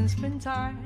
spend time.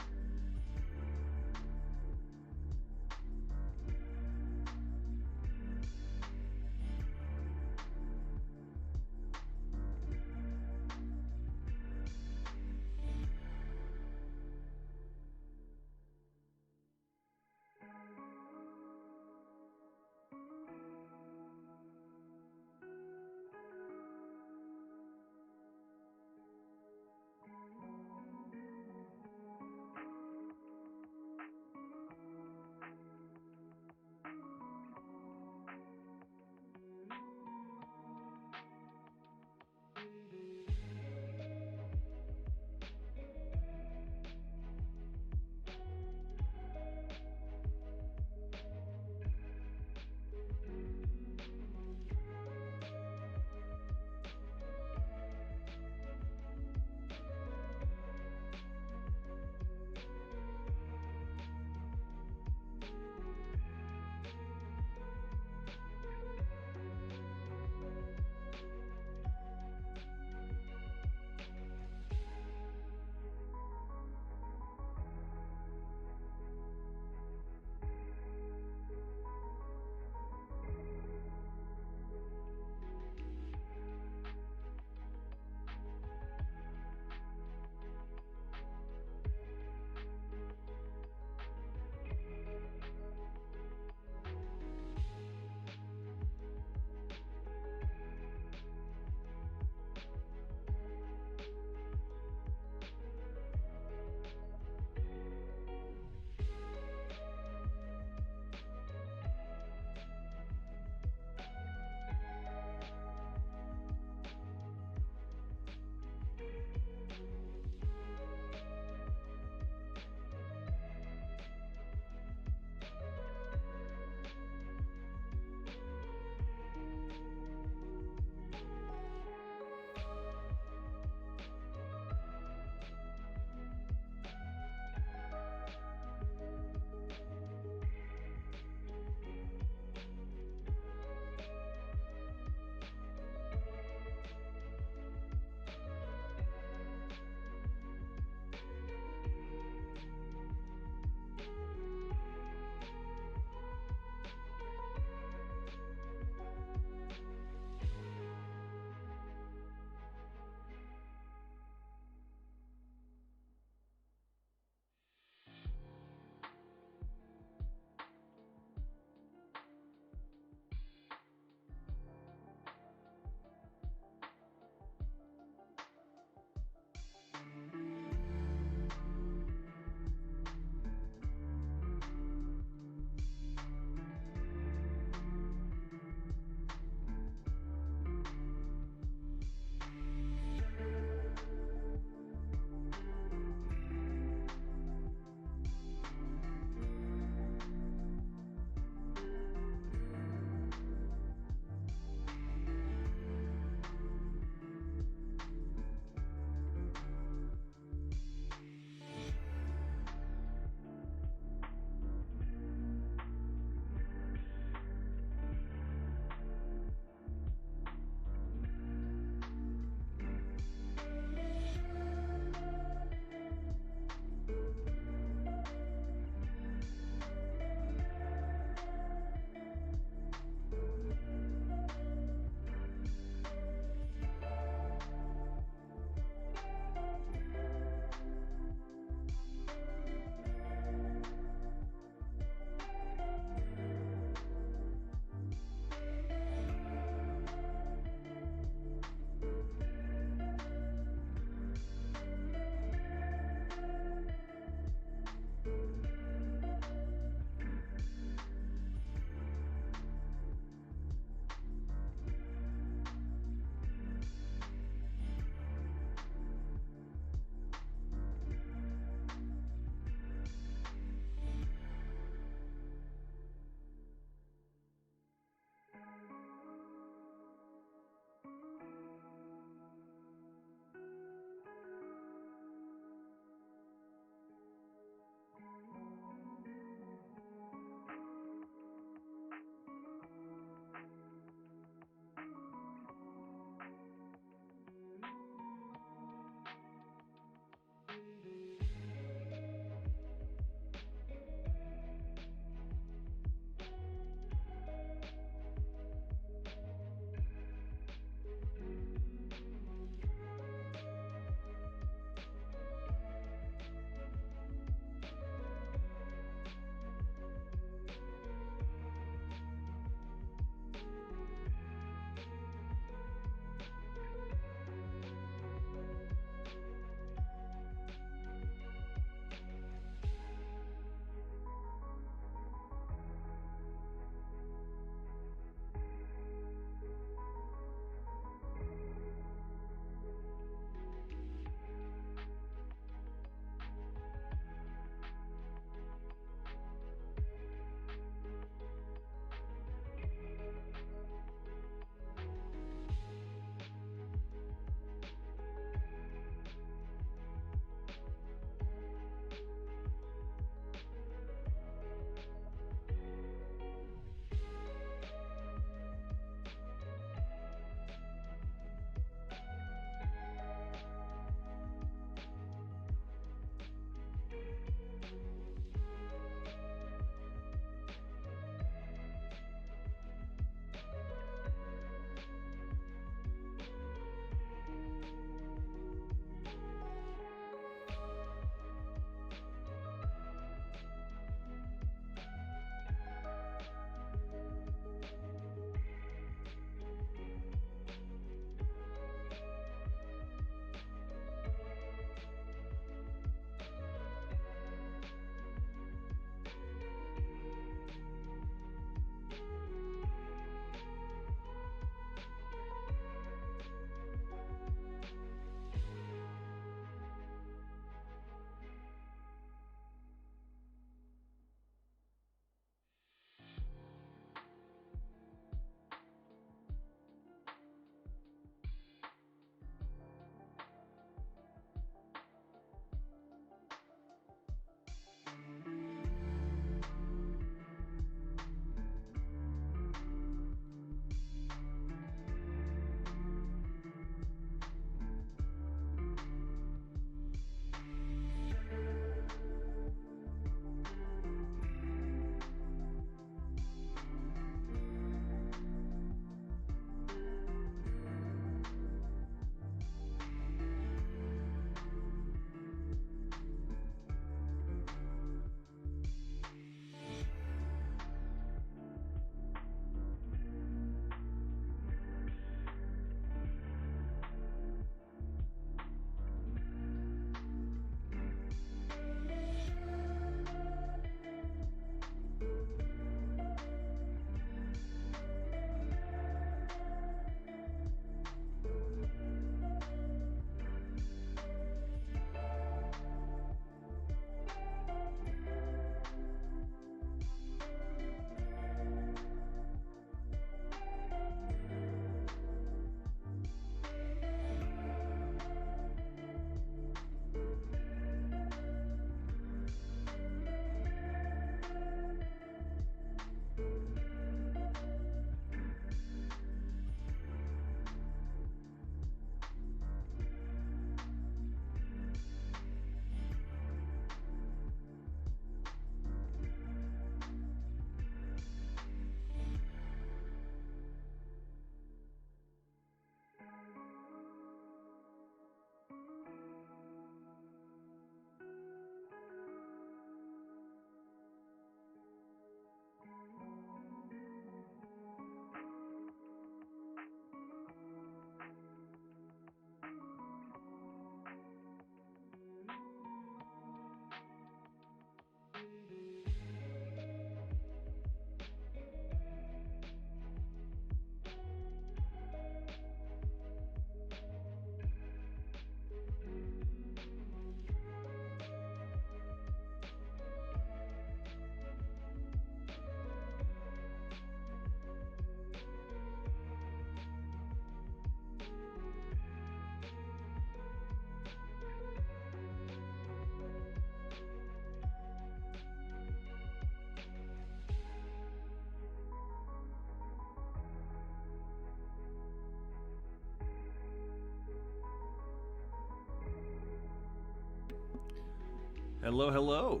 Hello, hello.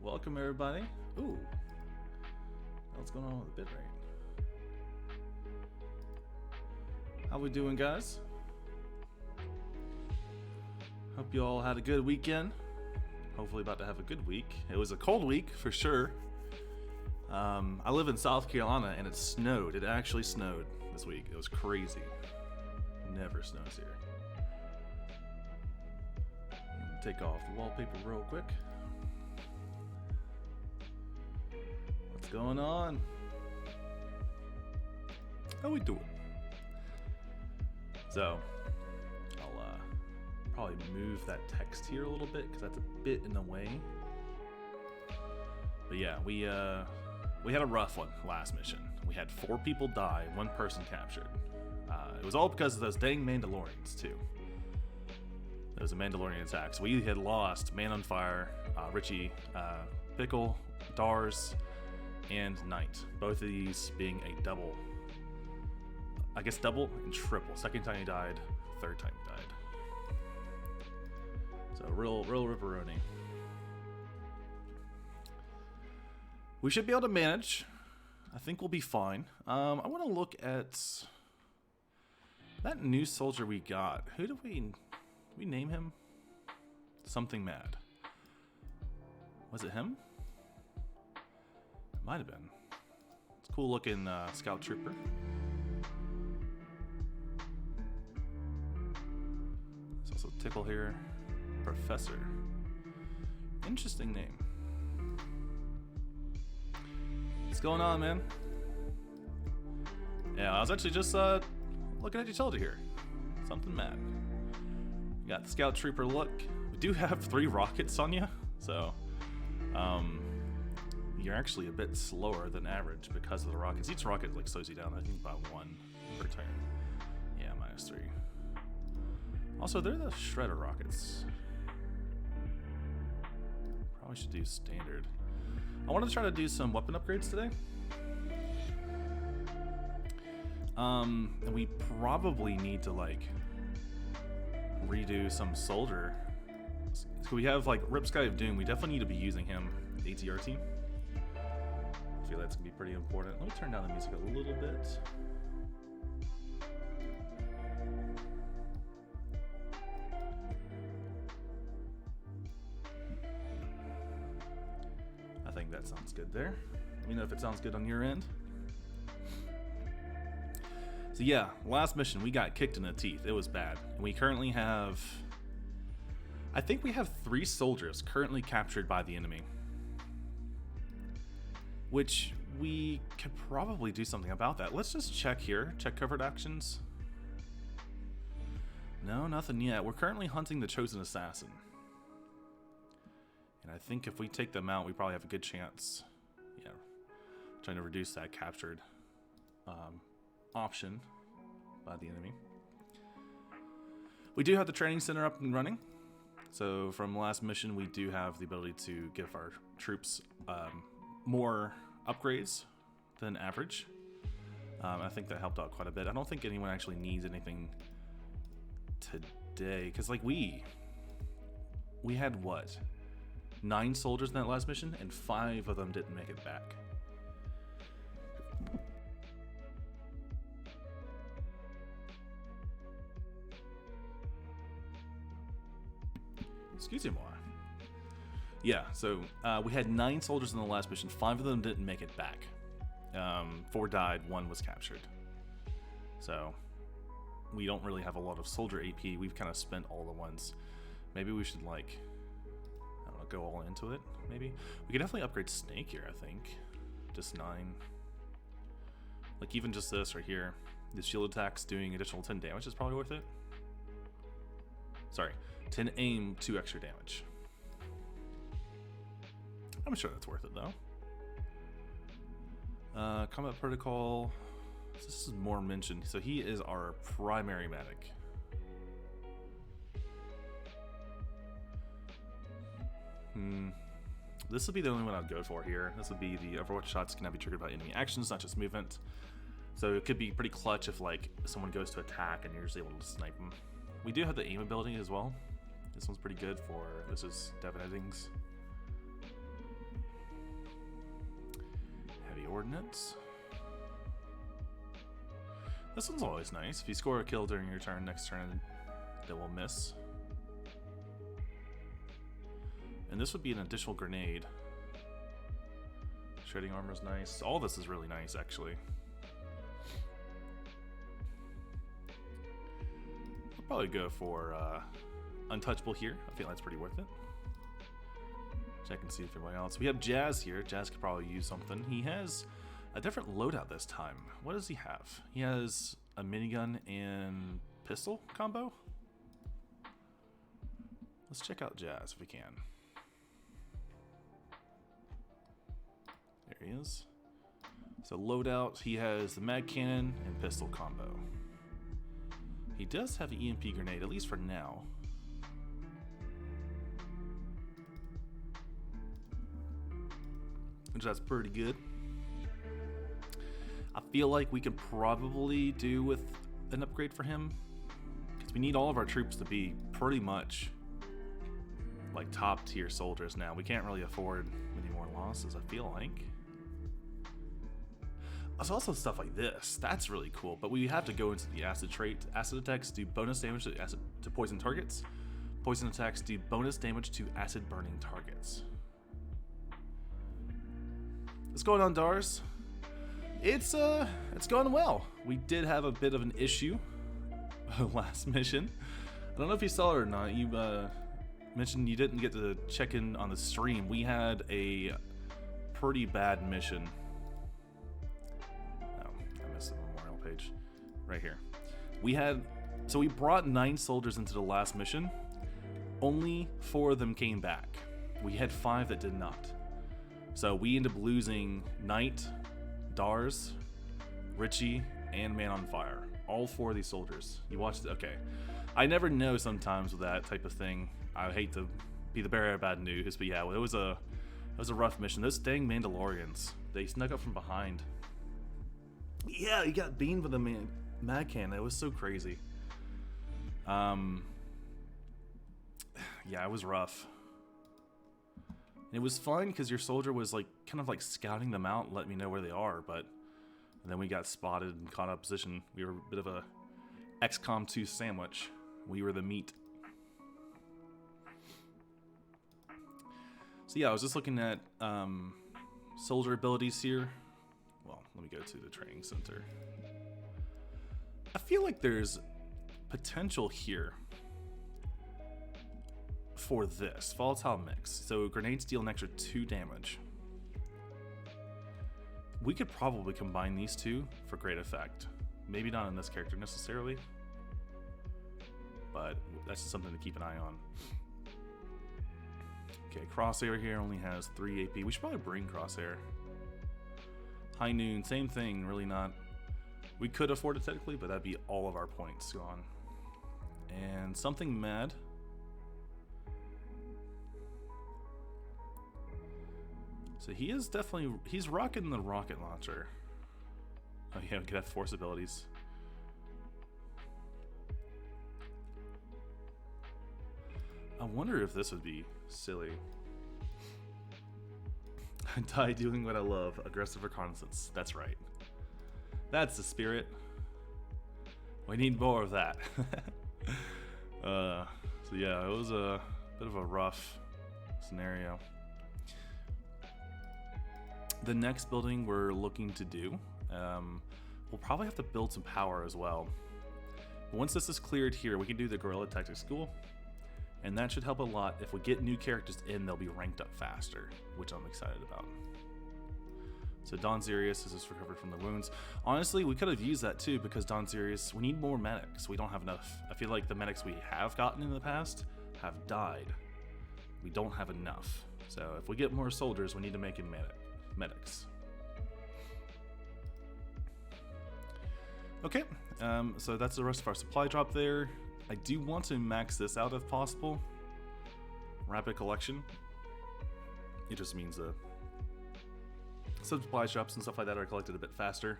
Welcome, everybody. Ooh. What's going on with the bitrate? How we doing, guys? Hope you all had a good weekend. Hopefully about to have a good week. It was a cold week, for sure. I live in South Carolina, and it snowed. It actually snowed this week. It was crazy. Never snows here. Take off the wallpaper real quick. What's going on? How we doing? So, I'll probably move that text here a little bit because that's a bit in the way. But yeah, we had a rough one last mission. We had 4 people die, 1 person captured. It was all because of those dang Mandalorians too. It was a Mandalorian attack. So we had lost Man on Fire, Richie, Pickle, Dars, and Knight. Both of these being a double. I guess double and triple. Second time he died, third time he died. So real ripperoni. We should be able to manage. I think we'll be fine. I want to look at that new soldier we got. Who do we name him? Something Mad. Was it him? Might have been. It's a cool looking scout trooper. There's also Tickle here. Professor. Interesting name. What's going on, man? Yeah, I was actually just looking at utility here. Something Mad. We got the scout trooper look. We do have 3 rockets on you, so you're actually a bit slower than average because of the rockets. Each rocket like slows you down, I think, by 1 per turn. Yeah, -3. Also, they're the shredder rockets. Probably should do standard. I want to try to do some weapon upgrades today. And we probably need to like redo some soldier. So we have like Rip Sky of Doom. We definitely need to be using him, the ATR team. I feel that's gonna be pretty important. Let me turn down the music a little bit. I think that sounds good there. Let me know if it sounds good on your end. So yeah, last mission, we got kicked in the teeth. It was bad. And we currently have... I think we have 3 soldiers currently captured by the enemy. Which we could probably do something about that. Let's just check here. Check covered actions. No, nothing yet. We're currently hunting the Chosen Assassin. And I think if we take them out, we probably have a good chance. Yeah, trying to reduce that captured option by the enemy. We do have the training center up and running. So from last mission, we do have the ability to give our troops more upgrades than average. I think that helped out quite a bit. I don't think anyone actually needs anything today, because like we had what? 9 soldiers in that last mission, and 5 of them didn't make it back. Excuse me, moi. Yeah, so we had 9 soldiers in the last mission. 5 of them didn't make it back. 4 died, 1 was captured. So we don't really have a lot of soldier AP. We've kind of spent all the ones. Maybe we should like, I don't know, go all into it. Maybe we could definitely upgrade Snake here. I think just 9. Like even just this right here, the shield attacks doing additional 10 damage is probably worth it. Sorry. 10 aim, 2 extra damage. I'm sure that's worth it though. Combat protocol. This is more mentioned. So he is our primary medic. This would be the only one I'd go for here. This would be the Overwatch shots can be triggered by enemy actions, not just movement. So it could be pretty clutch if like someone goes to attack and you're just able to snipe them. We do have the aim ability as well. This one's pretty good for, this is Devin Eddings. coordinates. This one's always nice. If you score a kill during your turn, next turn they will miss. And this would be an additional grenade. Shredding armor is nice. All this is really nice, actually. I'll probably go for Untouchable here. I feel like that's pretty worth it. Check and see if anybody else. We have Jazz here. Jazz could probably use something. He has a different loadout this time. What does he have? He has a minigun and pistol combo. Let's check out Jazz if we can. There he is. So loadout, he has the mag cannon and pistol combo. He does have an EMP grenade, at least for now. Which that's pretty good. I feel like we could probably do with an upgrade for him, because we need all of our troops to be pretty much like top tier soldiers now. We can't really afford any more losses, I feel like. There's also stuff like this. That's really cool, but we have to go into the acid trait. Acid attacks do bonus damage to poison targets. Poison attacks do bonus damage to acid burning targets. What's going on, Dars? It's going well. We did have a bit of an issue last mission. I don't know if you saw it or not. You mentioned you didn't get to check in on the stream. We had a pretty bad mission. Oh, I missed the memorial page right here. So we brought 9 soldiers into the last mission. Only 4 of them came back. We had 5 that did not. So we ended up losing Knight, Dars, Richie, and Man on Fire. All 4 of these soldiers. You watched it? Okay. I never know sometimes with that type of thing. I hate to be the bearer of bad news, but yeah, it was a rough mission. Those dang Mandalorians, they snuck up from behind. Yeah, he got beamed with a mag cannon. It was so crazy. Yeah, it was rough. It was fun because your soldier was like kind of like scouting them out and letting me know where they are, but then we got spotted and caught up position. We were a bit of a XCOM 2 sandwich. We were the meat. So yeah, I was just looking at soldier abilities here. Well, let me go to the training center. I feel like there's potential here for this volatile mix. So grenades deal an extra 2 damage. We could probably combine these two for great effect. Maybe not in this character necessarily, but that's just something to keep an eye on. Okay, Crosshair here only has 3 AP. We should probably bring Crosshair. High Noon, same thing, really not. We could afford it technically, but that'd be all of our points gone. And Something Mad. So he is definitely, he's rocking the rocket launcher. Oh yeah, we could have force abilities. I wonder if this would be silly. Die doing what I love, aggressive reconnaissance. That's right. That's the spirit. We need more of that. So yeah, it was a bit of a rough scenario. The next building we're looking to do, we'll probably have to build some power as well. But once this is cleared here, we can do the Guerrilla Tactics School, and that should help a lot. If we get new characters in, they'll be ranked up faster, which I'm excited about. So Don Zerius has just recovered from the wounds. Honestly, we could have used that too, because Don Zerius, we need more medics. We don't have enough. I feel like the medics we have gotten in the past have died. We don't have enough. So if we get more soldiers, we need to make him medics. Okay, so that's the rest of our supply drop there. I do want to max this out if possible. Rapid collection. It just means some supply drops and stuff like that are collected a bit faster,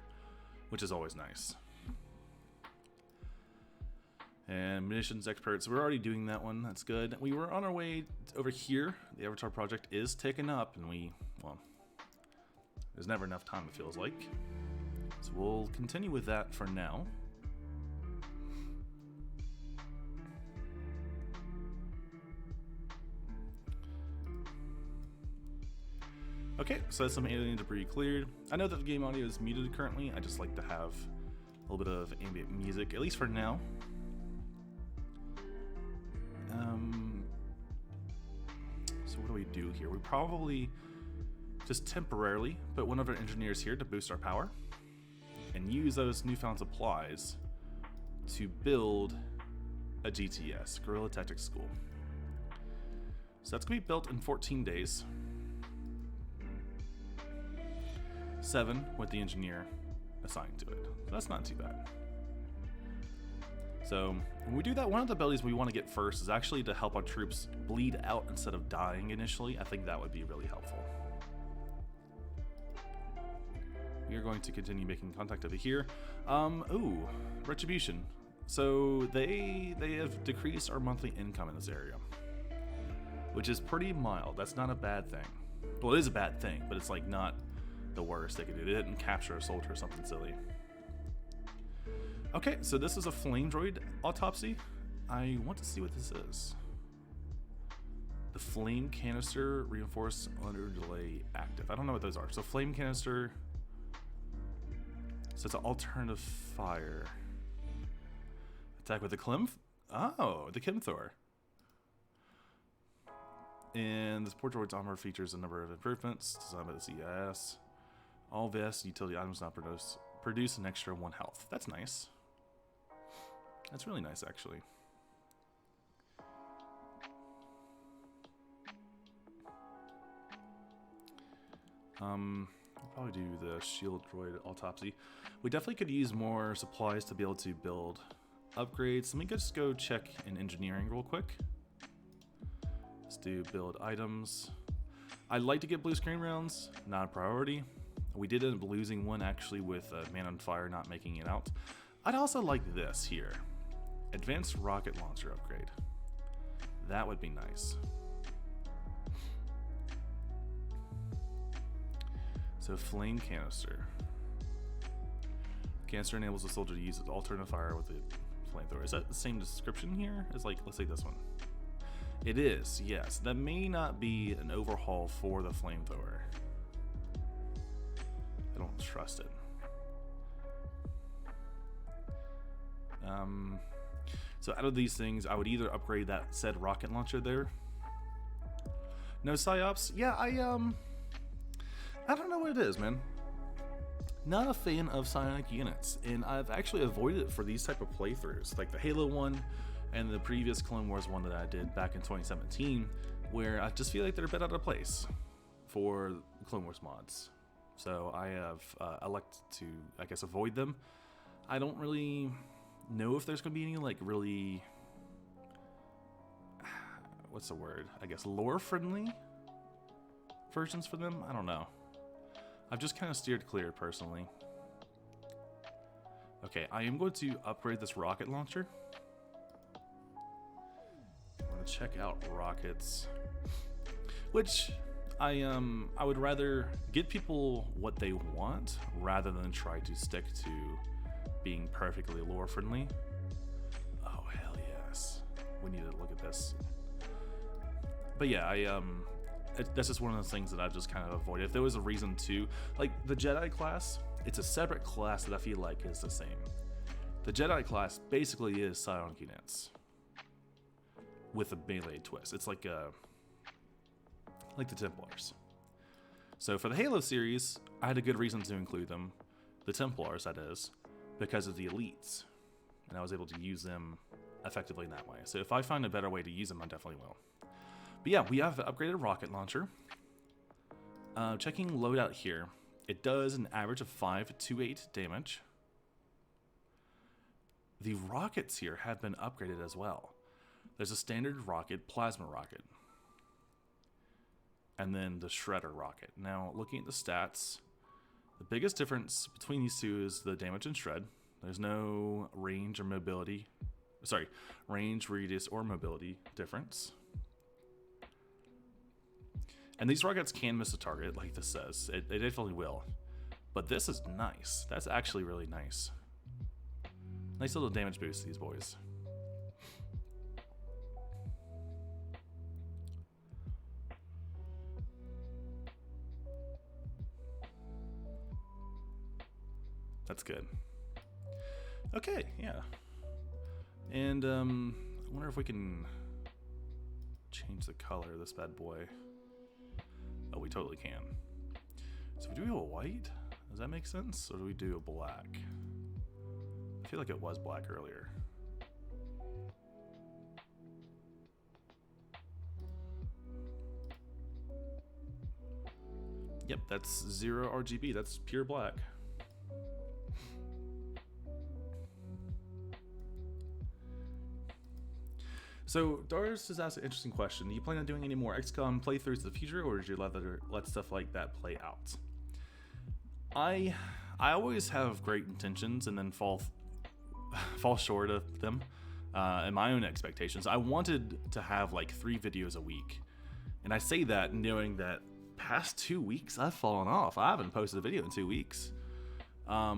which is always nice. And munitions experts, we're already doing that one. That's good. We were on our way over here. The Avatar project is taken up, and There's never enough time, it feels like. So we'll continue with that for now. Okay, so that's some alien debris cleared. I know that the game audio is muted currently. I just like to have a little bit of ambient music, at least for now. So what do we do here? We probably just temporarily put one of our engineers here to boost our power and use those newfound supplies to build a GTS, Guerrilla Tactics School. So that's going to be built in 14 days. 7 with the engineer assigned to it. So that's not too bad. So when we do that, one of the abilities we want to get first is actually to help our troops bleed out instead of dying initially. I think that would be really helpful. We are going to continue making contact over here. Ooh, retribution. So they have decreased our monthly income in this area, which is pretty mild. That's not a bad thing. Well, it is a bad thing, but it's like not the worst they could do. They didn't capture a soldier or something silly. Okay, so this is a flame droid autopsy. I want to see what this is. The flame canister reinforced under delay active. I don't know what those are. So flame canister. So it's an alternative fire. Attack with the Klim. Oh, the Kimthor. And this port droid's armor features a number of improvements designed by the CIS. All vests, utility items not produce an extra 1 health. That's nice. That's really nice, actually. I'll probably do the shield droid autopsy. We definitely could use more supplies to be able to build upgrades. Let me just go check in engineering real quick. Let's do build items. I'd like to get blue screen rounds, not a priority. We did end up losing one actually with Man on Fire not making it out. I'd also like this here. Advanced rocket launcher upgrade. That would be nice. So flame canister. Canister enables the soldier to use its alternate fire with the flamethrower. Is that the same description here? It's like, let's say this one. It is, yes. That may not be an overhaul for the flamethrower. I don't trust it. So out of these things, I would either upgrade that said rocket launcher there. No psyops? Yeah, I don't know what it is, man. Not a fan of psionic units, and I've actually avoided it for these type of playthroughs, like the Halo one and the previous Clone Wars one that I did back in 2017, where I just feel like they're a bit out of place for Clone Wars mods. So I have elected to, I guess, avoid them. I don't really know if there's going to be any, like, really, what's the word? I guess lore-friendly versions for them? I don't know. I've just kind of steered clear, personally. Okay, I am going to upgrade this rocket launcher. I'm going to check out rockets, which I would rather get people what they want rather than try to stick to being perfectly lore friendly. Oh hell yes, we need to look at this. But yeah, that's just one of those things that I've just kind of avoided. If there was a reason to, like the Jedi class, it's a separate class that I feel like is the same. The Jedi class basically is psionic units with a melee twist. It's like the Templars. So for the Halo series, I had a good reason to include them, the Templars that is, because of the elites, and I was able to use them effectively in that way. So if I find a better way to use them, I definitely will. But yeah, we have an upgraded rocket launcher. Checking loadout here, it does an average of 528 damage. The rockets here have been upgraded as well. There's a standard rocket, plasma rocket, and then the shredder rocket. Now, looking at the stats, the biggest difference between these two is the damage and shred. There's no range or mobility. Sorry, range, radius, or mobility difference. And these rockets can miss a target, like this says. It definitely will. But this is nice. That's actually really nice. Nice little damage boost to these boys. That's good. Okay, yeah. And I wonder if we can change the color of this bad boy. Oh, we totally can. So we do a white? Does that make sense? Or do we do a black? I feel like it was black earlier. Yep, that's 0 RGB. That's pure black. So Doris has asked an interesting question. Do you plan on doing any more XCOM playthroughs in the future, or did you let stuff like that play out? I always have great intentions and then fall short of them and my own expectations. I wanted to have like 3 videos a week, and I say that knowing that past 2 weeks I've fallen off. I haven't posted a video in 2 weeks. I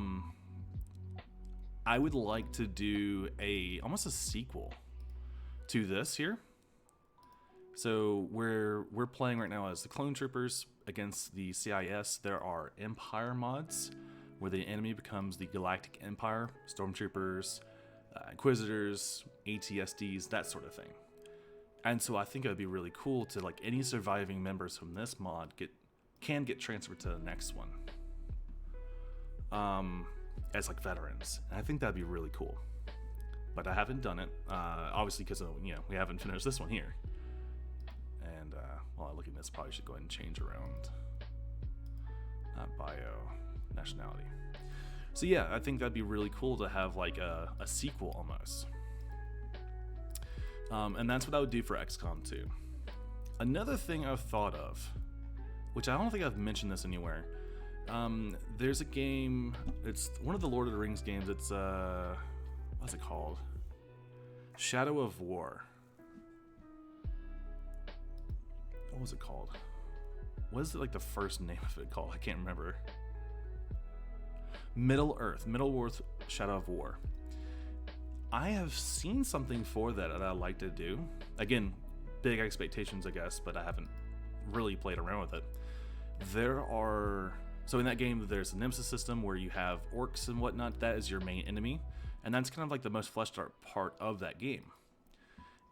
would like to do almost a sequel to this here. So we're playing right now as the clone troopers against the CIS. There are Empire mods where the enemy becomes the Galactic Empire, stormtroopers, Inquisitors, ATSDs, that sort of thing. And so I think it would be really cool to, like, any surviving members from this mod can get transferred to the next one as like veterans. And I think that'd be really cool. But I haven't done it, obviously because we haven't finished this one here. And while I look at this, probably should go ahead and change around. Not bio, nationality. So yeah, I think that'd be really cool to have like a sequel almost. And that's what I would do for XCOM 2. Another thing I've thought of, which I don't think I've mentioned this anywhere. There's a game, it's one of the Lord of the Rings games. It's what's it called? Shadow of War. What was it called? What is it, like, the first name of it called? I can't remember. Middle-earth, Shadow of War. I have seen something for that I'd like to do. Again, big expectations, I guess, but I haven't really played around with it. So in that game, there's a nemesis system where you have orcs and whatnot. That is your main enemy. And that's kind of like the most fleshed out part of that game.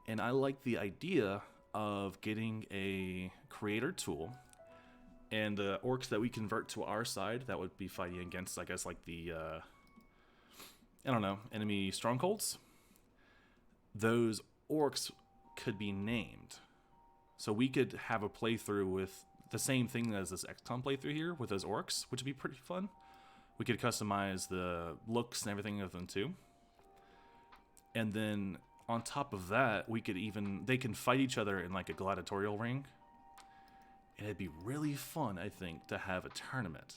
And I like the idea of getting a creator tool and the orcs that we convert to our side that would be fighting against, I guess, like the, enemy strongholds. Those orcs could be named. So we could have a playthrough with the same thing as this XCOM playthrough here with those orcs, which would be pretty fun. We could customize the looks and everything of them too. And then on top of that, they can fight each other in like a gladiatorial ring. And it'd be really fun, I think, to have a tournament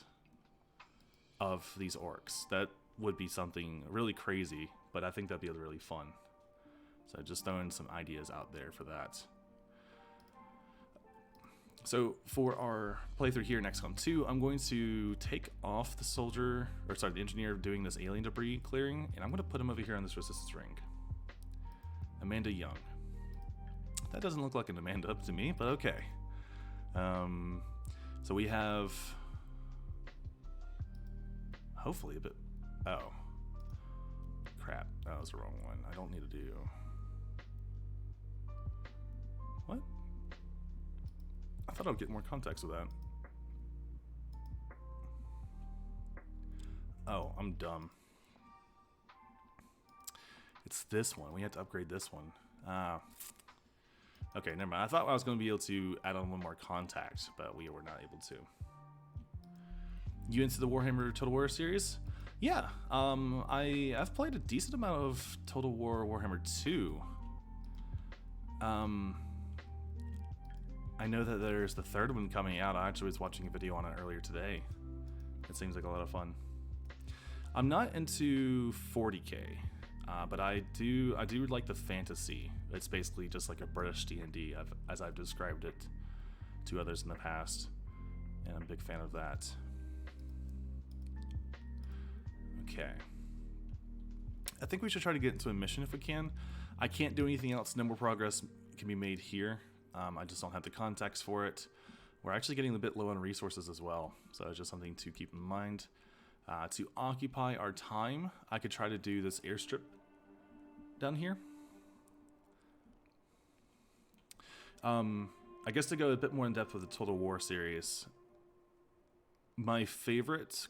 of these orcs. That would be something really crazy, but I think that'd be really fun. So just throwing some ideas out there for that. So for our playthrough here in XCOM 2, I'm going to take off the the engineer doing this alien debris clearing, and I'm going to put him over here on this resistance ring. Amanda Young. That doesn't look like an Amanda to me, but okay. So we have hopefully a bit. Oh, crap! That was the wrong one. I don't need to do. What? I thought I would get more context with that. Oh, I'm dumb. It's this one. We have to upgrade this one. Okay, never mind. I thought I was going to be able to add on one more contact, but we were not able to. You into the Warhammer Total War series? Yeah. I've played a decent amount of Total War Warhammer 2. I know that there's the third one coming out. I actually was watching a video on it earlier today. It seems like a lot of fun. I'm not into 40K, but I do like the fantasy. It's basically just like a British D&D, as I've described it 2 others in the past, and I'm a big fan of that. Okay. I think we should try to get into a mission if we can. I can't do anything else. No more progress can be made here. I just don't have the contacts for it. We're actually getting a bit low on resources as well, so it's just something to keep in mind. To occupy our time, I could try to do this airstrip down here. I guess to go a bit more in depth with the Total War series, my favorite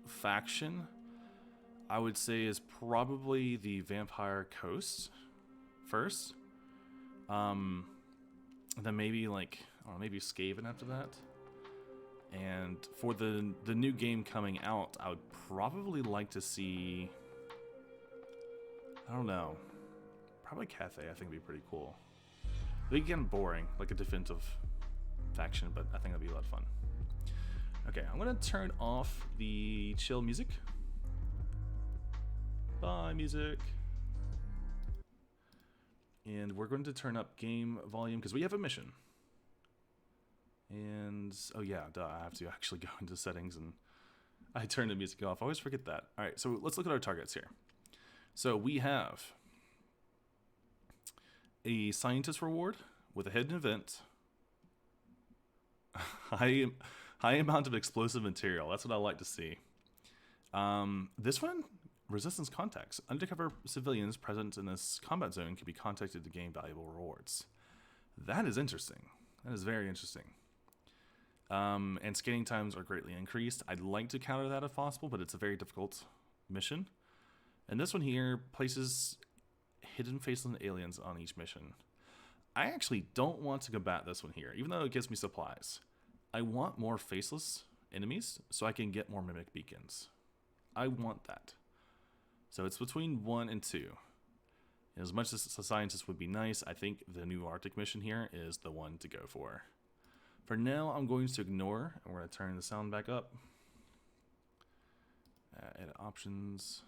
faction, I would say, is probably the Vampire Coast first. Then maybe like, I don't know, maybe Skaven after that. And for the new game coming out, I would probably like to see, I don't know, probably Cathay. I think would be pretty cool. It'd be getting boring, like a defensive faction, but I think that'd be a lot of fun. Okay, I'm gonna turn off the chill music. Bye, music. And we're going to turn up game volume because we have a mission. And, oh yeah, duh, I have to actually go into settings and I turn the music off. I always forget that. All right, so let's look at our targets here. So we have a scientist reward with a hidden event. High amount of explosive material. That's what I like to see. This one, resistance contacts. Undercover civilians present in this combat zone can be contacted to gain valuable rewards. That is interesting. That is very interesting. And scanning times are greatly increased. I'd like to counter that if possible, but it's a very difficult mission. And this one here places hidden faceless aliens on each mission. I actually don't want to combat this one here, even though it gives me supplies. I want more faceless enemies so I can get more mimic beacons. I want that. So it's between 1 and 2. As much as the scientist would be nice, I think the new Arctic mission here is the one to go for. For now, I'm going to ignore, and we're going to turn the sound back up. Edit options.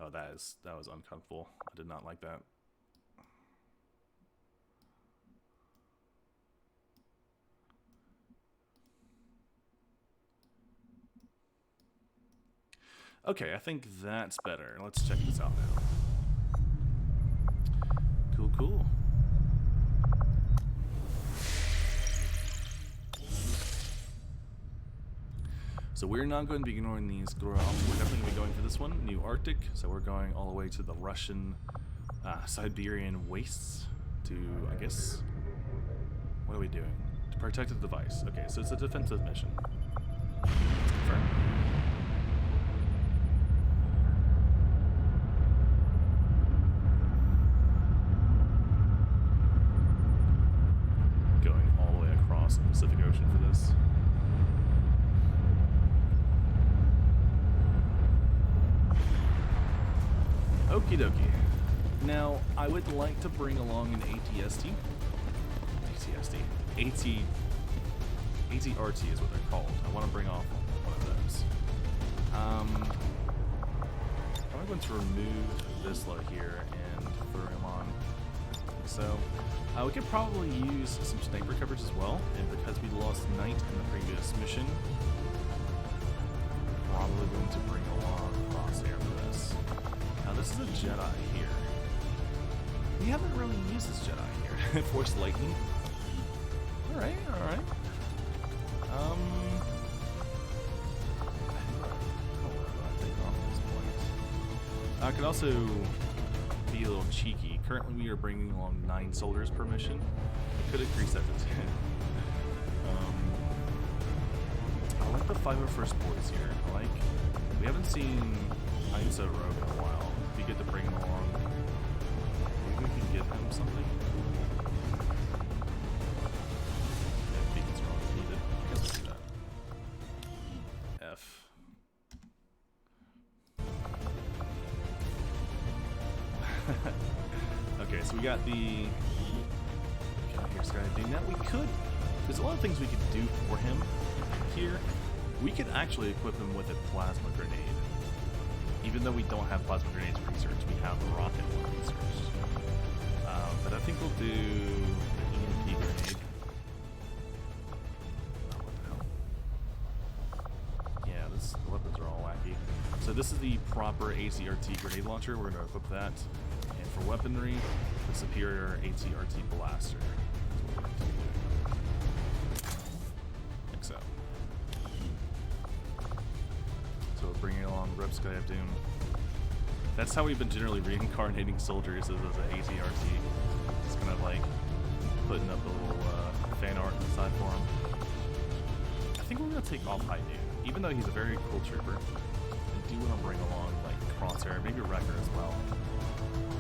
Oh, that was uncomfortable. I did not like that. Okay, I think that's better. Let's check this out now. Cool, cool. So we're not going to be ignoring these. We're definitely going to be going for this one, New Arctic. So we're going all the way to the Russian Siberian wastes to, I guess, what are we doing? To protect the device. Okay, so it's a defensive mission. Confirm. Going all the way across the Pacific Ocean for this. Okie dokie. Now, I would like to bring along an ATRT is what they're called. I want to bring off one of those. I'm going to remove this load here and throw him on. So, we could probably use some sniper coverage as well, and because we lost Knight in the previous mission, probably going to bring along Crosshair for this. Now this is a Jedi here. We haven't really used this Jedi here. Force Lightning. Alright, alright. I could also be a little cheeky. Currently we are bringing along 9 soldiers per mission. I could increase that to 10. I like the 501st Boys here. We haven't seen Heinz Rogue in a while. It'd be good to bring him along. Maybe we can give him something. Yeah, beacons are always needed. I guess we'll do that. F. Okay, so we got the here's Sky thing. Now we could. There's a lot of things we could do for him here. We could actually equip him with a plasma grenade. Even though we don't have plasma grenades research, we have the rocket one research. But I think we'll do the EMP So this is the proper ACRT grenade launcher. We're going to equip that. And for weaponry, the superior ACRT blaster. Like so. So we're bringing along Rep Sky of Doom. That's how we've been generally reincarnating soldiers as an ACRT. Just kind of like putting up a little fan art on the side for him. I think we're going to take off High Noon, even though he's a very cool trooper. I do want to bring along like Crosshair, maybe Wrecker as well.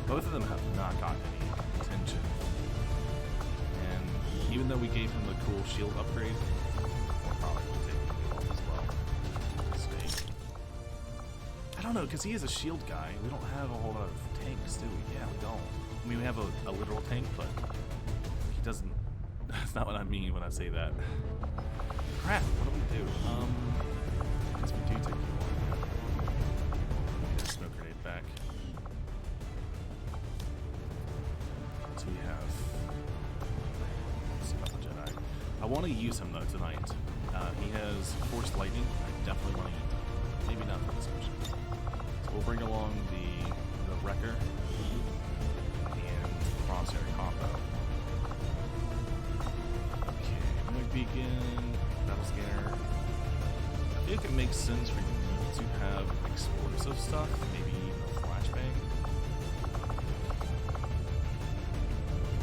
Both of them have not gotten any attention. And even though we gave him the cool shield upgrade, we'll probably take him off as well. Snake. I don't know, because he is a shield guy. We don't have a whole lot of tanks, do we? Yeah, we don't. I mean, we have a literal tank, but he doesn't. That's not what I mean when I say that. Crap, what do we do? I guess we do take him on. Get a smoke grenade back. So we have. Let's see about the Jedi. I want to use him though tonight. He has Force Lightning. I definitely want to use him. Maybe not for this mission. So we'll bring along the Wrecker and Crosshair combo. Beacon, battle scanner. I think it makes sense for you to have explosive stuff, maybe even a flashbang.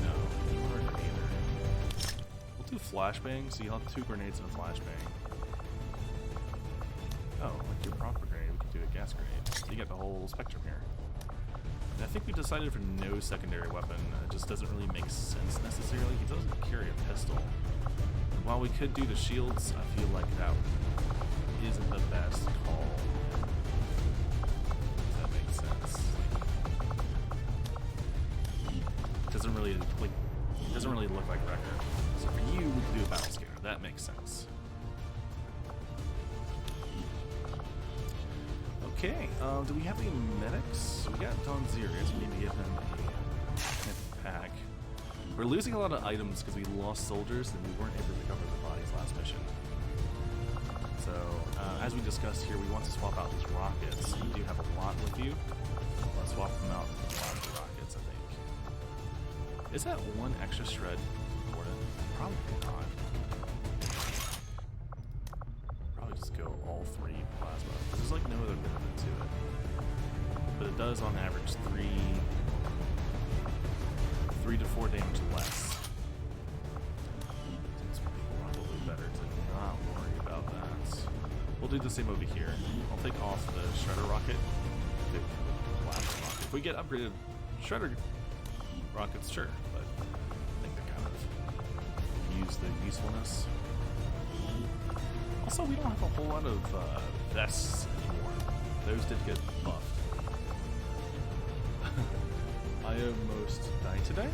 No, you weren't either. We'll do flashbang, so you'll have 2 grenades and a flashbang. Oh, like your proper grenade, we can do a gas grenade. So you got the whole spectrum here. And I think we decided for no secondary weapon. It just doesn't really make sense necessarily. He doesn't carry a pistol. While we could do the shields, I feel like that isn't the best call. If that makes sense. It doesn't really look like Wrecker. So for you, we could do a battle scanner. That makes sense. Okay. Do we have any medics? We got Don Zerius. We need to give him a pack. We're losing a lot of items because we lost soldiers and we weren't able to recover the bodies last mission. So, as we discussed here, we want to swap out these rockets. We do have a lot with you. Let's swap them out with a lot of the rockets, I think. Is that one extra shred important? Probably not. Probably just go all 3 plasma. There's like no other benefit to it. But it does, on average, 3 to 4 damage less. It's probably better to not worry about that. We'll do the same over here. I'll take off the shredder rocket. The blast rocket. If we get upgraded shredder rockets, sure, but I think they kind of use the usefulness. Also, we don't have a whole lot of vests anymore. Those did get buffed. I almost died today.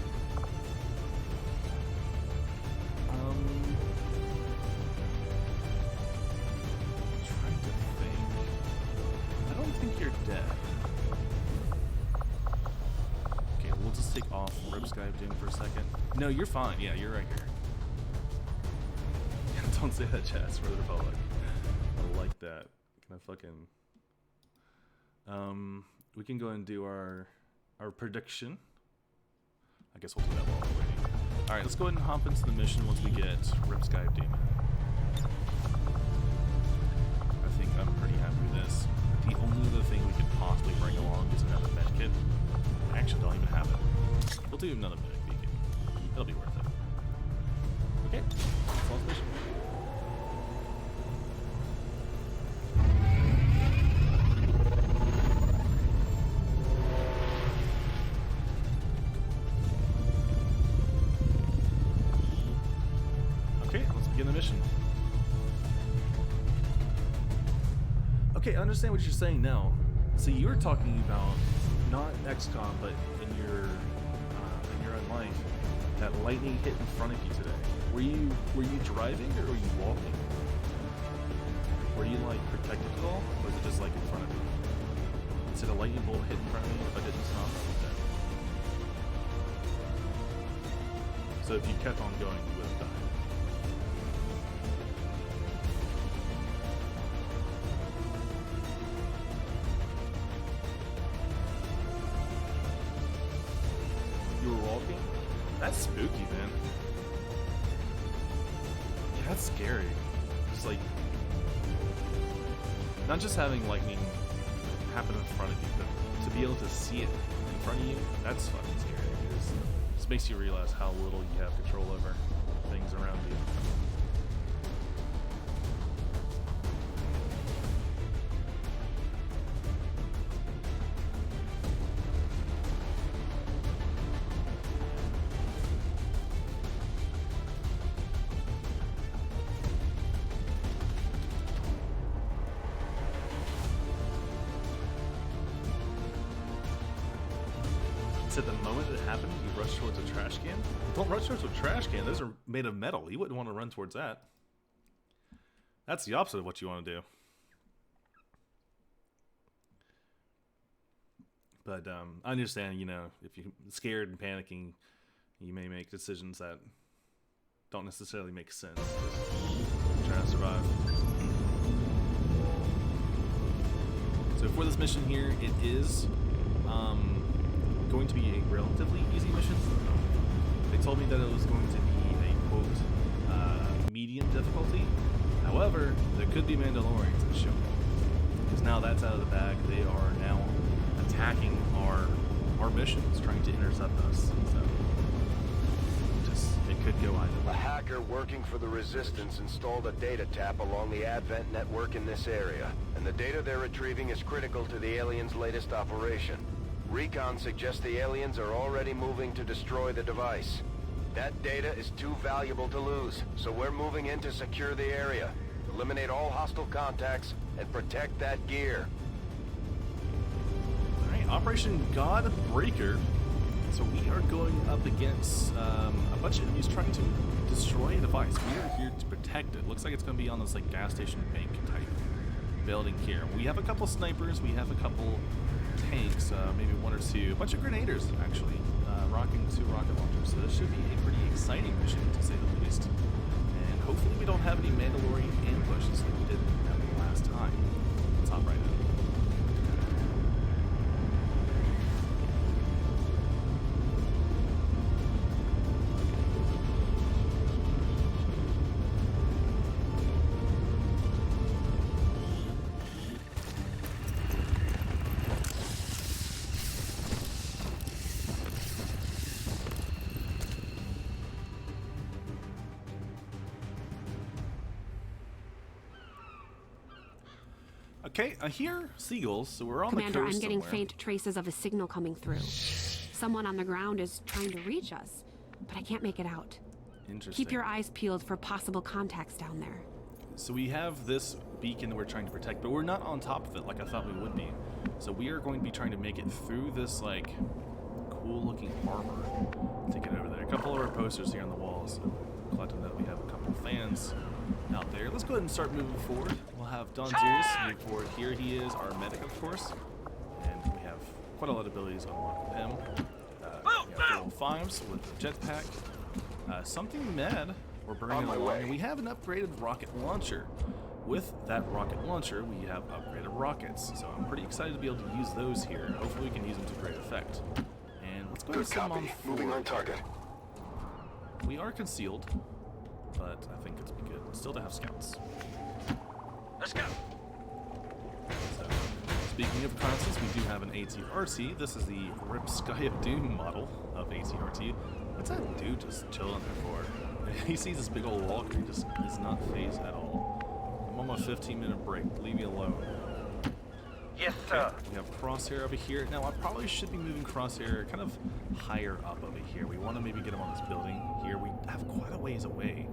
Trying to think. I don't think you're dead. Okay, we'll just take off Rip Sky of Doom for a second. No, you're fine. Yeah, you're right here. Don't say that, Chaz, for the Republic. I like that. Can I fucking... we can go and do our prediction. I guess we'll do that while we're waiting. Alright, let's go ahead and hop into the mission once we get Rip Sky of Doom. I think I'm pretty happy with this. The only other thing we could possibly bring along is another med kit. I actually don't even have it. We'll do another medic beacon. It'll be worth it. Okay, that's all the mission. Okay, I understand what you're saying now. So you were talking about not XCOM, but in your own life, that lightning hit in front of you today. Were you driving or were you walking? Were you like protected at all, or was it just like in front of you? Did a lightning bolt hit in front of me? If I didn't stop, I was dead. So if you kept on going, you would have died. That's spooky, man. Yeah, that's scary. Just like, not just having lightning happen in front of you, but to be able to see it in front of you, that's fucking scary. It just makes you realize how little you have control over things around you. Said the moment it happened, you rush towards a trash can. Don't rush towards a trash can. Those are made of metal. You wouldn't want to run towards that. That's the opposite of what you want to do. But I understand, you know, if you're scared and panicking, you may make decisions that don't necessarily make sense. Just trying to survive. So for this mission here, it is going to be a relatively easy mission. They told me that it was going to be a quote medium difficulty. However, there could be Mandalorians that show up, because now that's out of the bag. They are now attacking our missions, trying to intercept us. So just it could go either way. A hacker working for the Resistance installed a data tap along the Advent network in this area, and the data they're retrieving is critical to the aliens' latest operation. Recon suggests the aliens are already moving to destroy the device. That data is too valuable to lose, so we're moving in to secure the area, eliminate all hostile contacts, and protect that gear. Alright, Operation Godbreaker. So we are going up against a bunch of enemies trying to destroy a device. We are here to protect it. Looks like it's going to be on this like gas station bank type building here. We have a couple snipers, we have a couple tanks, maybe one or two, a bunch of grenaders actually, rocking 2 rocket launchers. So this should be a pretty exciting mission to say the least. And hopefully we don't have any Mandalorian ambushes like we did last time. Let's hop right in. Okay, I hear seagulls, so we're on Commander, the coast I'm getting somewhere. faint traces of a signal coming through. Someone on the ground is trying to reach us, but I can't make it out. Interesting. Keep your eyes peeled for possible contacts down there. So we have this beacon that we're trying to protect, but we're not on top of it like I thought we would be. So we are going to be trying to make it through this, like, cool-looking harbor to get over there. A couple of our posters here on the walls. So glad to know we have a couple of fans out there. Let's go ahead and start moving forward. We'll have Don Zerius move forward. Here he is, our medic, of course. And we have quite a lot of abilities unlocked with him. We have level 5s with the jetpack. Something mad. We're bringing it along. And we have an upgraded rocket launcher. With that rocket launcher, we have upgraded rockets. So I'm pretty excited to be able to use those here. Hopefully we can use them to great effect. And let's go ahead and send them on forward. Moving on target. We are concealed, but I think it's good still to have scouts. Let's go. So, speaking of reconnaissance, we do have an ATRT. This is the RIP Sky of Doom model of ATRT. What's that dude just chilling there for? He sees this big old wall and he just is not phased at all. I'm on my 15-minute break. Leave me alone. Yes, sir. We have Crosshair over here. Now, I probably should be moving Crosshair kind of higher up over here. We want to maybe get him on this building here. We have quite a ways away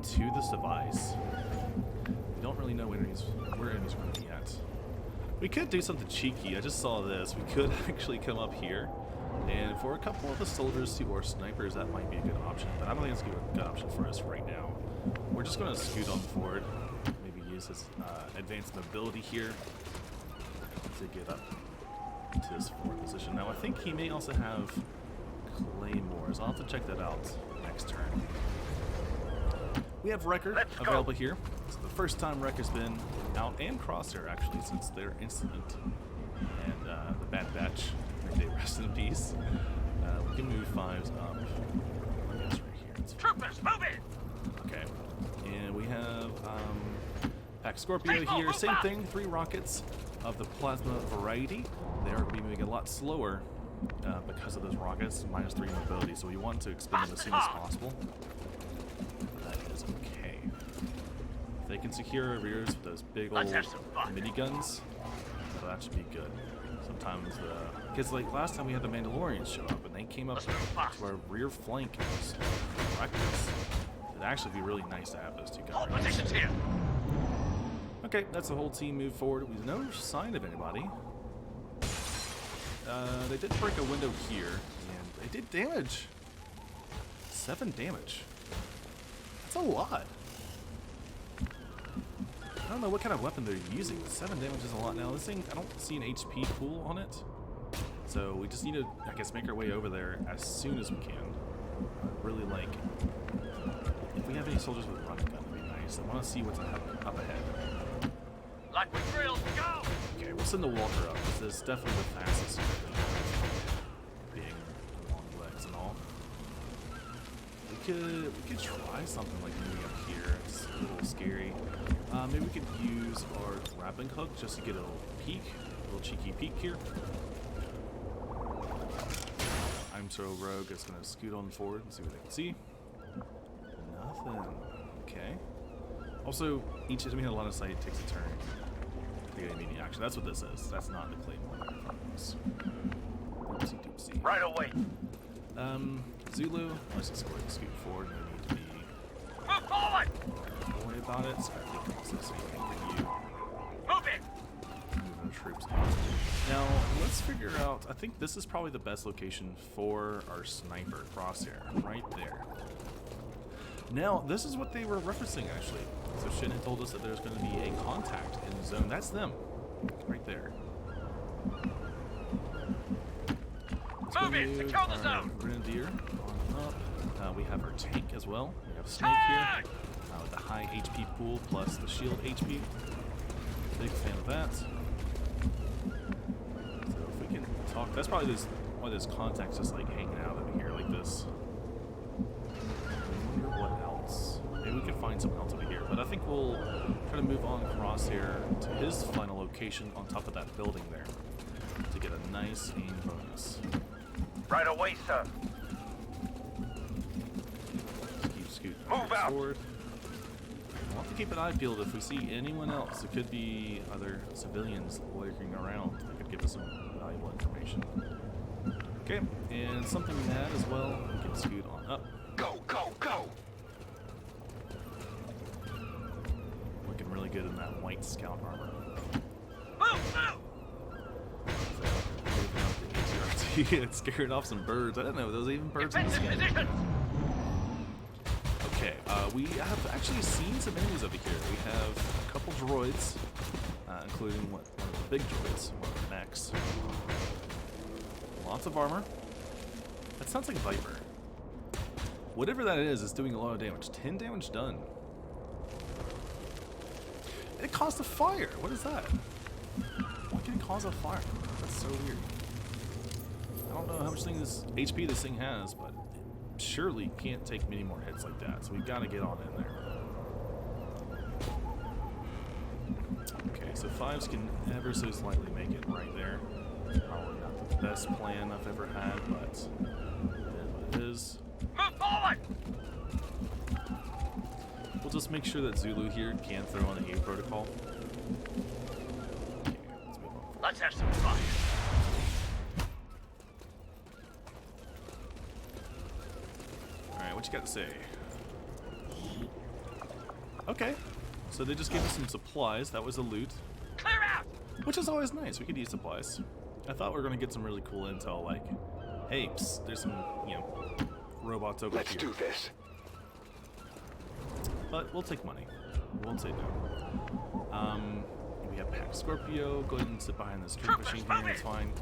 to this device. We don't really know where enemies are going to be at. We could do something cheeky. I just saw this. We could actually come up here, and for a couple of the soldiers who are snipers, that might be a good option. But I don't think it's a good option for us right now. We're just going to scoot on forward. Maybe use his advanced mobility here to get up to his forward position. Now, I think he may also have claymores. I'll have to check that out next turn. We have Wrecker available here. It's the first time Wrecker's been out, and Crosshair actually, since their incident. And the Bad Batch, may they rest in peace. We can move 5s up. civilians. Troopers, move in! Okay. And we have Pack Scorpio here. Same thing, 3 rockets of the plasma variety. They are going to be moving a lot slower because of those rockets, -3 mobility. So we want to expend them as soon as possible. That is okay. If they can secure our rears with those big old miniguns, so that should be good. Sometimes because like last time we had the Mandalorians show up and they came up to our rear flank and just wrecked us. It'd actually be really nice to have those 2 Hold guys. positions here! Okay, that's the whole team move forward. With no sign of anybody. They did break a window here, and they did damage. 7 damage. That's a lot. I don't know what kind of weapon they're using, but 7 damage is a lot. Now, this thing, I don't see an HP pool on it. So we just need to, I guess, make our way over there as soon as we can. I'd really like, if we have any soldiers with running gun, would be nice. I want to see what's up ahead. Like we drilled, go! Okay, we'll send the Walker up. This is definitely the fastest being long legs and all. We could try something like moving up here. It's a little scary. Maybe we could use our grappling hook just to get a little peek, a little cheeky peek here. I'm so rogue is gonna scoot on forward and see what I can see. Nothing. Okay. Also, each enemy in a line of sight takes a turn to get immediate action. That's what this is. That's not the Claymore. Oopsie doopsie. Right away! Zulu, let's just go ahead and scoot forward. No need to be Move forward! don't worry about it. Scrappy can also see anything you. Move it! Moving troops in. Now, let's figure out, I think this is probably the best location for our sniper crosshair, right there. Now, this is what they were referencing, actually. So Shin had told us that there's going to be a contact in the zone. That's them, right there. Move in! Secure the zone! Grenadier on up. We have our tank as well. We have Snake here with the high HP pool plus the shield HP. Big fan of that. So if we can talk, that's probably why there's contacts just like hanging out over here like this. I wonder what else. Maybe we can find something else over here, but I think we'll try to move on across here to his final location on top of that building there to get a nice aim bonus. Right away, sir! Keep scooting Move out. forward. We'll have to keep an eye peeled if we see anyone else. It could be other civilians lurking around that could give us some valuable information. Okay, and something we had as well. We can scoot on up. Go, go, go! Looking really good in that white scout armor. Move, move! Moving up the ATRT, it scared off some birds. I didn't know there was even birds in the Defensive sky. positions! Okay, we have actually seen some enemies over here. We have a couple droids, including one of the big droids, one of the mechs. Lots of armor. That sounds like Viper. Whatever that is doing a lot of damage. 10 damage done. It caused a fire. What is that? What can cause a fire? That's so weird. I don't know how much HP this thing has, but it surely can't take many more hits like that. So we've got to get on in there. Okay, so 5s can ever so slightly make it right there. Probably not the best plan I've ever had, but it is what it is. Move forward! We'll just make sure that Zulu here can throw on the A protocol. Okay, let's move on. Let's have some fun. Alright, what you got to say? Okay, so they just gave us some supplies. That was the loot, Clear out! which is always nice. We could use supplies. I thought we were going to get some really cool intel, like, hey, psst, there's some, robots over Let's here. do this. But we'll take money. We won't say no. We have Pack Scorpio. Go ahead and sit behind this troop machine here. It's fine.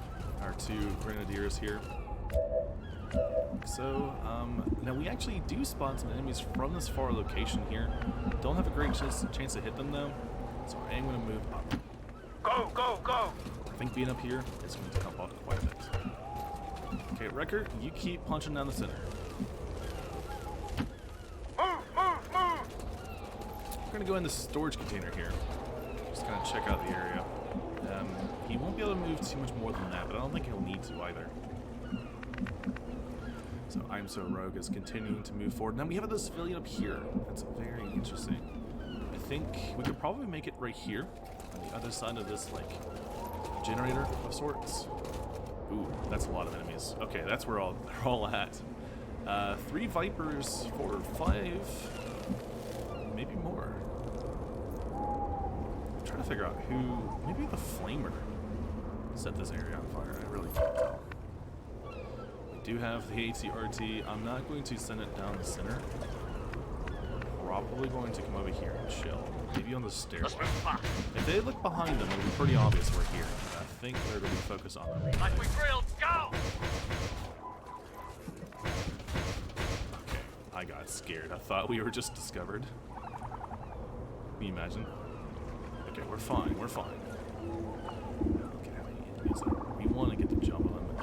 Our 2 grenadiers here. So, now we actually do spawn some enemies from this far location here. Don't have a great chance to hit them though. So I am going to move up. Go, go, go! I think being up here is going to help out quite a bit. Okay, Wrecker, you keep punching down the center. gonna go in the storage container here. Just kind of check out the area. He won't be able to move too much more than that, but I don't think he'll need to either. So I'm So Rogue is continuing to move forward. Now we have the civilian up here. That's very interesting. I think we could probably make it right here on the other side of this like generator of sorts. Ooh, that's a lot of enemies. Okay, that's where they're all at. 3 Vipers, 4 or 5, maybe more. I'm trying to figure out who, maybe the Flamer set this area on fire. I really can't tell. We do have the ATRT. I'm not going to send it down the center. Probably going to come over here and chill. Maybe on the stairway. If they look behind them, it'll be pretty obvious we're here. And I think they're going to focus on the Like we drilled, go! Okay, I got scared. I thought we were just discovered. Can you imagine? Okay, we're fine. We're fine. Look at how many enemies there are. We want to get the jump on them,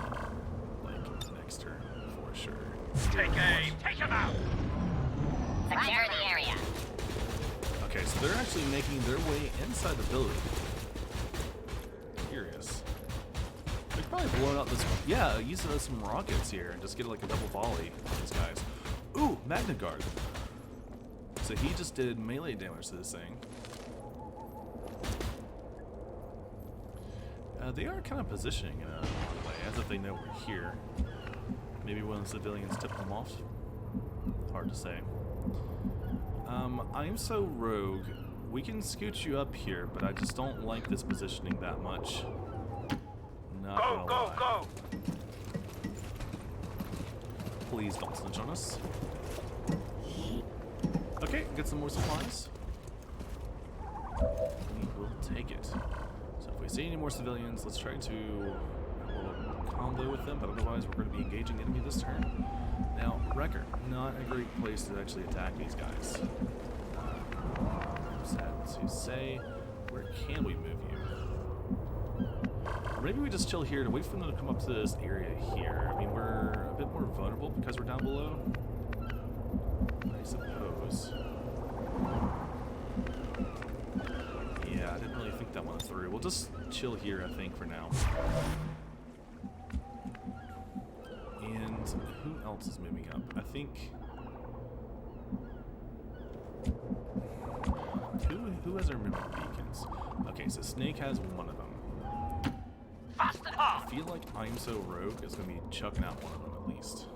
like, next turn, for sure. Take aim! Take him out! Secure the area. Okay, so they're actually making their way inside the building. Curious. They've probably blown out this. Yeah, use some rockets here and just get like a double volley on these guys. Ooh, Magna Guard. So he just did melee damage to this thing. They are kind of positioning in a way, as if they know we're here. Maybe when the civilians tip them off. Hard to say. I'm So Rogue. We can scoot you up here, but I just don't like this positioning that much. Not Go, go, lie. go! Please don't snitch on us. Okay, get some more supplies. We will take it. So if we see any more civilians, let's try to have a little combo with them, but otherwise we're going to be engaging the enemy this turn. Now, Wrecker, not a great place to actually attack these guys. I'm sad to say, where can we move you? Or maybe we just chill here to wait for them to come up to this area here. I mean, we're a bit more vulnerable because we're down below, I suppose. Yeah, I didn't really think that one through. We'll just chill here, I think, for now. And who else is moving up? I think... Who has our mimic beacons? Okay, so Snake has one of them. Fast and I hard! feel like I'm So Rogue is going to be chucking out one of them at least.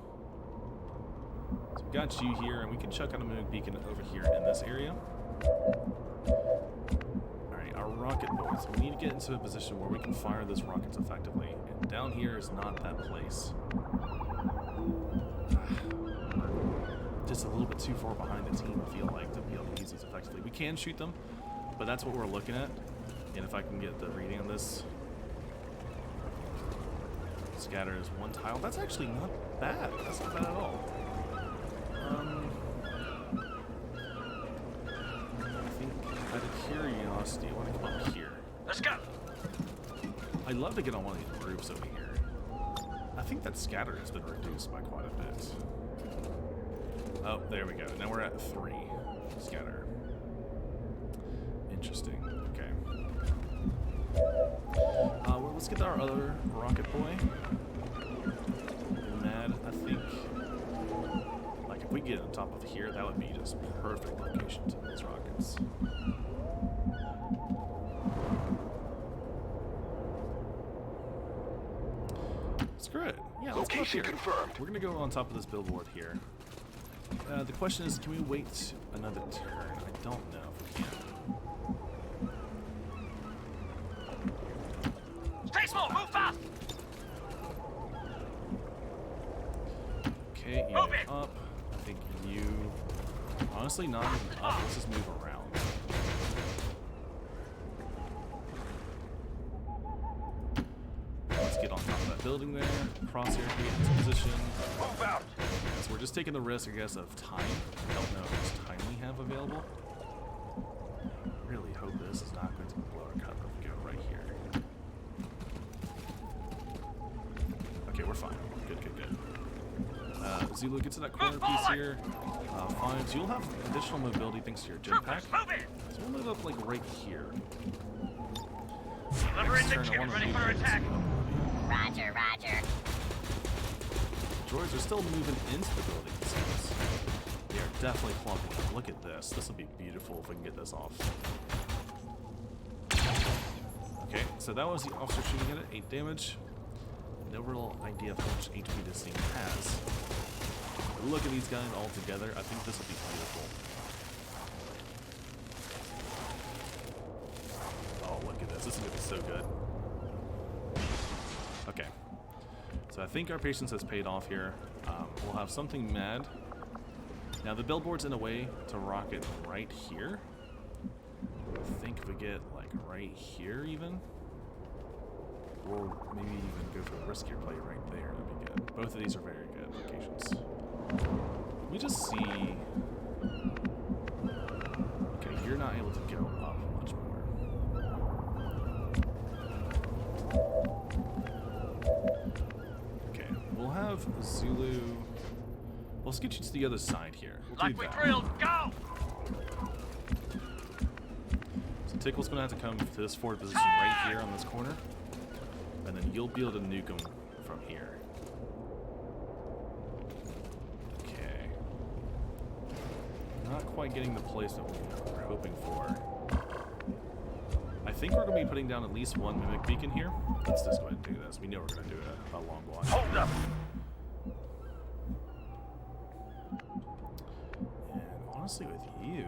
So we got you here, and we can chuck out a mimic beacon over here in this area. Alright, our rocket boys. We need to get into a position where we can fire those rockets effectively. And down here is not that place. Just a little bit too far behind the team, I feel like, to be able to use these effectively. We can shoot them, but that's what we're looking at. And if I can get the reading on this. Scatter is 1 tile. That's actually not bad. That's not bad at all. I think out of curiosity, I want to come up here. Let's go! I'd love to get on one of these roofs over here. I think that scatter has been reduced by quite a bit. Oh, there we go. Now we're at 3 scatter. Interesting. Okay. Well, let's get our other rocket boy. Mad, I think. Like, if we get on top of here, that would be just perfect location to these rockets. Screw it. Yeah, let's go up here. Confirmed. We're gonna go on top of this billboard here. The question is, can we wait another turn? I don't know if we can. Stay small, move fast! Okay, you Move move it. up. I think you... Honestly, not even up. Let's just move around. Let's get on top of that building there. Crosshair can get into position. Move out! So we're just taking the risk, I guess, of time. I don't know how much time we have available. Really hope this is not going to blow our cover if we go right here. Okay, we're fine. Good, good, good. Zulu, get to that corner piece here. Fine. So you'll have additional mobility thanks to your jetpack. Move in. So we'll move up like right here. Deliver in Next the turn, I kit. want to Ready move for into attack. Roger, roger. Droids are still moving into the building, it seems. They are definitely clumping up. Look at this. This will be beautiful if we can get this off. Okay, so that was the officer shooting at it. 8 damage. No real idea of how much HP this thing has. But look at these guys all together. I think this will be beautiful. Oh, look at this. This is going to be so good. Okay. So I think our patience has paid off here. We'll have something mad. Now the billboard's in a way to rocket right here. I think if we get like right here even, or maybe even go for a riskier play right there, that'd be good. Both of these are very good locations. We just see. Okay, you're not able to go up much more. Okay, we'll have Zulu. Let's get you to the other side here. We'll Like do we that. drilled. Go. So Tickle's gonna have to come to this forward position right here on this corner, and then you'll be able to nuke him from here. Okay. Not quite getting the placement we were hoping for. I think we're gonna be putting down at least one mimic beacon here. Let's just go ahead and do this. We know we're gonna do a long one. Hold up. And honestly, with you,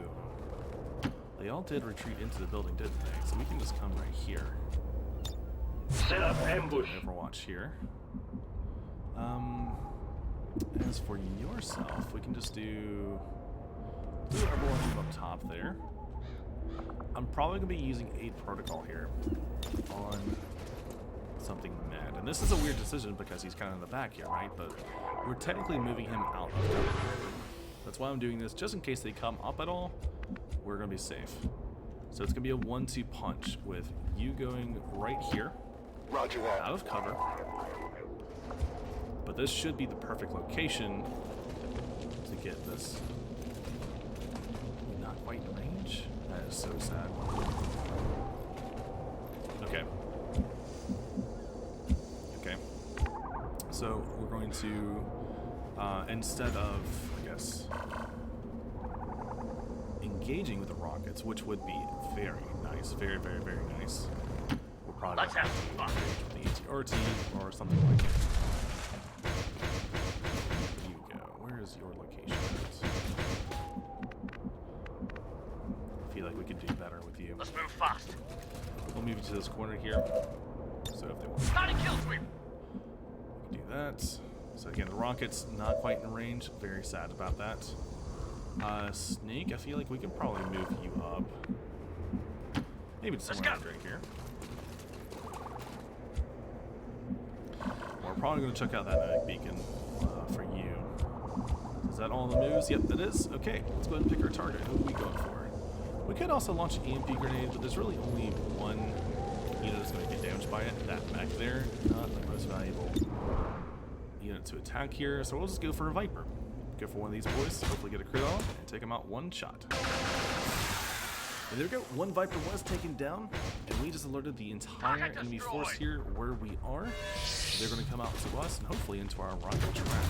they all did retreat into the building, didn't they? So we can just come right here. Set up ambush. Overwatch here. As for yourself, we can just do airborne from up top there. I'm probably gonna be using 8 protocol here on something mad, and this is a weird decision because he's kind of in the back here, right? But we're technically moving him out of cover. That's why I'm doing this, just in case they come up at all. We're gonna be safe. So it's gonna be a 1-2 punch with you going right here. Roger that. Out of cover. But this should be the perfect location to get this. Not quite in range. That is so sad. Okay. Okay. So we're going to, instead of, I guess, engaging with the rockets, which would be very nice, very, very, very nice. We'll probably Let's have fun. engage with the ATRT or something like it. Where you go? Where is your location at? I feel like we could do better with you. Let's move fast. We'll move you to this corner here. So if they want Starting kill sweep. to do that. So again, the rocket's not quite in range. Very sad about that. Snake, I feel like we can probably move you up. Maybe to somewhere go. right here. We're probably going to check out that mimic beacon for you. Is that all the moves? Yep, that is. Okay, let's go ahead and pick our target. Who are we going for? We could also launch an EMP grenade, but there's really only one unit that's going to get damaged by it. That mech there, not the most valuable unit to attack here. So we'll just go for a Viper. Go for one of these boys, hopefully get a crit on, and take him out one shot. And there we go, one Viper was taken down, and we just alerted the entire enemy force here where we are. They're going to come out to us, and hopefully into our rocket trap.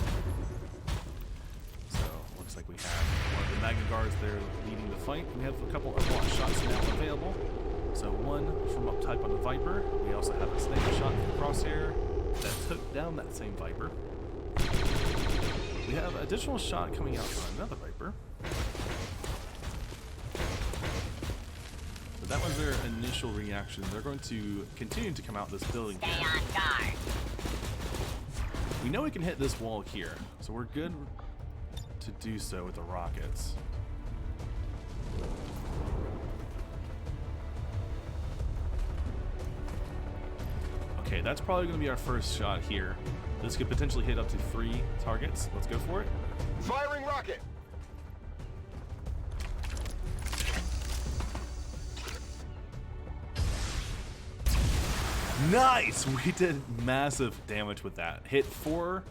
So, looks like we have one of the Magna Guards there leading the fight. We have a couple of block shots now available. So one from up type on the Viper. We also have a sniper shot from Crosshair that took down that same Viper. We have an additional shot coming out on another Viper. But that was their initial reaction. They're going to continue to come out this building Stay here. on guard. We know we can hit this wall here, so we're good to do so with the rockets. Okay, that's probably going to be our first shot here. This could potentially hit up to 3 targets. Let's go for it. Firing rocket. Nice! We did massive damage with that. Hit 4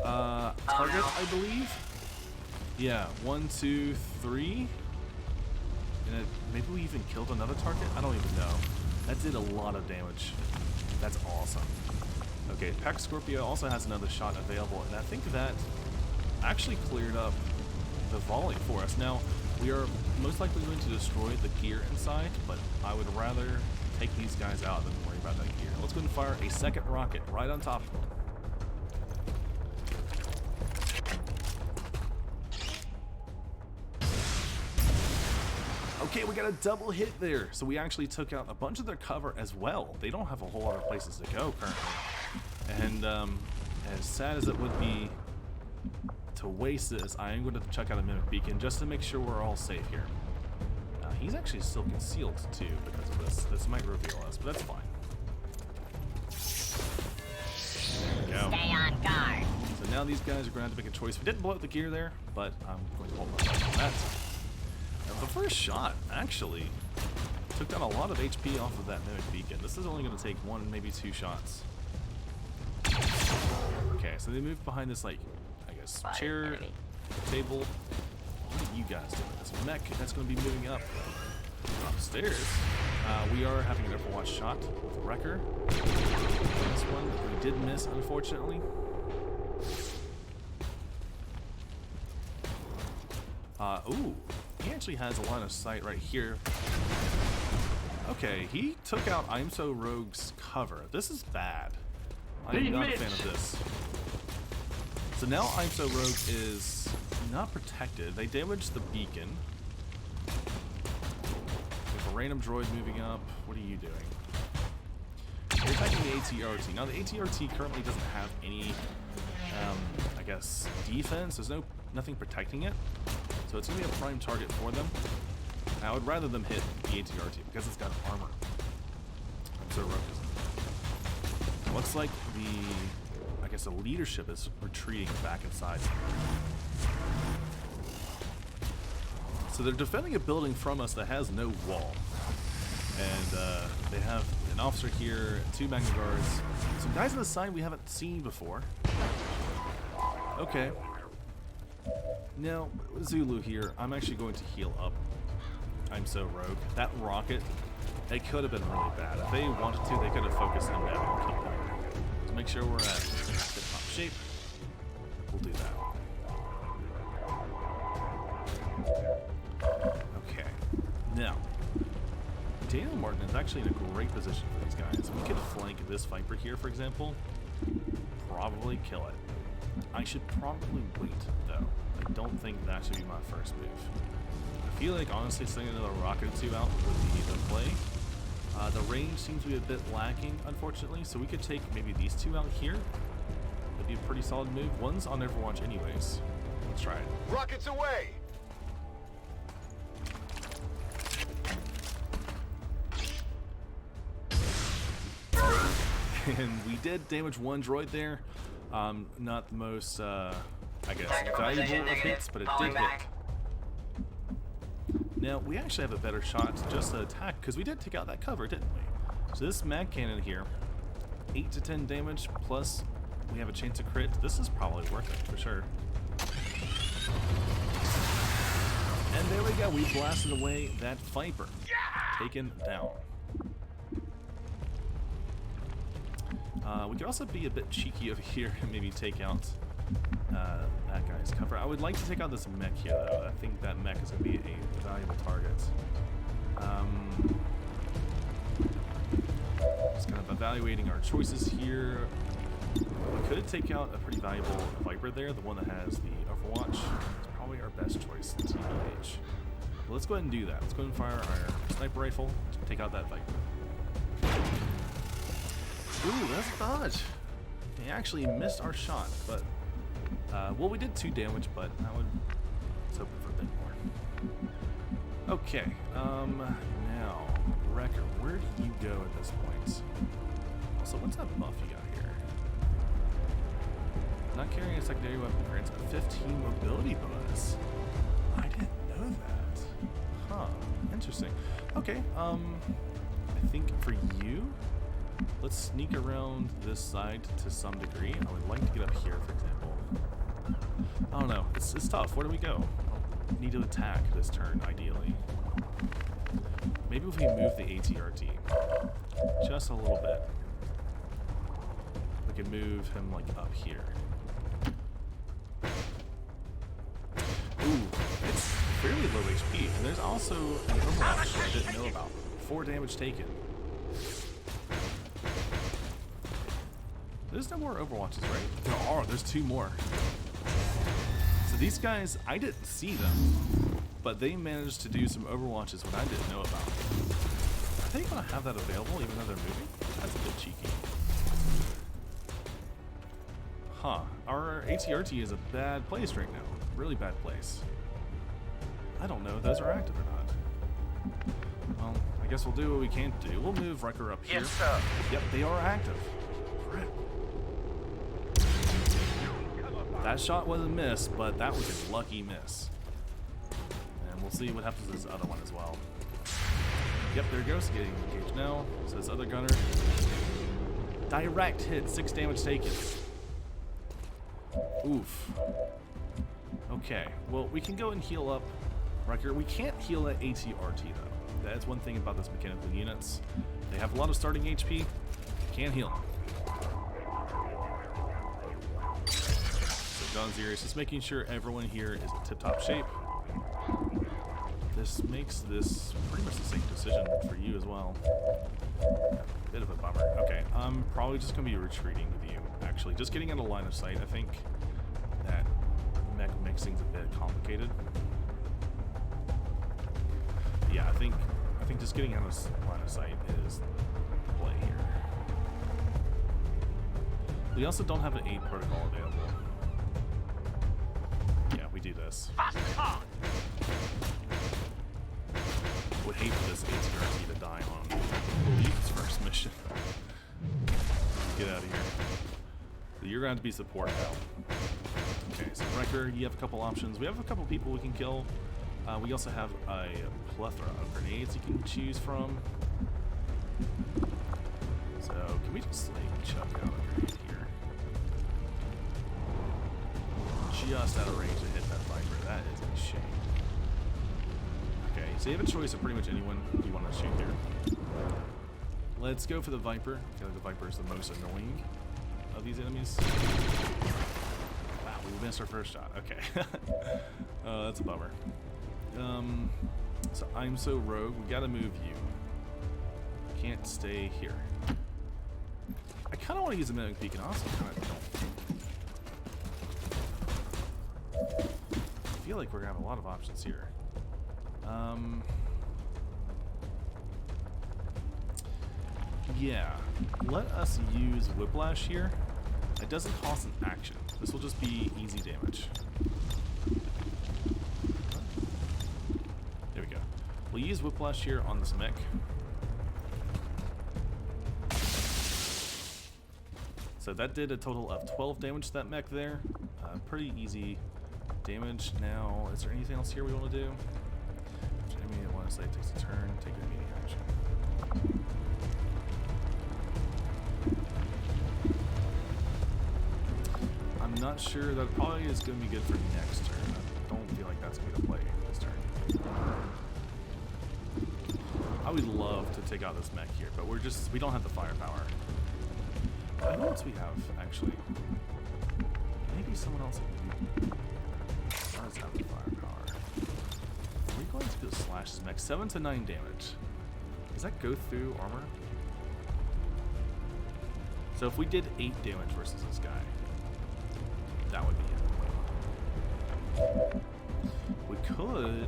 target, I believe. Yeah, 1, 2, 3. And maybe we even killed another target? I don't even know. That did a lot of damage. That's awesome. Okay, Pack Scorpio also has another shot available, and I think that actually cleared up the volley for us. Now, we are most likely going to destroy the gear inside, but I would rather take these guys out than worry about that gear. Let's go and fire a second rocket right on top of them. Okay, we got a double hit there. So we actually took out a bunch of their cover as well. They don't have a whole lot of places to go currently. And as sad as it would be to waste this, I am going to check out a Mimic Beacon just to make sure we're all safe here. He's actually still concealed too because of this. This might reveal us, but that's fine. There we go. Stay on guard. So now these guys are going to have to make a choice. We didn't blow up the gear there, but I'm going to hold on to that. Now, the first shot actually took down a lot of HP off of that Mimic Beacon. This is only going to take 1, maybe 2 shots. Okay, so they moved behind this, like, I guess, chair, table. What are you guys doing? This mech that's going to be moving up upstairs. We are having an Overwatch shot with Wrecker. This one we did miss, unfortunately. Ooh, he actually has a line of sight right here. Okay, he took out I'm So Rogue's cover. This is bad. I am not a fan of this. So now I'm So Rogue is not protected. They damaged the beacon. We have a random droid moving up. What are you doing? You're attacking the ATRT. Now the ATRT currently doesn't have any, I guess, defense. There's nothing protecting it. So it's going to be a prime target for them. I would rather them hit the ATRT because it's got armor. I'm So Rogue isn't. Looks like the, I guess, the leadership is retreating back inside. So they're defending a building from us that has no wall. And they have an officer here, 2 Magna Guards, some guys on the side we haven't seen before. Okay. Now, Zulu here, I'm actually going to heal up. I'm So Rogue. That rocket, it could have been really bad. If they wanted to, they could have focused him down and killed him. To make sure we're at tip-top shape, we'll do that. Okay. Now, Daniel Martin is actually in a great position for these guys. We could flank this Viper here, for example. Probably kill it. I should probably wait, though. I don't think that should be my first move. I feel like, honestly, sending another rocket or 2 out would be the play. The range seems to be a bit lacking, unfortunately, so we could take maybe these 2 out here. That'd be a pretty solid move. One's on Overwatch anyways. Let's try it. Rockets away! And we did damage 1 droid there. Not the most, I guess, valuable of hits, but it did hit. Now, we actually have a better shot just to attack, because we did take out that cover, didn't we? So this mag cannon here, 8 to 10 damage, plus we have a chance to crit. This is probably worth it, for sure. And there we go, we blasted away that Viper. Taken down. We could also be a bit cheeky over here and maybe take out that guy's cover. I would like to take out this mech here, though. I think that mech is going to be a valuable target. Just kind of evaluating our choices here. We could take out a pretty valuable Viper there, the one that has the Overwatch. It's probably our best choice, TBH. Well, let's go ahead and do that. Let's go ahead and fire our sniper rifle to take out that Viper. Ooh, that's a dodge. He actually missed our shot, but well, we did 2 damage, but I was hoping for a bit more. Okay, now, Wrecker, where do you go at this point? Also, what's that buff you got here? Not carrying a secondary weapon grants a 15 mobility bonus. I didn't know that. Huh, interesting. Okay, I think for you, let's sneak around this side to some degree. I would like to get up here, for example. I don't know. It's tough. Where do we go? We need to attack this turn, ideally. Maybe if we move the ATRT just a little bit, we can move him like up here. Ooh, it's fairly low HP, and there's also an overwatch that I didn't know about. 4 damage taken. There's no more overwatches, right? There are. There's 2 more. So these guys, I didn't see them, but they managed to do some overwatches when I didn't know about. Are they gonna have that available even though they're moving? That's a bit cheeky. Huh. Our ATRT is a bad place right now. Really bad place. I don't know if those are active or not. Well, I guess we'll do what we can do. We'll move Wrecker up here. Yes, sir. Yep, they are active. Frick. That shot was a miss, but that was a lucky miss. And we'll see what happens to this other one as well. Yep, there it goes. Getting engaged now. So this other gunner. Direct hit, 6 damage taken. Oof. Okay, well, we can go and heal up Wrecker. We can't heal that ATRT, though. That's one thing about those mechanical units. They have a lot of starting HP. Can't heal them. So John Zerius is making sure everyone here is in tip-top shape. This makes this pretty much the same decision for you as well. Bit of a bummer. Okay, I'm probably just going to be retreating with you, actually. Just getting out of line of sight. I think that mech mixing's a bit complicated. Yeah, I think just getting out of line of sight is the play here. We also don't have an 8 protocol available. Yeah, we do this. Would hate for this ATRT to die on, I believe, its first mission. Get out of here. So you're going to have to be support now. Okay, so Wrecker, you have a couple options. We have a couple people we can kill. We also have a plethora of grenades you can choose from. So can we just like chuck out a grenade here? Just out of range to hit that Viper. That is a shame. Okay, so you have a choice of pretty much anyone you want to shoot here. Let's go for the Viper. I feel like the Viper is the most annoying of these enemies. Wow, we missed our first shot. Okay. That's a bummer. So I'm so rogue. We gotta move you. Can't stay here. I kind of want to use a Mimic Beacon. Also, kind of don't. I feel like we're gonna have a lot of options here. Yeah, let us use Whiplash here. It doesn't cost an action. This will just be easy damage. There we go. We'll use Whiplash here on this mech. So that did a total of 12 damage to that mech there. Pretty easy damage. Now, is there anything else here we want to do? Enemy, I want to say it takes a turn, take an immediate action. I'm not sure. That probably is going to be good for next turn. I don't feel like that's going to be the play this turn. I would love to take out this mech here, but we don't have the firepower. I know what we have, actually. Maybe someone else does have the firepower. Are we going to go slash this mech? 7 to 9 damage. Does that go through armor? So if we did 8 damage versus this guy, that would be it. We could...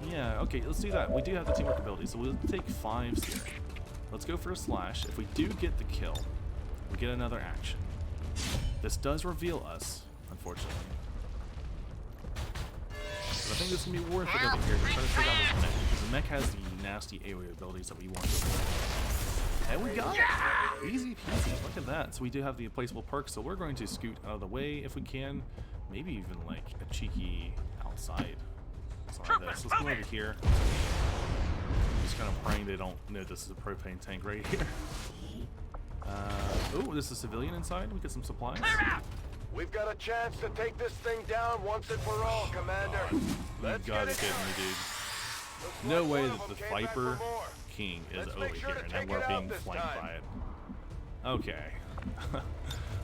Yeah, okay, let's do that. We do have the teamwork ability, so we'll take 5s here. Let's go for a slash. If we do get the kill, we get another action. This does reveal us, unfortunately. But I think this is going to be worth it over here to try to take out this mech, because the mech has the nasty AoE abilities that we want to do. And we got it! Easy peasy, look at that. So we do have the replaceable perks, so we're going to scoot out of the way if we can. Maybe even like a cheeky outside. Sorry, this. Let's go over here. Just kind of praying they don't know this is a propane tank right here. Oh, there's a civilian inside. We get some supplies. We've got a chance to take this thing down once and for all, Commander. You Let's gotta get be it kidding me, done. dude. Looks No like way one that of the them came back for Viper more. King is Let's over make sure here, to and take we're it out being this flanked time. by it. Okay.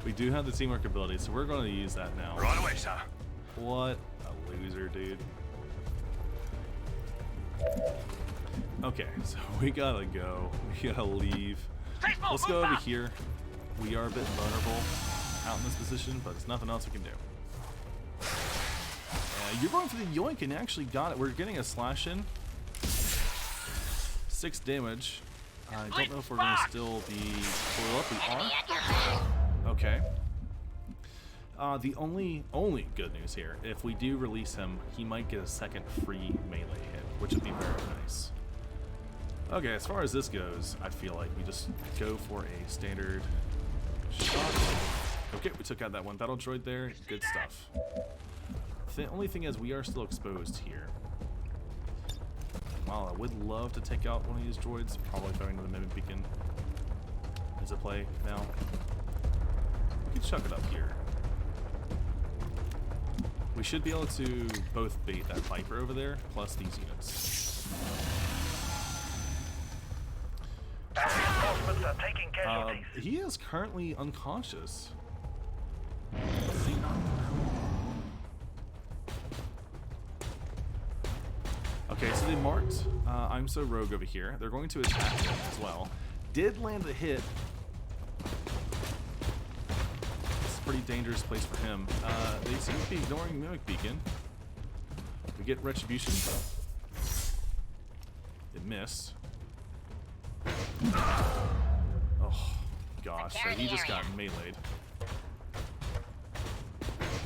We do have the teamwork ability, so we're going to use that now. Right away, sir. What a loser, dude. Okay, so we gotta go. We gotta leave. Let's go over here. We are a bit vulnerable out in this position, but there's nothing else we can do. You're going for the yoink and actually got it. We're getting a slash in. 6 damage. I don't know if we're going to still be full up. We are. Okay. The only good news here, if we do release him, he might get a second free melee hit, which would be very nice. Okay, as far as this goes, I feel like we just go for a standard shot. Okay, we took out that one battle droid there. Good stuff. The only thing is we are still exposed here. While I would love to take out one of these droids, probably going to the Mimic Beacon is a play now. We can chuck it up here. We should be able to both bait that Viper over there, plus these units. Reinforcements are taking casualties. He is currently unconscious. Okay, so they marked I'm So Rogue over here. They're going to attack him as well. Did land a hit. It's a pretty dangerous place for him. They seem to be ignoring Mimic Beacon. We get Retribution. It missed. Oh, gosh. So he just got meleeed.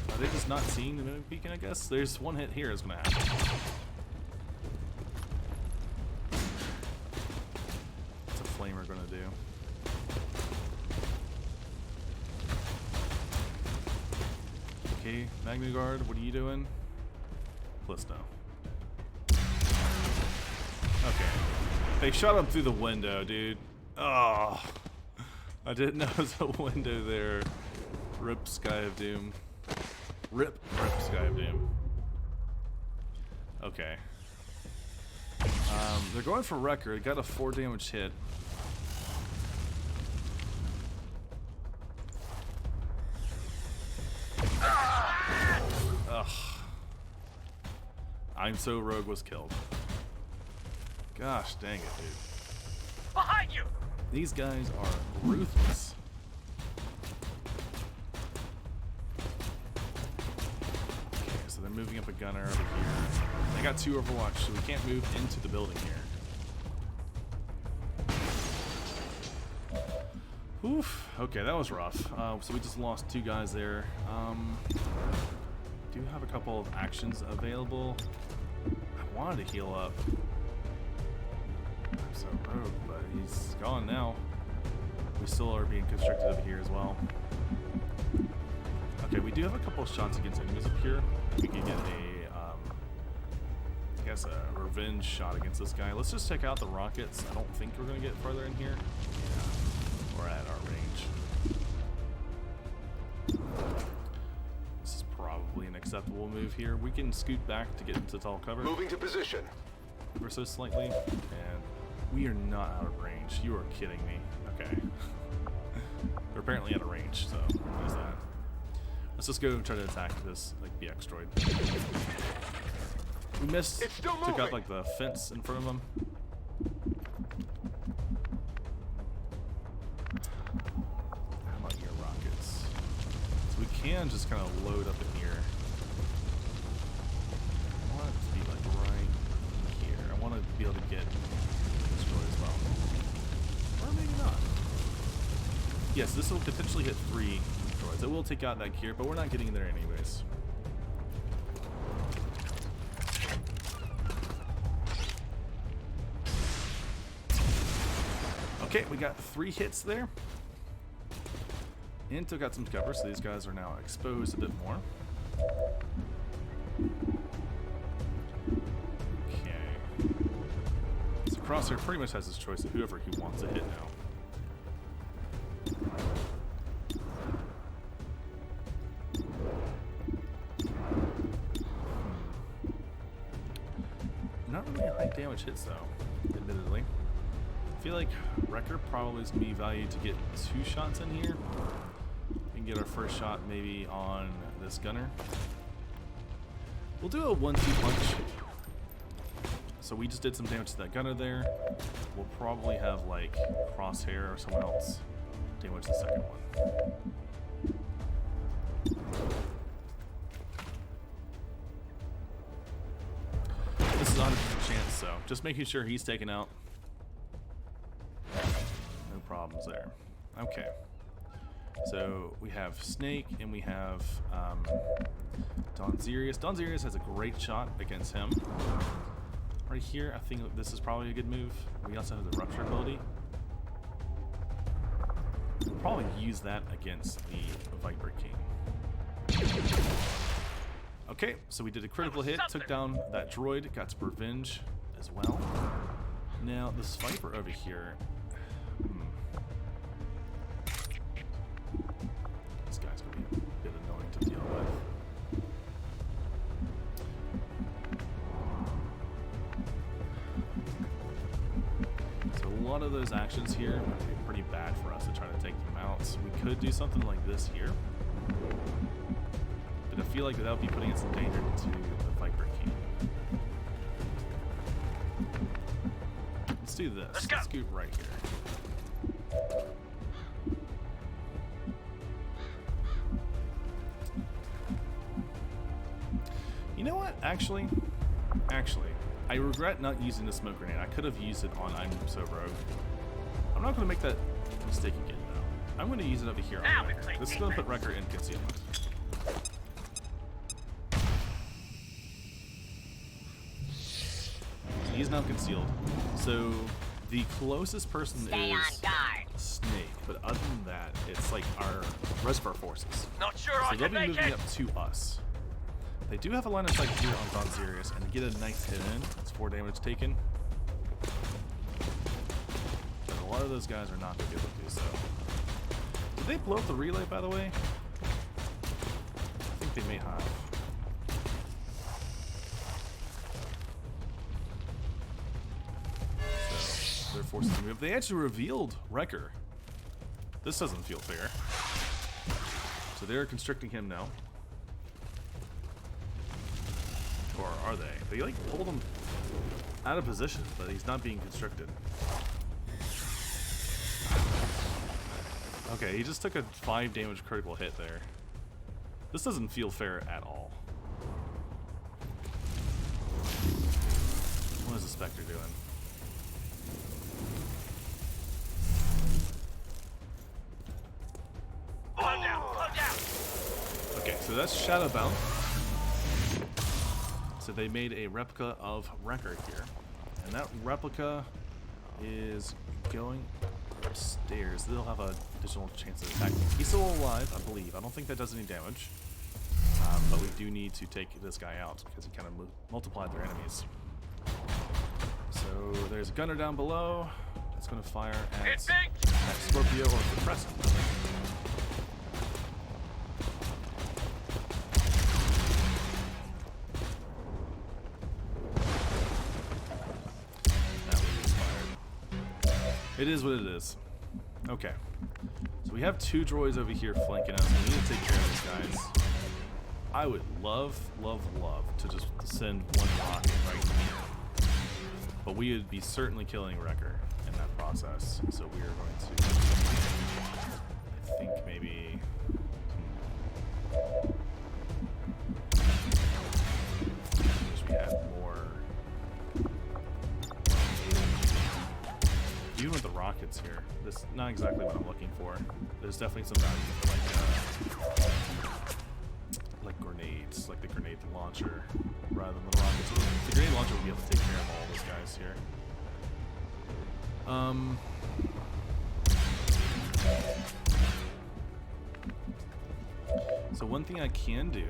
Are they just not seeing the Mimic Beacon, I guess? There's one hit here is going to happen. What's a Flamer going to do? Okay, Magna Guard, what are you doing? Callisto. Okay. They shot him through the window, dude. Oh, I didn't know there was a window there. Rip Sky of Doom. Rip Sky of Doom. Okay. They're going for record. Got a 4 damage hit. Ugh. I'm So Rogue was killed. Gosh dang it, dude. Behind you! These guys are ruthless. Okay, so they're moving up a gunner over here. They got 2 Overwatch, so we can't move into the building here. Oof. Okay, that was rough. So we just lost 2 guys there. Do have a couple of actions available. I wanted to heal up. I'm So Rogue, but he's gone now. We still are being constricted over here as well. Okay, we do have a couple of shots against enemies up here. We can get a, I guess a revenge shot against this guy. Let's just check out the rockets. I don't think we're going to get farther in here. Yeah, we're at our range. This is probably an acceptable move here. We can scoot back to get into tall cover. Moving to position. Ever so slightly, and we are not out of range. You are kidding me. Okay. We're apparently out of range, so there's that. Let's just go try to attack this like BX droid. We missed. It's still Took out moving. like the fence in front of him. How about your rockets? So we can just kind of load up in here. I want it to be like right here. I want to be able to get this droid as well. Or maybe not. Yes, this will potentially hit 3 droids. It will take out that gear, but we're not getting there anyways. Okay, we got 3 hits there. And took out some cover, so these guys are now exposed a bit more. Okay. So Crosshair pretty much has his choice of whoever he wants to hit now. much hits though, admittedly. I feel like Wrecker probably is going to be valued to get 2 shots in here. We can get our first shot maybe on this gunner. We'll do a 1-2 punch. So we just did some damage to that gunner there. We'll probably have like Crosshair or someone else damage the second one. This is 100% chance, so just making sure he's taken out. No problems there. Okay. So we have Snake and we have Don Zerius. Don Zerius has a great shot against him. Right here, I think this is probably a good move. We also have the Rupture ability. We'll probably use that against the Viper King. Okay, so we did a critical hit, took down that droid, got to revenge as well. Now, this Viper over here... This guy's going to be a bit annoying to deal with. So a lot of those actions here are pretty bad for us to try to take them out. So we could do something like this here. But I feel like that would be putting us in danger to the Viper King. Let's do this. Let's scoot right here. You know what? Actually, I regret not using the smoke grenade. I could have used it on I'm So Rogue. I'm not going to make that mistake again, though. I'm going to use it over here on Wrecker. This is going to put Wrecker in concealment. He's now concealed. So the closest person Stay is on guard. Snake, but other than that, it's like our rest of our forces. Not sure So I they'll can be make moving it. up to us. They do have a line of sight here on Don Zerius, and get a nice hit in. It's 4 damage taken. But a lot of those guys are not going to be able to do so. Did they blow up the relay, by the way? I think they may have. So their forces to move. They actually revealed Wrecker. This doesn't feel fair. So they're constricting him now. Or are they? They like pulled him out of position, but he's not being constricted. Okay, he just took a 5 damage critical hit there. This doesn't feel fair at all. What is the Spectre doing? Calm down, calm down. Okay, so that's Shadowbound. So they made a replica of Wrecker here. And that replica is going upstairs. They'll have an additional chance to attack. He's still alive, I believe. I don't think that does any damage. But we do need to take this guy out because he kind of multiplied their enemies. So there's a gunner down below. That's going to fire at Scorpio or the Crescent. It is what it is. Okay. So we have 2 droids over here flanking us. We need to take care of these guys. I would love to just send 1 rocket right here. But we would be certainly killing Wrecker in that process. So we are going to, I think maybe... wish we had more... Even with the rockets here, this is not exactly what I'm looking for. There's definitely some value for like grenades, like the grenade launcher, rather than the rockets. The grenade launcher will be able to take care of all those guys here. So one thing I can do,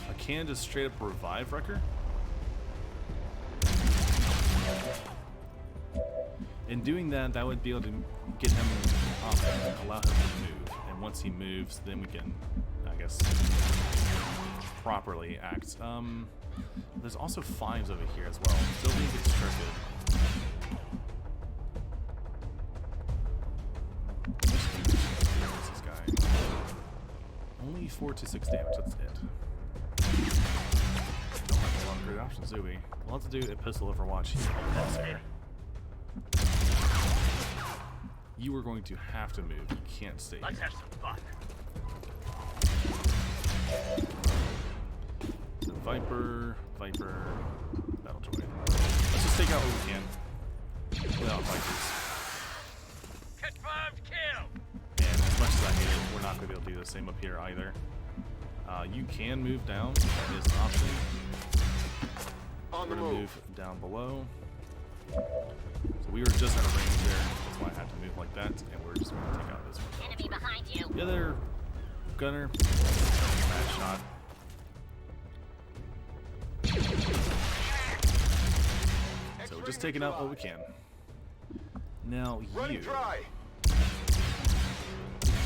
I can just straight up revive Wrecker. In doing that, that would be able to get him up and allow him to move. And once he moves, then we can, I guess, properly act. There's also 5s over here as well. Still being restricted. What's this guy? Only 4 to 6 damage, that's it. Don't have a lot of great options, do we? Well, let's do a pistol overwatch here. You are going to have to move. You can't stay Let's here. have some fun. So Viper, Battle Joy. Let's just take out what we can without Vipers. Confirmed kill. And as much as I hate it, we're not going to be able to do the same up here either. You can move down. That is an option. On We're the going to move. move down below. So we were just out of range there. That's why I had to move like that. And we're just going to take out this one. Enemy behind you. The other gunner. Bad shot. So we're just taking out what we can. Now Running you dry.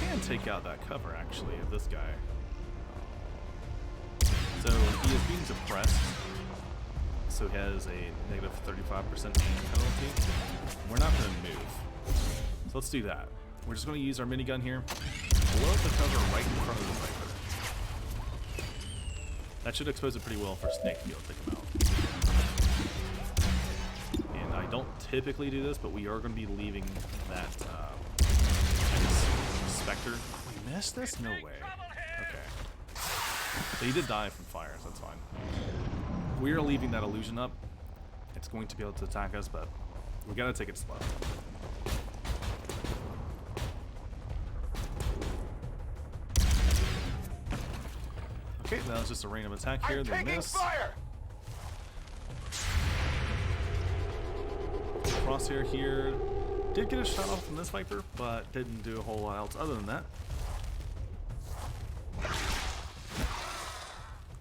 can take out that cover actually of this guy. So he is being suppressed. So he has a negative 35% aim penalty. We're not going to move. So let's do that. We're just going to use our minigun here. Blow up the cover right in front of the Viper. That should expose it pretty well for Snake to be able to take him out. And I don't typically do this, but we are going to be leaving that Spectre. We missed this? No way. Okay. So he did die from fire, so that's fine. We are leaving that illusion up. It's going to be able to attack us, but we gotta take it slow. Okay, that was just a random attack here. I'm They taking missed. fire. Crosshair here. Did get a shot off from this Viper, but didn't do a whole lot else other than that.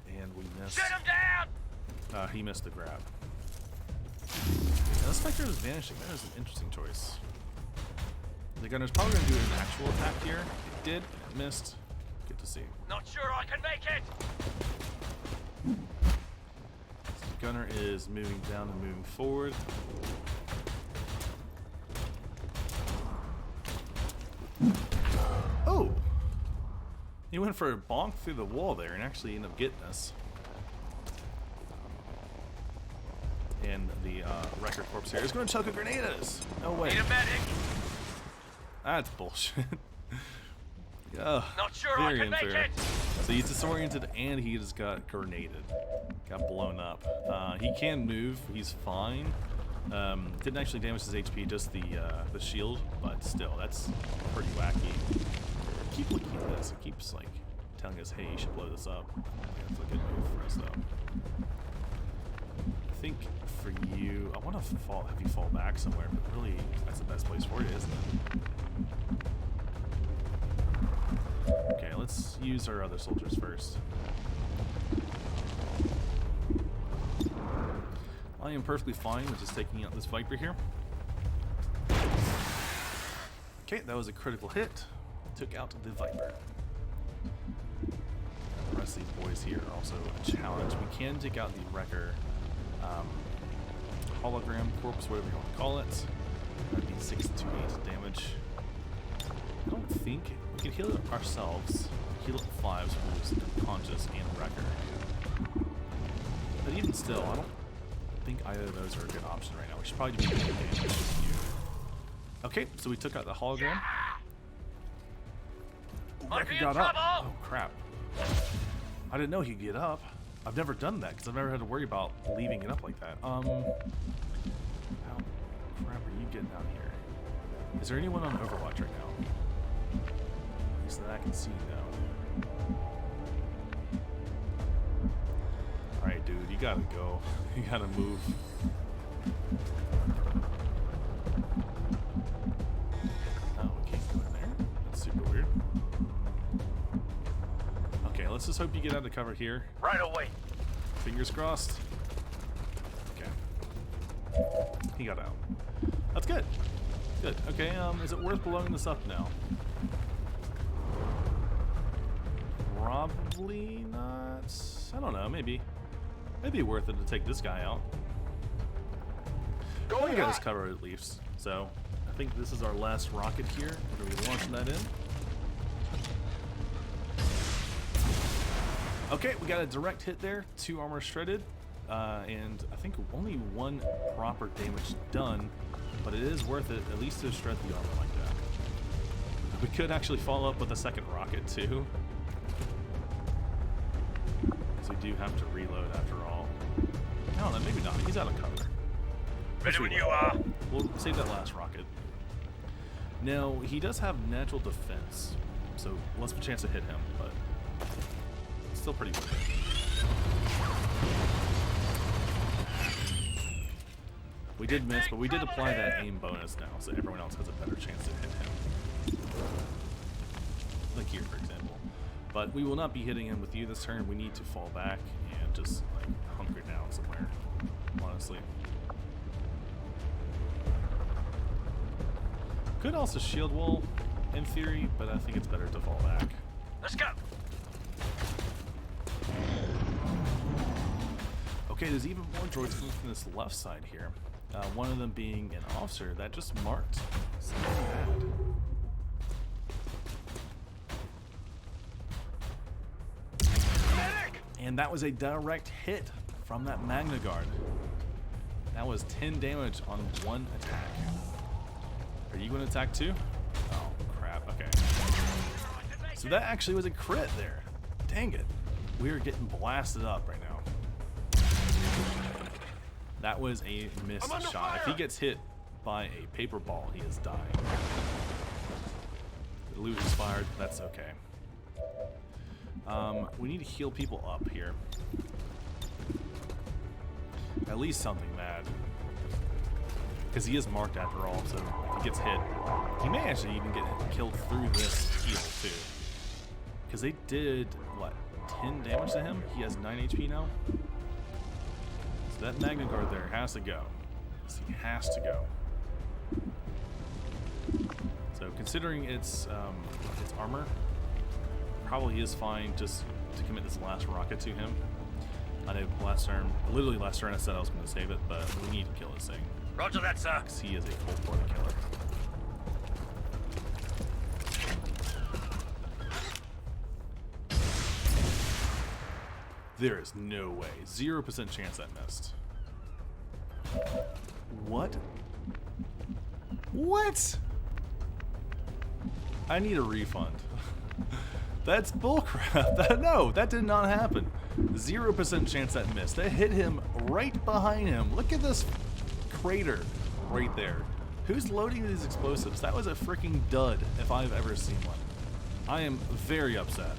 And we missed. Shoot him down. He missed the grab. Now this Spectre is vanishing. That is an interesting choice. The gunner's probably going to do an actual attack here. It did. It missed. Good to see. Not sure I can make it. So the gunner is moving down and moving forward. Oh! He went for a bonk through the wall there and actually ended up getting us. And the Wrecker Corpse here is going to chuck a grenade at us. No way. Need a medic. That's bullshit. Ugh, Not sure I very can make unfair. it. So he's disoriented and he just got grenaded. Got blown up. He can move. He's fine. Didn't actually damage his HP, just the shield, but still, that's pretty wacky. Keep looking at this. It keeps like telling us, hey, you should blow this up. That's a good move for us, though. I think for you, I want to have you fall back somewhere, but really, that's the best place for you, isn't it? Okay, let's use our other soldiers first. I am perfectly fine with just taking out this Viper here. Okay, that was a critical hit. Took out the Viper. The rest of these boys here are also a challenge. We can take out the Wrecker hologram corpse, whatever you want to call it. That'd be 6 to 8 damage. I don't think we can heal it ourselves. Heal it 5s for just Conscious and Wrecker. But even still, I don't think either of those are a good option right now. We should probably do good damage. Okay, so we took out the hologram. Might be Wrecker in got up. trouble. Oh crap. I didn't know he'd get up. I've never done that because I've never had to worry about leaving it up like that. How crap are you getting out here? Is there anyone on Overwatch right now? At least that I can see now. Alright, dude, you gotta go. You gotta move. Oh, we can't go in there? That's super weird. Okay, let's just hope you get out of cover here. Right away. Fingers crossed. Okay. He got out. That's good. Good. Okay, is it worth blowing this up now? Probably not. I don't know, maybe. It'd be worth it to take this guy out. Going We got hot. his cover at least. So I think this is our last rocket here. We're gonna be launching that in. Okay, we got a direct hit there. 2 armor shredded, and I think only 1 proper damage done. But it is worth it at least to shred the armor like that. We could actually follow up with a second rocket too. Because we do have to reload after all. No, then maybe not. He's out of cover. Ready when you are. We'll save that last rocket. Now, he does have natural defense, so less of a chance to hit him, but it's still pretty good. We did miss, but we did apply that aim bonus now, so everyone else has a better chance to hit him. Like here, for example. But we will not be hitting him with you this turn. We need to fall back and just like hunker down somewhere, honestly. Could also shield wall in theory, but I think it's better to fall back. Let's go. Okay, there's even more droids coming from this left side here. One of them being an officer that just marked something bad. And that was a direct hit from that Magna Guard. That was 10 damage on 1 attack. Are you going to attack too? Oh, crap. Okay. So that actually was a crit there. Dang it. We are getting blasted up right now. That was a missed shot. If he gets hit by a paper ball, he is dying. The loot expired. That's okay. We need to heal people up here. At least something bad. Because he is marked after all, so if he gets hit, he may actually even get killed through this heal too. Because they did, what, 10 damage to him? He has 9 HP now? So that Magna Guard there has to go. Yes, he has to go. So considering its armor, probably is fine just to commit this last rocket to him. I know last turn, literally last turn I said I was going to save it, but we need to kill this thing. Roger that, sir. Because he is a cold-blooded killer. There is no way. 0% chance that missed. What? What? I need a refund. That's bullcrap. No, that did not happen. 0% chance that missed. That hit him right behind him. Look at this crater right there. Who's loading these explosives? That was a freaking dud if I've ever seen one. I am very upset.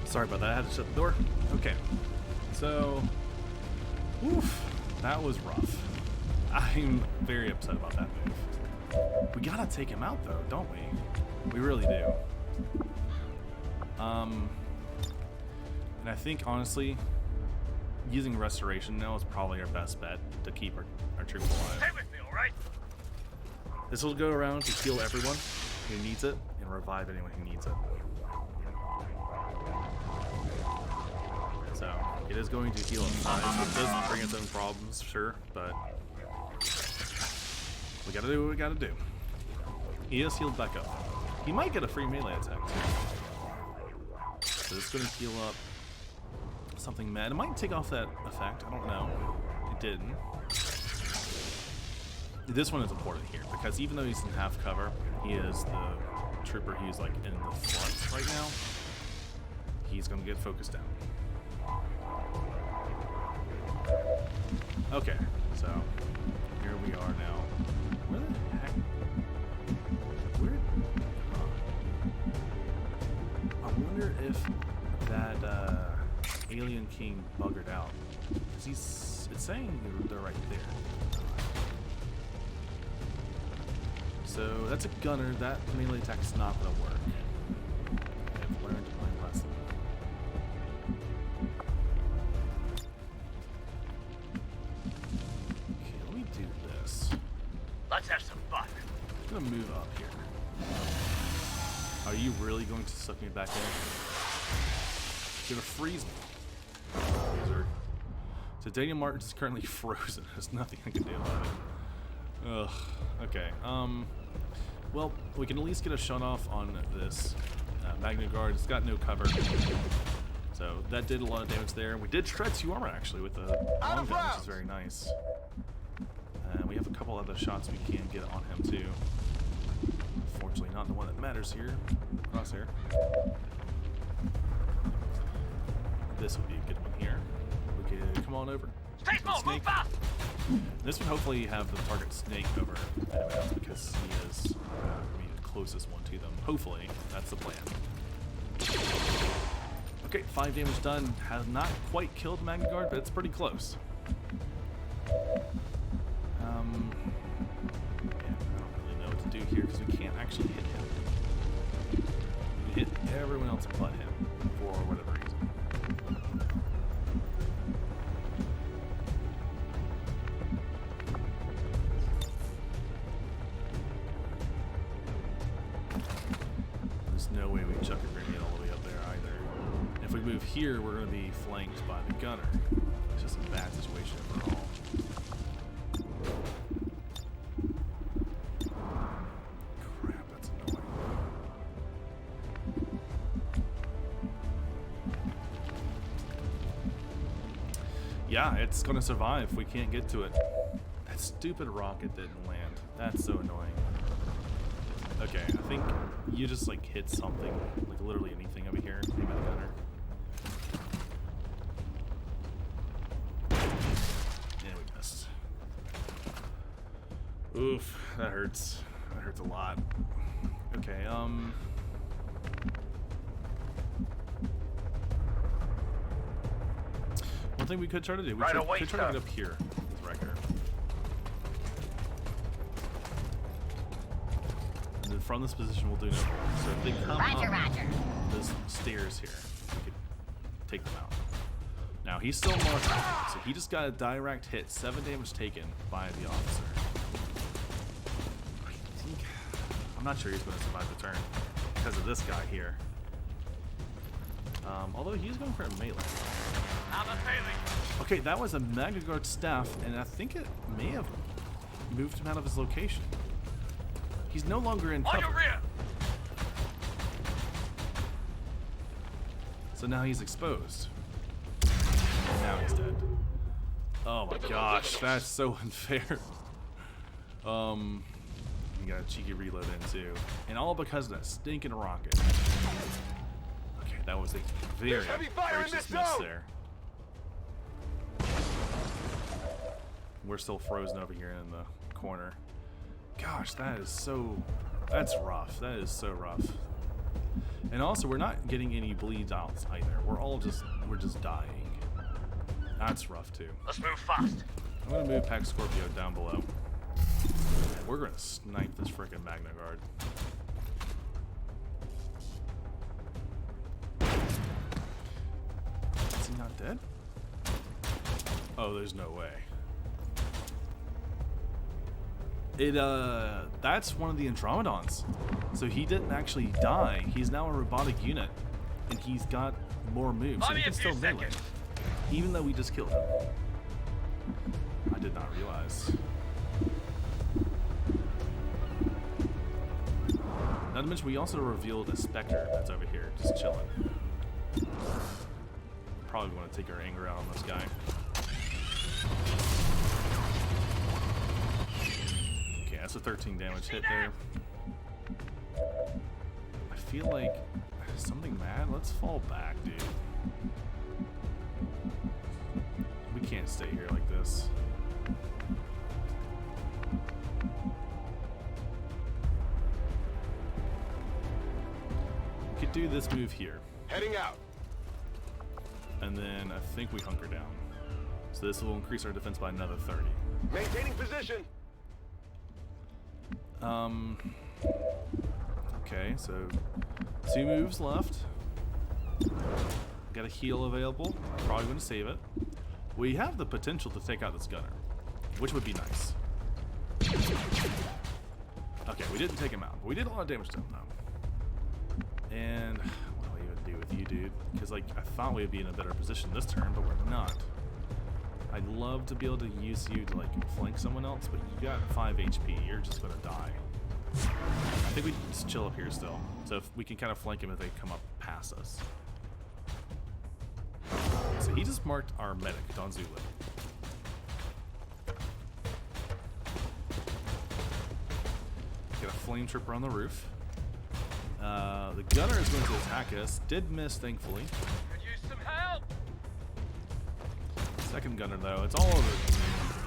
Sorry about that, I had to shut the door. Okay, so, oof, that was rough. I'm very upset about that move. We gotta take him out though, don't we? We really do. And I think honestly, using restoration now is probably our best bet to keep our troops alive. Stay with me, all right? This will go around to heal everyone who needs it and revive anyone who needs it. So, it is going to heal us. It does bring its own problems, sure, but we gotta do what we gotta do. He is healed back up. He might get a free melee attack too. So it's gonna heal up something mad. It might take off that effect, I don't know. It didn't. This one is important here, because even though he's in half cover, he is the trooper who's like in the front right now. He's gonna get focused down. Okay, so here we are now. Where the heck? Where? I wonder if that Alien King buggered out. Because it's saying they're right there. So that's a gunner. That melee attack is not going to work. I've learned my lesson. Okay, let me do this. Let's have some fun. I'm going to move up here. Are you really going to suck me back in? You're going to freeze me. Loser. So Daniel Martin is currently frozen. There's nothing I can do about it. Ugh. Okay. Well, we can at least get a shut off on this Magna Guard. It's got no cover. So that did a lot of damage there. We did shred 2 armor actually with the long gun, which is very nice. And we have a couple other shots we can get on him too. Unfortunately, not the one that matters here. Crosshair. This would be a good one here. We could come on over. Stay small, move fast! This would hopefully have the target snake over anyways, because he is the closest one to them. Hopefully, that's the plan. Okay, 5 damage done. Has not quite killed Magna Guard, but it's pretty close. Yeah, I don't really know what to do here because we can't actually hit him. We hit everyone else but him for whatever reason. There's no way we can chuck a grenade all the way up there either. If we move here, we're going to be flanked by the gunner. It's just a bad situation overall. Crap, that's annoying. Yeah, it's going to survive if we can't get to it. That stupid rocket didn't land. That's so annoying. Okay, I think you just like hit something, like literally anything over here. Aim at the gunner. Yeah, we missed. Oof, that hurts. That hurts a lot. Okay, one thing we could try to do, we Right could away, try to sir. get up here with Wrecker. And then from this position, we'll do no harm. So if they come Roger, up roger. those stairs here, we could take them out. Now, he's still marked, so he just got a direct hit, 7 damage taken by the officer. I'm not sure he's going to survive the turn because of this guy here. Although he's going for a melee. I'm a failing. Okay, that was a Magna Guard staff, and I think it may have moved him out of his location. He's no longer in On your cover. rear! So now he's exposed. And now he's dead. Oh my gosh, that's so unfair. You got a cheeky reload in too. And all because of that stinking rocket. Okay, that was a very gracious miss there. We're still frozen over here in the corner. Gosh, that's rough. That is so rough. And also, we're not getting any bleeds out either. We're just dying. That's rough too. Let's move fast. I'm gonna move Pack Scorpio down below. And we're gonna snipe this freaking Magna Guard. Is he not dead? Oh, there's no way. That's one of the Andromedons. So he didn't actually die. He's now a robotic unit. And he's got more moves, so Buy he me can a few still melee. seconds. Even though we just killed him. I did not realize. Not to mention, we also revealed a Spectre that's over here, just chilling. Probably want to take our anger out on this guy. Okay, that's a 13 damage hit there. I feel like something mad. Let's fall back, dude. We can't stay here like this. We could do this move here. Heading out. and then I think we hunker down. So this will increase our defense by another 30. Maintaining position. Okay, so 2 moves left. Got a heal available. Probably going to save it. We have the potential to take out this gunner, which would be nice. Okay, we didn't take him out, but we did a lot of damage to him though. And what do I even do with you, dude? Because like I thought we'd be in a better position this turn, but we're not. I'd love to be able to use you to like flank someone else, but you got 5 HP. You're just gonna die. I think we can just chill up here still. So if we can kind of flank him if they come up past us. So he just marked our medic, Don Zulu. Get a flame tripper on the roof. The gunner is going to attack us. Did miss, thankfully. Could use some help. Second gunner, though, it's all over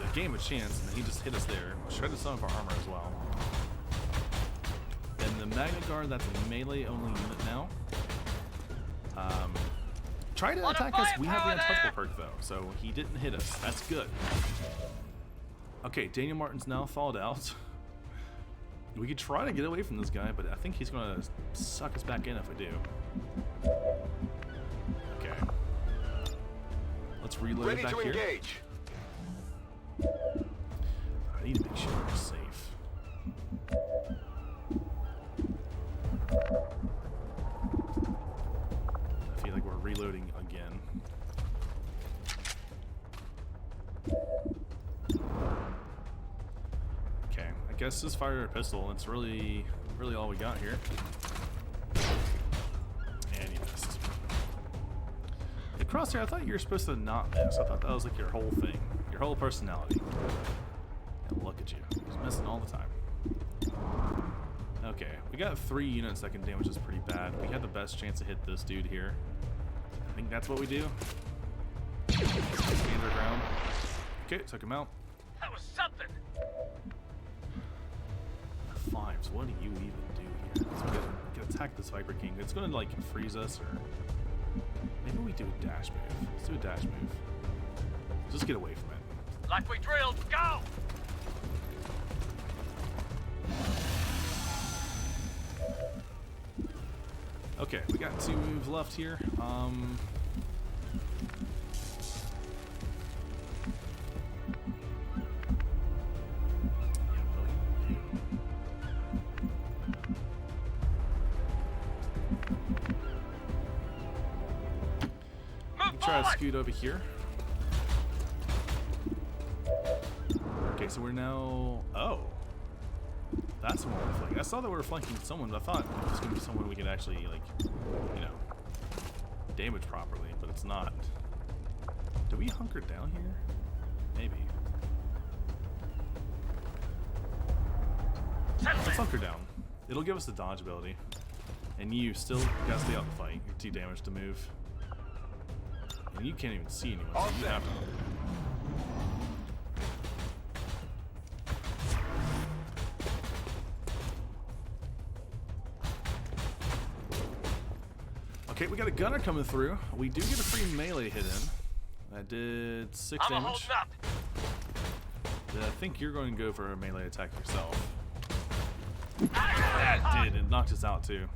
the game of chance, and he just hit us there. Shredded some of our armor as well. And the Magna Guard, that's a melee-only unit now. Try to attack us. We have the untouchable perk, though, so he didn't hit us. That's good. Okay, Daniel Martin's now thawed out. We could try to get away from this guy, but I think he's going to suck us back in if we do. Okay. Let's reload Ready back to here. engage. I need to make sure we're safe. I feel like we're reloading again. Okay, I guess just fire a pistol. It's really all we got here. And you missed. The crosshair, I thought you were supposed to not miss. I thought that was like your whole thing, your whole personality. And look at you, just missing all the time. Okay, we got 3 units that can damage us pretty bad. We had the best chance to hit this dude here. I think that's what we do. Stand our ground. Okay, took him out. That was something. 5s, what do you even do here? So we can attack this Viper King. It's gonna like freeze us, or maybe we do a dash move. Let's do a dash move. Just get away from it. Like we drilled. Go. Okay, we got 2 moves left here. Try to scoot over here. Okay, so we're now. Oh, that's what we're flanking. I saw that we were flanking someone, but I thought it was going to be someone we could actually, like, you know, damage properly, but it's not. Do we hunker down here? Maybe. Let's hunker down. It'll give us the dodge ability. And you still gotta stay out and fight. You're too damaged to move. And you can't even see anyone, so you have to. Okay, we got a gunner coming through. We do get a free melee hit in. That did 6 I'm damage. holding up. I think you're going to go for a melee attack yourself. That did. It knocked us out too.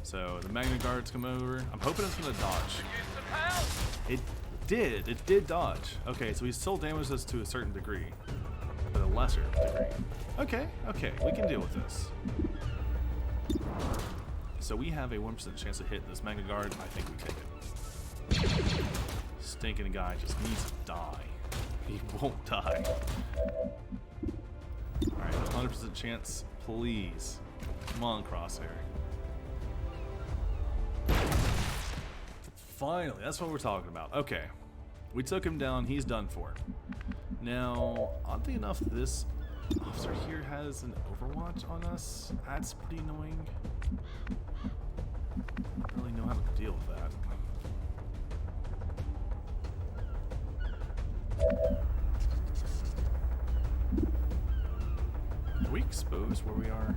So the Magna Guards come over. I'm hoping it's going to dodge. Use some help. It did. It did dodge. Okay, so he still damaged us to a certain degree, but a lesser degree. Okay, okay, we can deal with this. So we have a 1% chance to hit this Magna Guard. I think we take it. Stinking guy just needs to die. He won't die. Alright, 100% chance, please. Come on, Crosshair. Finally, that's what we're talking about. Okay. We took him down, he's done for. Now, oddly enough, this officer here has an overwatch on us. That's pretty annoying. I don't really know how to deal with that. Are we exposed where we are?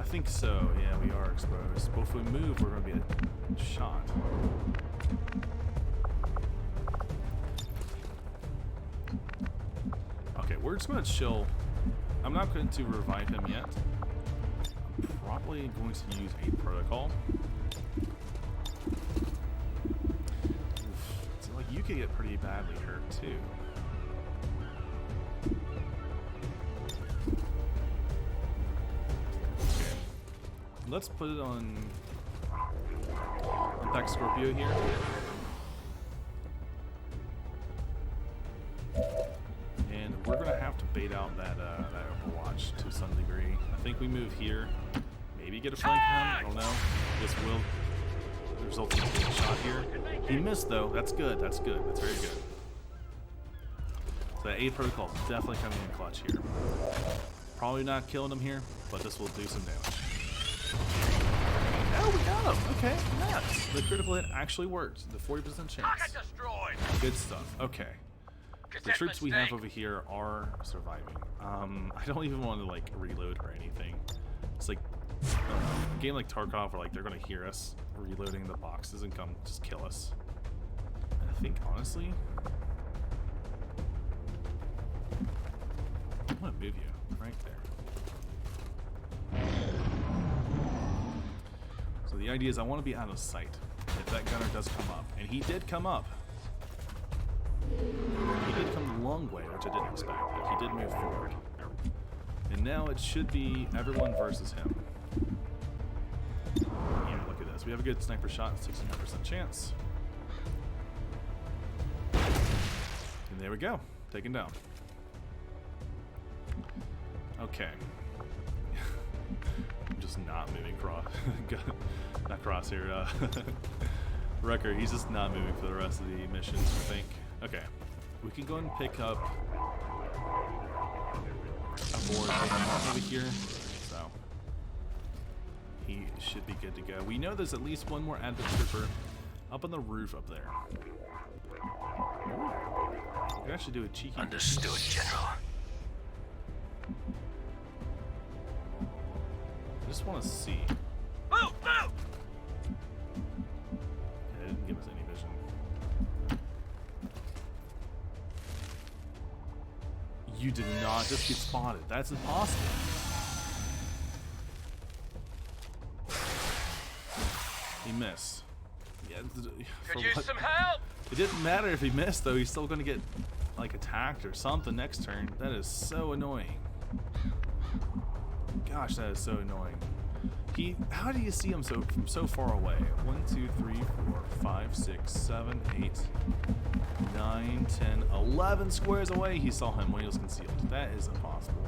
think so. Yeah, we are exposed. But if we move, we're going to be shot. Okay, we're just going to chill. I'm not going to revive him yet. I'm probably going to use a protocol. So, like, you could get pretty badly hurt, too. Okay. Let's put it on Impact Scorpio here. And we're going to have to bait out that Overwatch to some degree. I think we move here. Maybe get a flank on him. I don't know. This will result in a shot here. He missed, though. That's good. That's good. That's very good. So that A protocol is definitely coming in clutch here. Probably not killing him here, but this will do some damage. Oh, we got him. Okay, nice. The critical hit actually worked. The 40% chance. Target destroyed. Good stuff. Okay. The troops we have over here are surviving. I don't even want to like reload or anything. It's like a game like Tarkov where like they're gonna hear us reloading the boxes and come just kill us. And I think honestly, I'm gonna move you right there. So the idea is I want to be out of sight if that gunner does come up, and he did come up. He did come a long way, which I didn't expect, but he did move forward. And now it should be everyone versus him. Yeah, look at this. We have a good sniper shot, 69% chance. And there we go. Taken down. Okay. I'm just not moving cross. Not cross here. Wrecker, he's just not moving for the rest of the missions, I think. Okay, we can go and pick up a board over here, so he should be good to go. We know there's at least one more Advent trooper up on the roof up there. We can actually do a cheeky. Understood, General. I just want to see. Move, move! It didn't give us any vision. You did not just get spotted. That's impossible. He missed. Yeah, Could use some help! It didn't matter if he missed, though. He's still going to get, like, attacked or something next turn. That is so annoying. Gosh, that is so annoying. How do you see him from so far away? 1, 2, 3, 4, 5, 6, 7, 8, 9, 10, 11 squares away he saw him when he was concealed. That is impossible.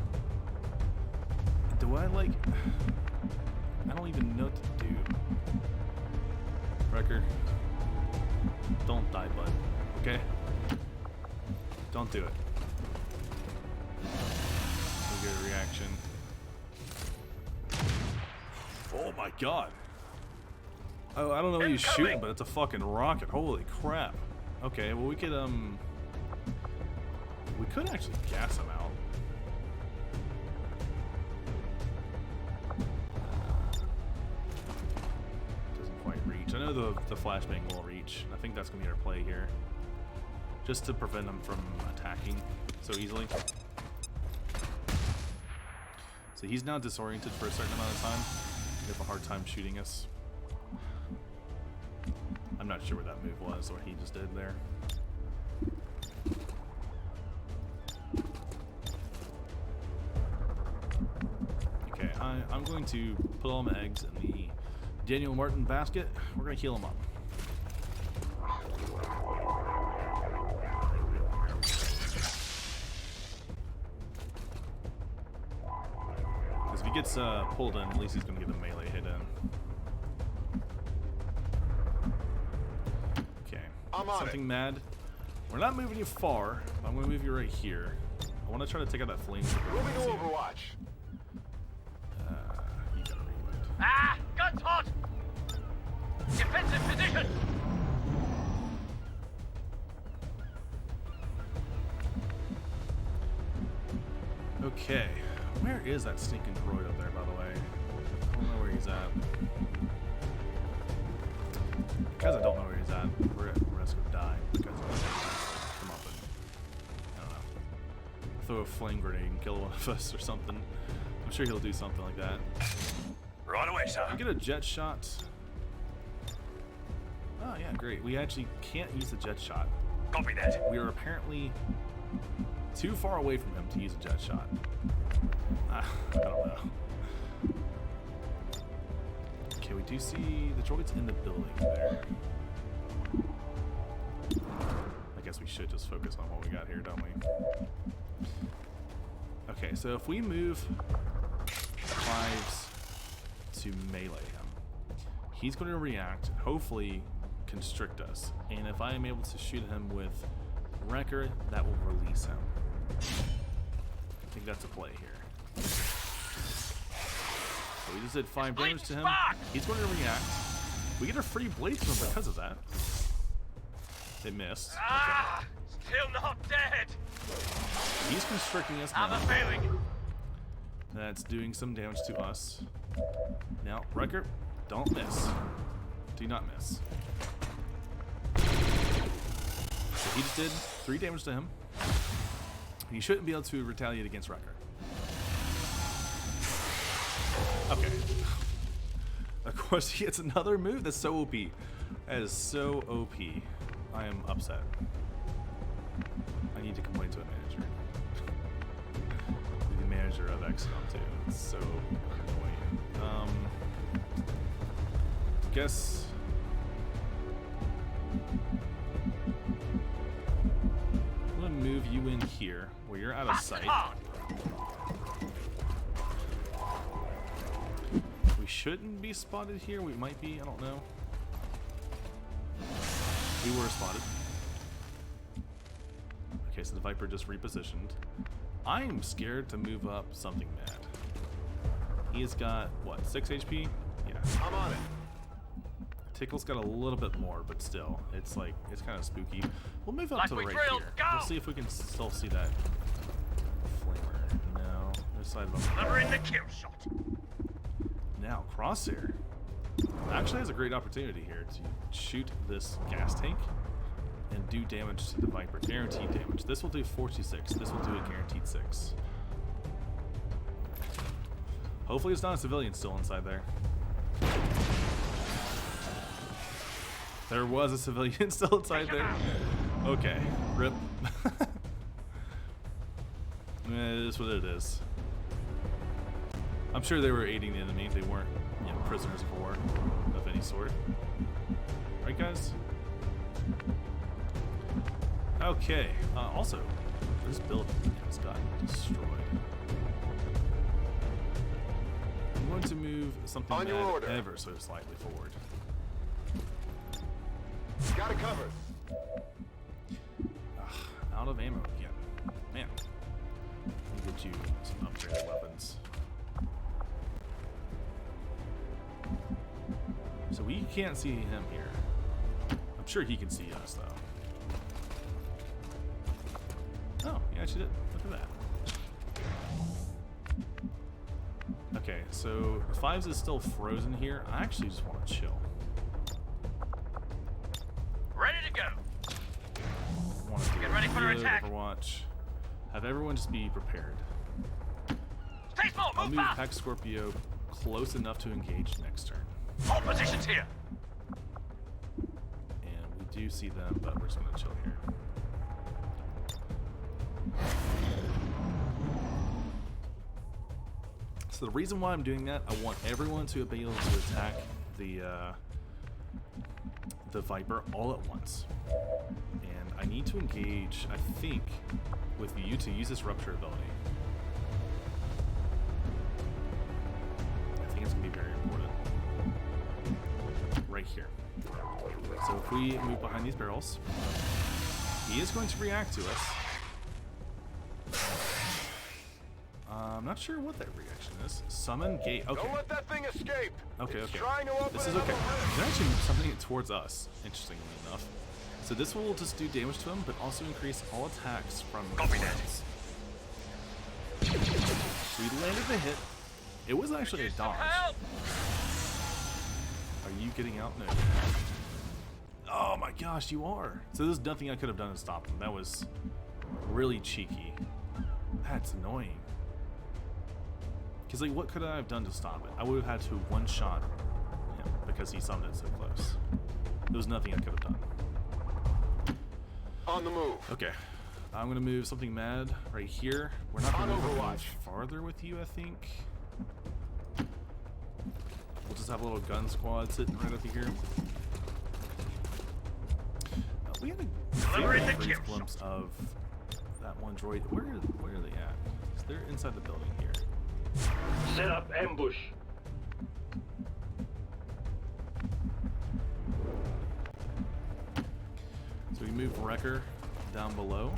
Do I like... I don't even know what to do. Wrecker. Don't die, bud. Okay? Don't do it. We'll get a reaction. Oh my god. Oh, I don't know what he's shooting, but it's a fucking rocket. Holy crap. Okay, well we could actually gas him out. Doesn't quite reach. I know the flashbang will reach. I think that's gonna be our play here. Just to prevent him from attacking so easily. So he's now disoriented for a certain amount of time. He have a hard time shooting us. I'm not sure what that move was or what he just did there. Okay, I'm going to put all my eggs in the Daniel Martin basket. We're going to heal him up. If he gets pulled in, at least he's going to get a melee hit in. Okay. Something mad. We're not moving you far. I'm going to move you right here. I want to try to take out that flame. Moving to Overwatch. You gotta reload. Ah! Guns hot! Defensive position! Okay. Where is that stinking droid up there, by the way? I he's at. Because I don't know where he's at, we're at risk of dying. Because come up and I don't know, throw a flame grenade and kill one of us or something. I'm sure he'll do something like that. Right away, sir. I get a jet shot. Oh yeah, great. We actually can't use the jet shot. Copy that. We are apparently too far away from him to use a jet shot. I don't know. Okay, we do see the droid's in the building there. I guess we should just focus on what we got here, don't we? Okay, so if we move Fives to melee him, he's going to react and hopefully constrict us. And if I am able to shoot him with Wrecker, that will release him. I think that's a play here. So we just did 5 damage to him. He's going to react. We get a free blade from him because of that. It missed. Ah, still not dead. He's constricting us I'm now. a failing. That's doing some damage to us. Now, Wrecker, don't miss. Do not miss. So he just did 3 damage to him. He shouldn't be able to retaliate against Wrecker. Okay. Of course, he gets another move that's so OP. That is so OP. I am upset. I need to complain to a manager. The manager of XCOM 2. It's so annoying. Guess. I'm gonna move you in here where you're out of sight. We shouldn't be spotted here. We might be. I don't know. We were spotted. Okay, so the Viper just repositioned. I'm scared to move up something mad. He's got, what, 6 HP? Yeah. I'm on it. Tickle's got a little bit more, but still, it's like, it's kind of spooky. We'll move up Like to we right drilled, here. go! We'll see if we can still see that flamer. No, no side of him. Delivering the kill shot. Now, Crosshair actually has a great opportunity here to shoot this gas tank and do damage to the Viper. Guaranteed damage. This will do 46. This will do a guaranteed 6. Hopefully it's not a civilian still inside there. There was a civilian still inside there. Okay. RIP. It is what it is. I'm sure they were aiding the enemy. They weren't, you know, prisoners of war of any sort. Right, guys? Okay. Also, this building has gotten destroyed. I'm going to move something On your order. ever so slightly forward. Got it covered. Out of ammo again. Man. Let me get you some upgraded weapons. So we can't see him here. I'm sure he can see us, though. Oh, he actually did. Look at that. Okay, so Fives is still frozen here. I actually just want to chill. Ready to go. I want to Get ready for attack. Overwatch. Have everyone just be prepared. Stay small. I'll Move move fast. Hex Scorpio close enough to engage next turn. All positions here. And we do see them, but we're just going to chill here. So the reason why I'm doing that, I want everyone to be able to attack the Viper all at once. And I need to engage, I think, with you to use this Rupture ability. I think it's going to be very important. Right here. So if we move behind these barrels, he is going to react to us. I'm not sure what that reaction is. Summon gate. Okay. Don't let that thing escape. Okay, It's okay. trying to open This is another okay. rift. He's actually summoning it towards us, interestingly enough. So this will just do damage to him, but also increase all attacks from Copy that. rounds. We landed the hit. It was actually a Use some dodge. help. you getting out? No. Oh my gosh, you are. So there's nothing I could have done to stop him. That was really cheeky. That's annoying. Because, like, what could I have done to stop it? I would have had to one-shot him because he summoned it so close. There was nothing I could have done. On the move. Okay. I'm going to move something mad right here. We're not going to move much farther with you, I think. We'll just have a little gun squad sitting right over here. We had a very brief glimpse of that one droid. Where are they at? So they're inside the building here. Set up ambush. So we move Wrecker down below.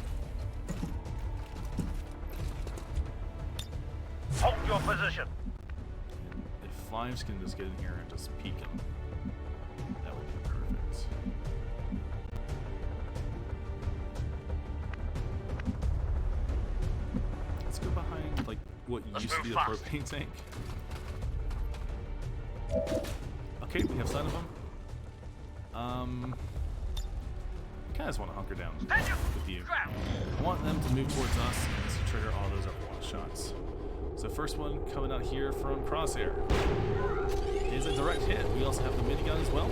Hold your position. And if Flimes can just get in here and just peek him, that would be perfect. Let's go behind, like, what used to be the propane tank. Okay, we have sight of him. I kind of just want to hunker down with you. I want them to move towards us and to trigger all those Overwatch shots. So first one coming out here from Crosshair is a direct hit. We also have the minigun as well.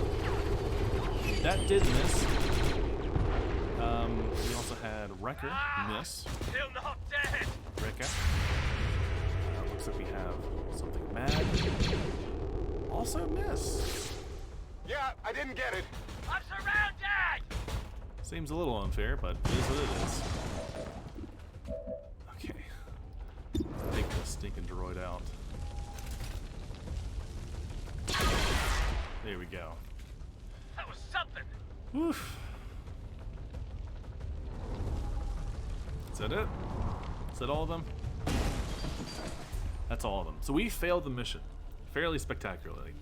That did miss. We also had Wrecker miss. Still not dead. Wrecker. Looks like we have something mad. Also miss. Yeah, I didn't get it. I'm surrounded. Seems a little unfair, but it is what it is. Okay. Take this stinking droid out. There we go. That was something. Woof. Is that it? Is that all of them? That's all of them. So we failed the mission fairly spectacularly.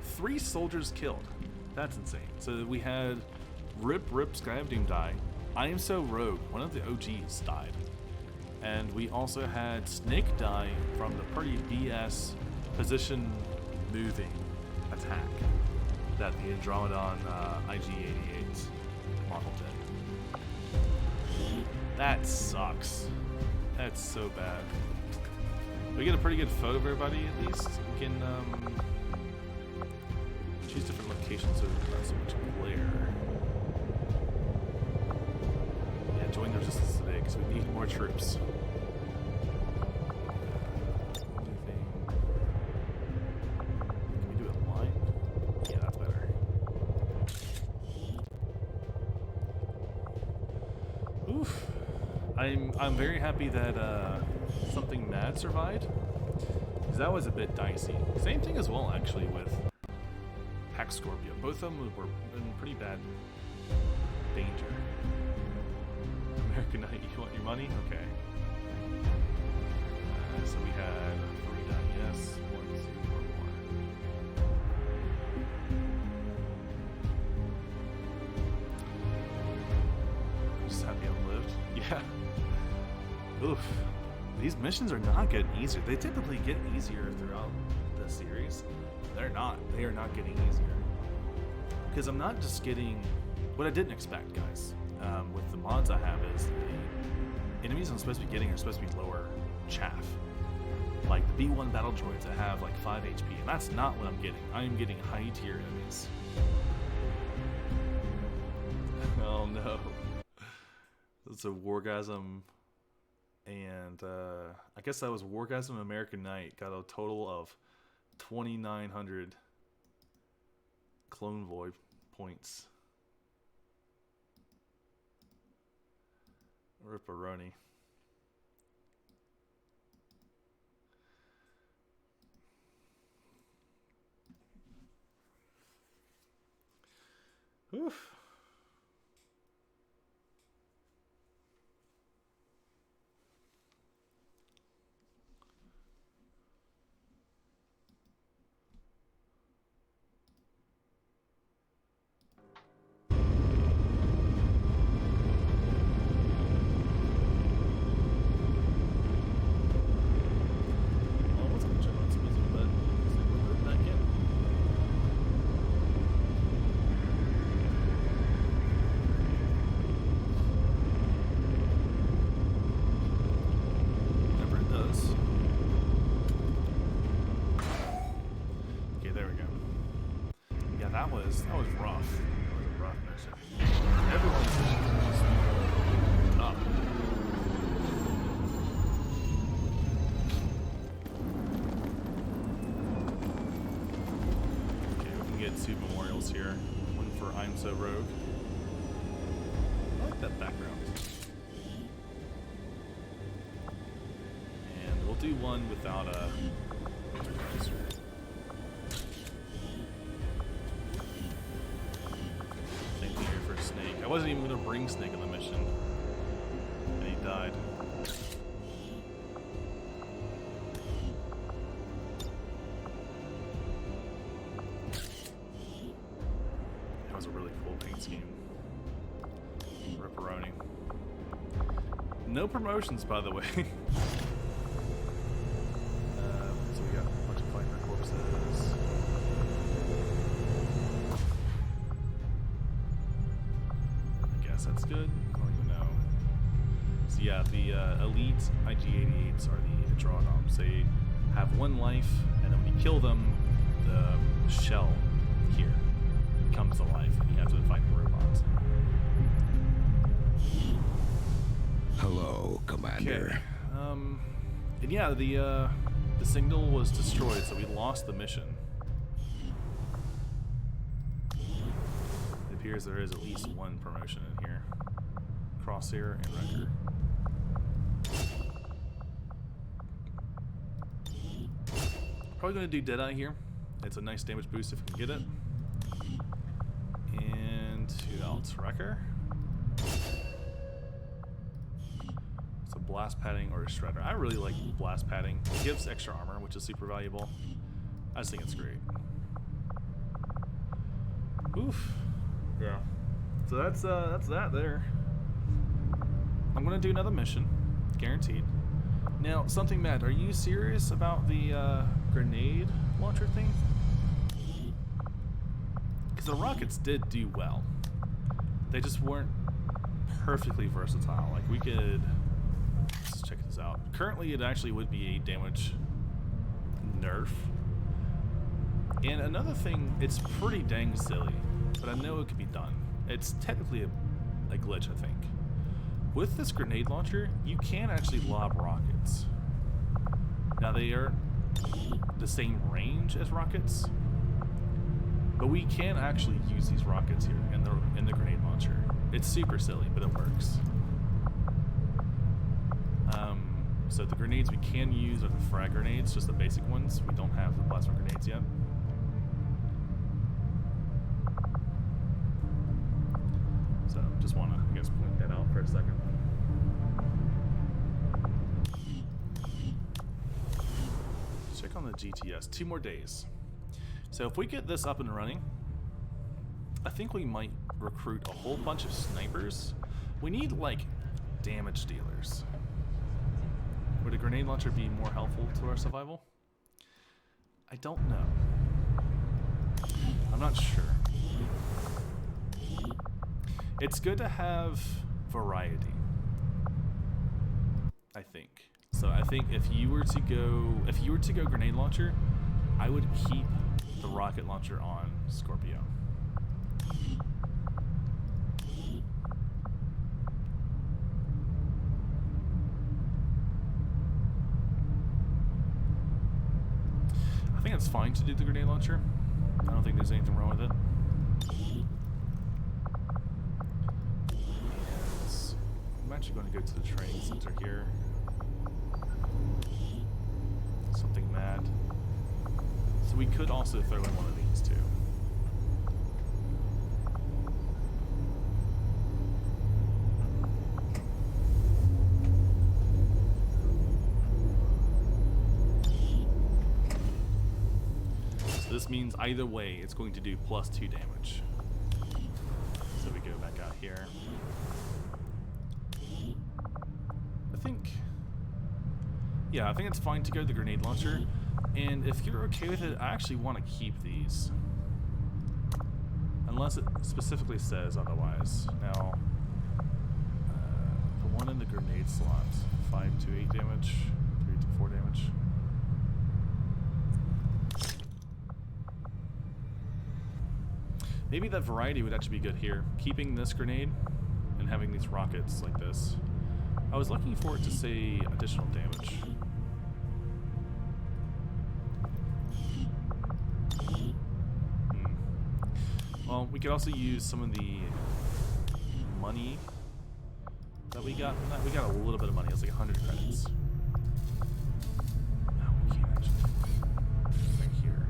3 soldiers killed. That's insane. So we had Rip Sky of Doom die. I Am So Rogue, one of the OGs, died. And we also had Snake die from the pretty BS position moving attack that the Andromedon IG-88 model did. That sucks. That's so bad. We get a pretty good photo of everybody at least. We can choose different locations so there's not so much glare. Yeah, join the resistance today because we need more troops. Anything? Can we do it line? Yeah, that's better. Oof. I'm very happy that something mad survived, because that was a bit dicey. Same thing as well, actually, with Pack Scorpio. Both of them were in pretty bad danger. American Knight, you want your money? Okay. So we had 3 done, yes. 1, 2, 1 more. Just happy I lived. Yeah. Oof. These missions are not getting easier. They typically get easier throughout the series. They're not. They are not getting easier. Because I'm not just getting... What I didn't expect, guys, with the mods I have is the enemies I'm supposed to be getting are supposed to be lower chaff. Like the B1 battle droids that have like 5 HP. And that's not what I'm getting. I am getting high tier enemies. Oh no. It's a Wargasm... And I guess that was Wargasm American Knight. Got a total of 2,900 Clone Void points. Ripperoni. Oof. rough. It was a rough mission. Everyone's mission was just tough. Okay, we can get 2 memorials here. One for I'm So Rogue. I like that background. And we'll do one without a... Same thing here for Snake. I wasn't even going to bring Snake on the mission. And he died. That was a really cool paint scheme. Ripperoni. No promotions, by the way. So we got a bunch of fighter corpses. I guess that's good. I don't even know. So yeah, the elite IG-88s are the Drawdoms. They have 1 life, and then when you kill them, the shell here comes to life, and you have to fight the robots. Hello, Commander. Okay. And yeah, the signal was destroyed, so we lost the mission. It appears there is at least 1 promotion in here. Crosshair and Wrecker. Probably going to do Deadeye here. It's a nice damage boost if we can get it. And who else? Wrecker? It's a blast padding or a shredder. I really like blast padding. It gives extra armor, which is super valuable. I just think it's great. Oof. Yeah. So that's that there. I'm gonna do another mission, guaranteed. Now, something, Matt, are you serious about the grenade launcher thing? Because the rockets did do well. They just weren't perfectly versatile. Like, we could... Let's check this out. Currently, it actually would be a damage nerf. And another thing, it's pretty dang silly, but I know it could be done. It's technically a glitch, I think. With this grenade launcher, you can actually lob rockets. Now, they are the same range as rockets, but we can actually use these rockets here in the grenade launcher. It's super silly, but it works. So the grenades we can use are the frag grenades, just the basic ones. We don't have the plasma grenades yet. So just want to, I guess, point that out for a second. Check on the GTS. 2 more days. So if we get this up and running, I think we might recruit a whole bunch of snipers. We need, like, damage dealers. Would a grenade launcher be more helpful to our survival? I don't know. I'm not sure. It's good to have variety, I think. So I think if you were to go grenade launcher, I would keep the rocket launcher on Scorpio. I think it's fine to do the grenade launcher. I don't think there's anything wrong with it. And I'm actually going to go to the training center here. Something mad. So we could also throw in one of these too. So this means either way it's going to do +2 damage. So we go back out here. I think it's fine to go to the grenade launcher. And if you're okay with it, I actually want to keep these. Unless it specifically says otherwise. Now, the one in the grenade slot, 5 to 8 damage, 3 to 4 damage. Maybe that variety would actually be good here. Keeping this grenade and having these rockets like this. I was looking for it to say additional damage. Well, we could also use some of the money that we got from that. We got a little bit of money. It was like 100 credits. No, we can't actually. Right here.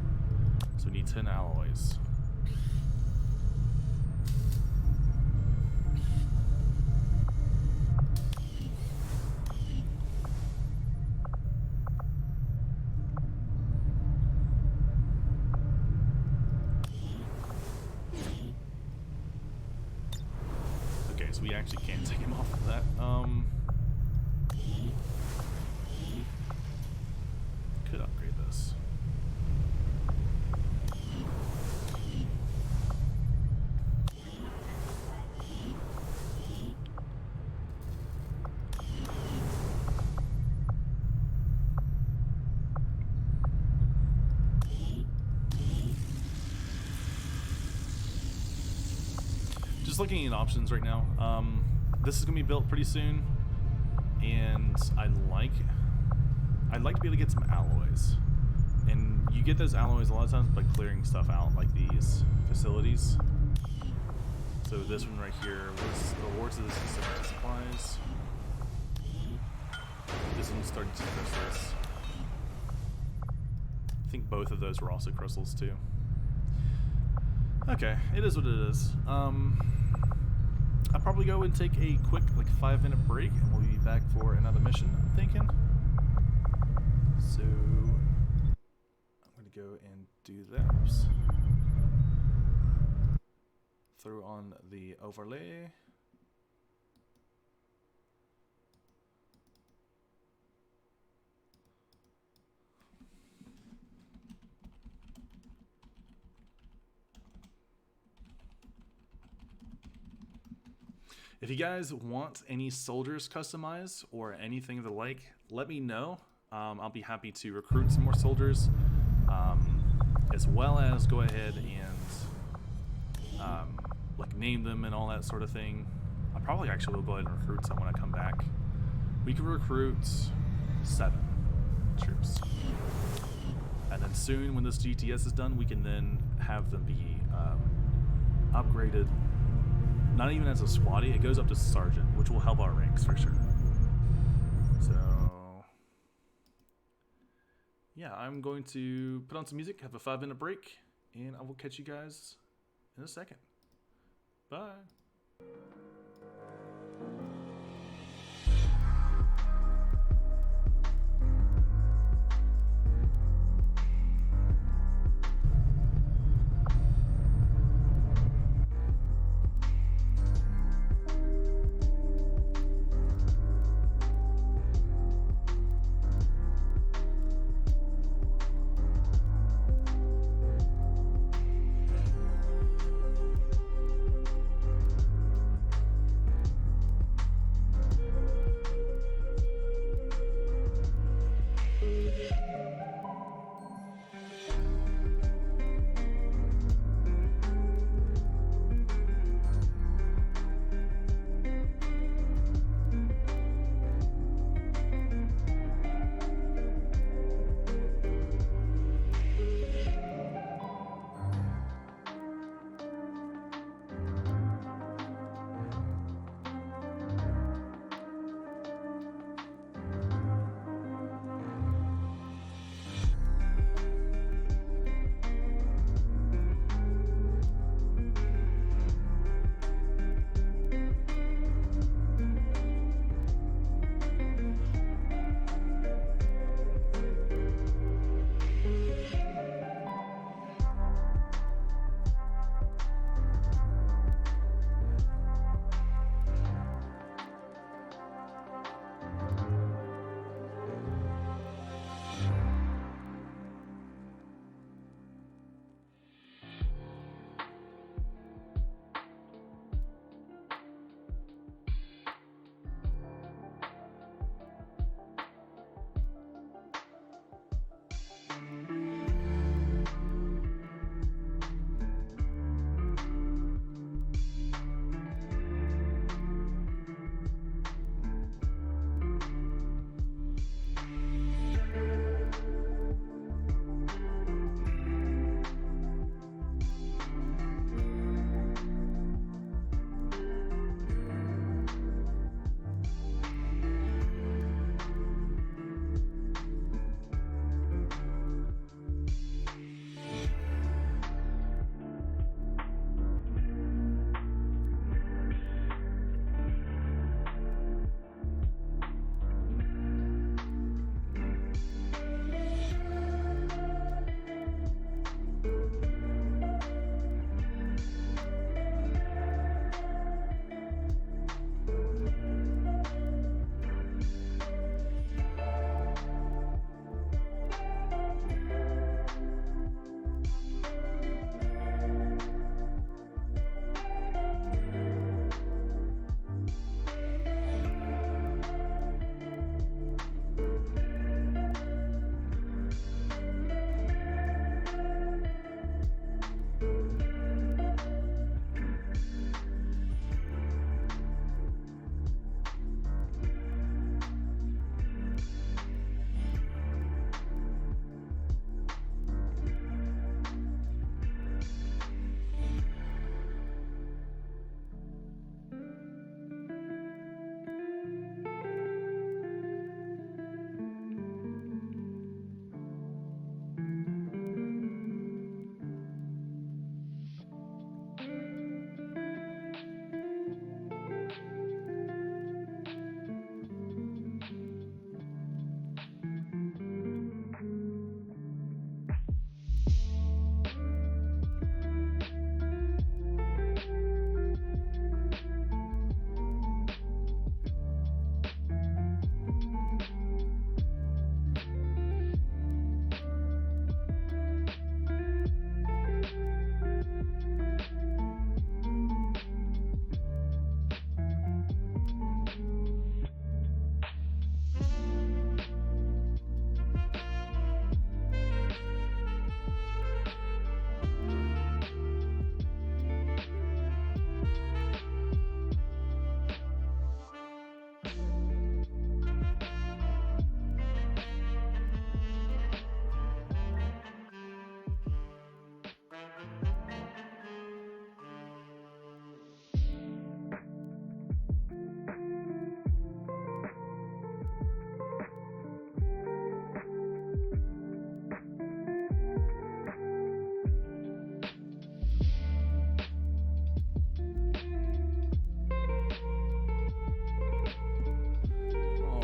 So we need 10 alloys. So we actually can't take him off of that. Could upgrade this. Just looking at options right now. This is gonna be built pretty soon, and I'd like to be able to get some alloys. And you get those alloys a lot of times by clearing stuff out, like these facilities. So this one right here was the rewards of the specific supplies. This one's starting to crystals. I think both of those were also crystals too. Okay, it is what it is. I'll probably go and take a quick, like, 5-minute break, and we'll be back for another mission, I'm thinking. So, I'm going to go and do that. Throw on the overlay. If you guys want any soldiers customized or anything of the like, let me know. I'll be happy to recruit some more soldiers, as well as go ahead and like name them and all that sort of thing. I probably actually will go ahead and recruit some when I come back. We can recruit 7 troops, and then soon when this GTS is done, we can then have them be upgraded. Not even as a squatty, it goes up to sergeant, which will help our ranks for sure. So, yeah, I'm going to put on some music, have a 5-minute break, and I will catch you guys in a second. Bye.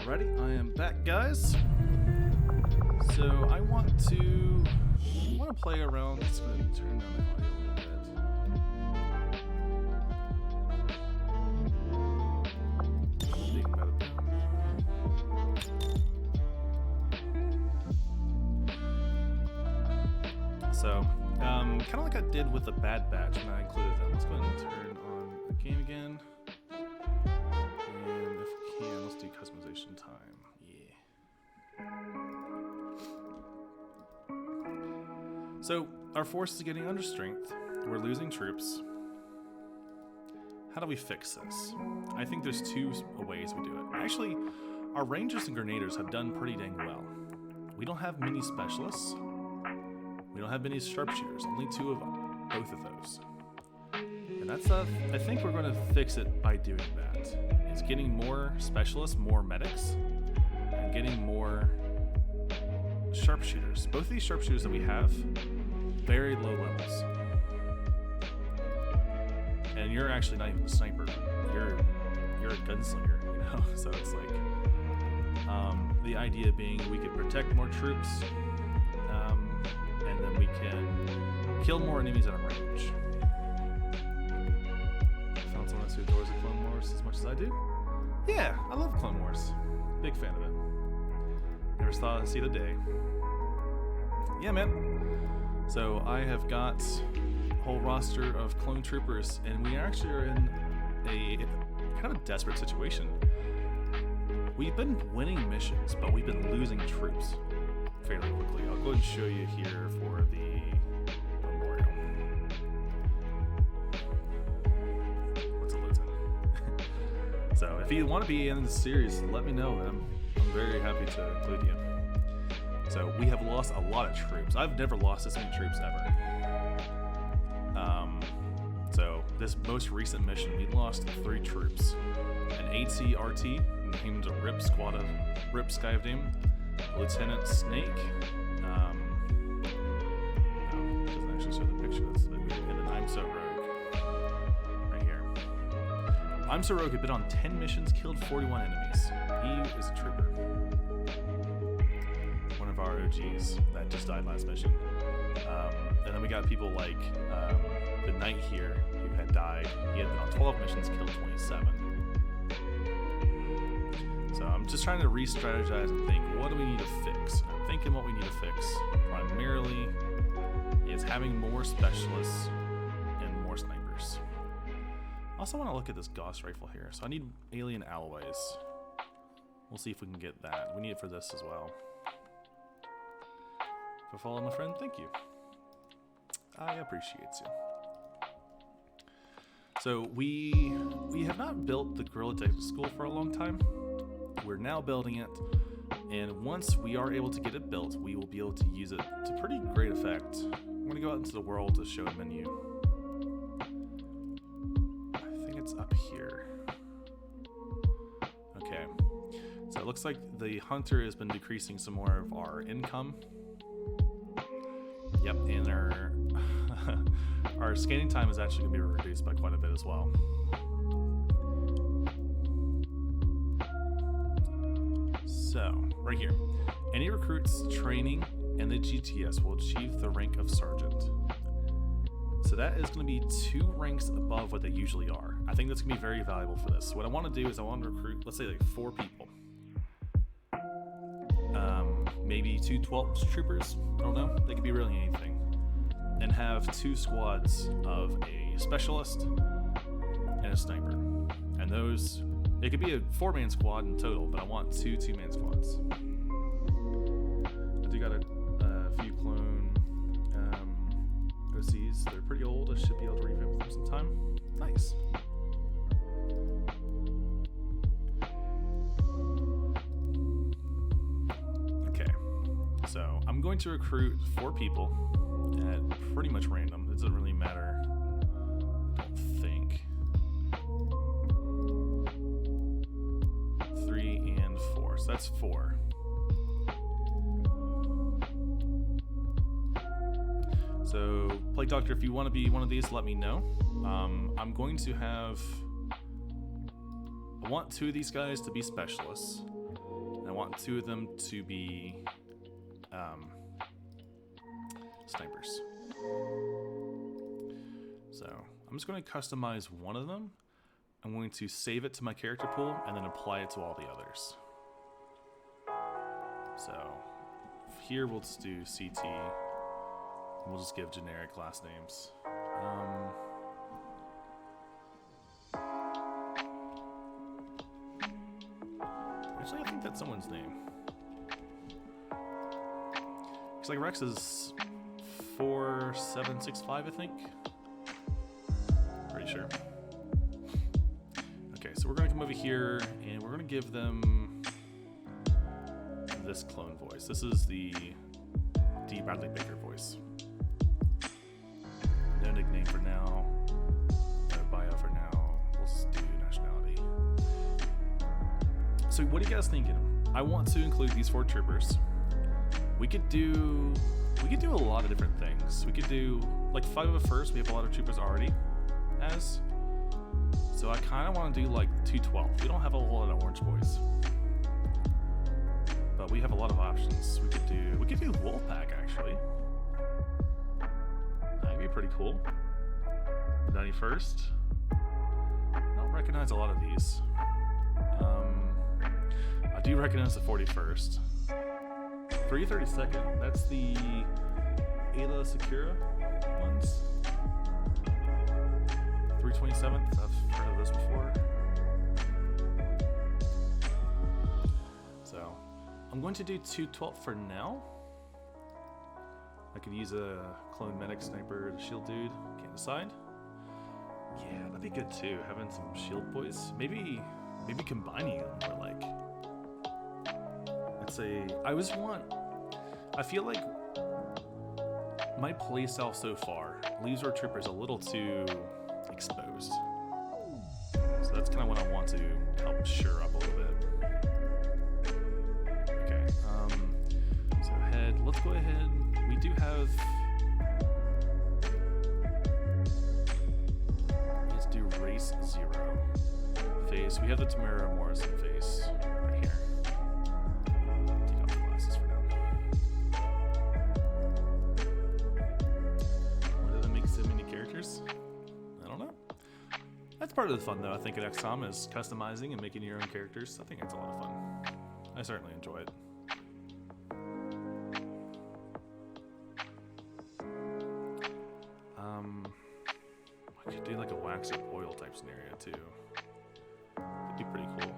Alrighty, I am back, guys. So I want to play around. Let's go ahead and turn down the audio a little bit. So, kind of like I did with the Bad Batch when I included them. Let's go ahead and turn on the game again. And if we can, let's do customization time. Yeah. So, our force is getting under strength. We're losing troops. How do we fix this? I think there's two ways we do it. Actually, our Rangers and Grenadiers have done pretty dang well. We don't have many specialists. We don't have many sharpshooters, only 2 of both of those. And that's, I think we're going to fix it by doing that. It's getting more specialists, more medics, and getting more sharpshooters. Both of these sharpshooters that we have, very low levels. And you're actually not even a sniper. You're a gunslinger, you know? So it's like, the idea being we could protect more troops, and then we can kill more enemies at a range. Found someone else who adores the Clone Wars as much as I do? Yeah, I love Clone Wars. Big fan of it. Never thought I'd see the day. Yeah, man. So I have got a whole roster of clone troopers, and we actually are in a kind of a desperate situation. We've been winning missions, but we've been losing troops fairly quickly. I'll go ahead and show you here for the memorial. What's a lieutenant? So if you want to be in the series, let me know. I'm very happy to include you. So we have lost a lot of troops. I've never lost this many troops ever. So this most recent mission, we lost 3 troops. An AT-RT named Rip Sky of Doom, Lieutenant Snake. Doesn't actually show the picture. And then I'm So Rogue, right here. I'm So Rogue had been on 10 missions, killed 41 enemies. He is a trooper. One of our OGs that just died last mission. And then we got people like the Knight here who had died. He had been on 12 missions, killed 27. So I'm just trying to re-strategize and think, what do we need to fix? I'm thinking what we need to fix primarily is having more specialists and more snipers. I also want to look at this Gauss rifle here. So I need alien alloys. We'll see if we can get that. We need it for this as well. For following my friend, thank you. I appreciate you. So we have not built the Guerrilla Tactics School for a long time. We're now building it, and once we are able to get it built, we will be able to use it to pretty great effect. I'm going to go out into the world to show a menu. I think it's up here. Okay. So it looks like the Hunter has been decreasing some more of our income. Yep, and our scanning time is actually going to be reduced by quite a bit as well. So, right here. Any recruits training in the GTS will achieve the rank of Sergeant. So that is going to be 2 ranks above what they usually are. I think that's going to be very valuable for this. So what I want to do is I want to recruit, let's say like 4 people. Maybe 2 12 troopers, I don't know. They could be really anything. And have 2 squads of a specialist and a sniper. And those, it could be a 4-man squad in total, but I want 2 2-man squads. I do got a few clone OCs. They're pretty old. I should be able to revamp them sometime. Nice. Okay. So I'm going to recruit 4 people at pretty much random. It doesn't really matter. I don't think. 3 and 4. So that's 4. So, Plague Doctor, if you want to be one of these, let me know. I'm going to have... I want 2 of these guys to be specialists. And I want 2 of them to be snipers. So I'm just going to customize one of them. I'm going to save it to my character pool and then apply it to all the others. So here we'll just do CT. And we'll just give generic last names. Actually, I think that's someone's name. Looks like Rex is 4765, I think. Pretty sure. Okay, so we're gonna come over here and we're gonna give them this clone voice. This is the D. Bradley Baker voice. No nickname for now. No bio for now. We'll just do nationality. So what are you guys thinking? I want to include these 4 troopers. We could do a lot of different things. We could do like 5 of first. We have a lot of troopers already as. So I kind of want to do like 212. We don't have a whole lot of orange boys, but we have a lot of options. We could do Wolfpack actually. That'd be pretty cool. 91st. I don't recognize a lot of these. I do recognize the 41st. 332nd. That's the Ayla Secura ones. 327th. I've heard of this before. So I'm going to do 212 for now. I could use a clone medic sniper to shield dude. Can't decide. Yeah, that'd be good too. Having some shield boys. Maybe combining them or like. Let's say I feel like my playstyle so far leaves our troopers a little too exposed. So that's kind of what I want to help shore up a little bit. Okay, so head, let's go ahead. We do have, let's do race 0. Face, we have the Tamara Morrison face right here. Take off the glasses for now. Why do they make so many characters? I don't know. That's part of the fun though, I think, at XCOM is customizing and making your own characters. I think it's a lot of fun. I certainly enjoy it. I could do like a wax and oil type scenario too. That'd be pretty cool.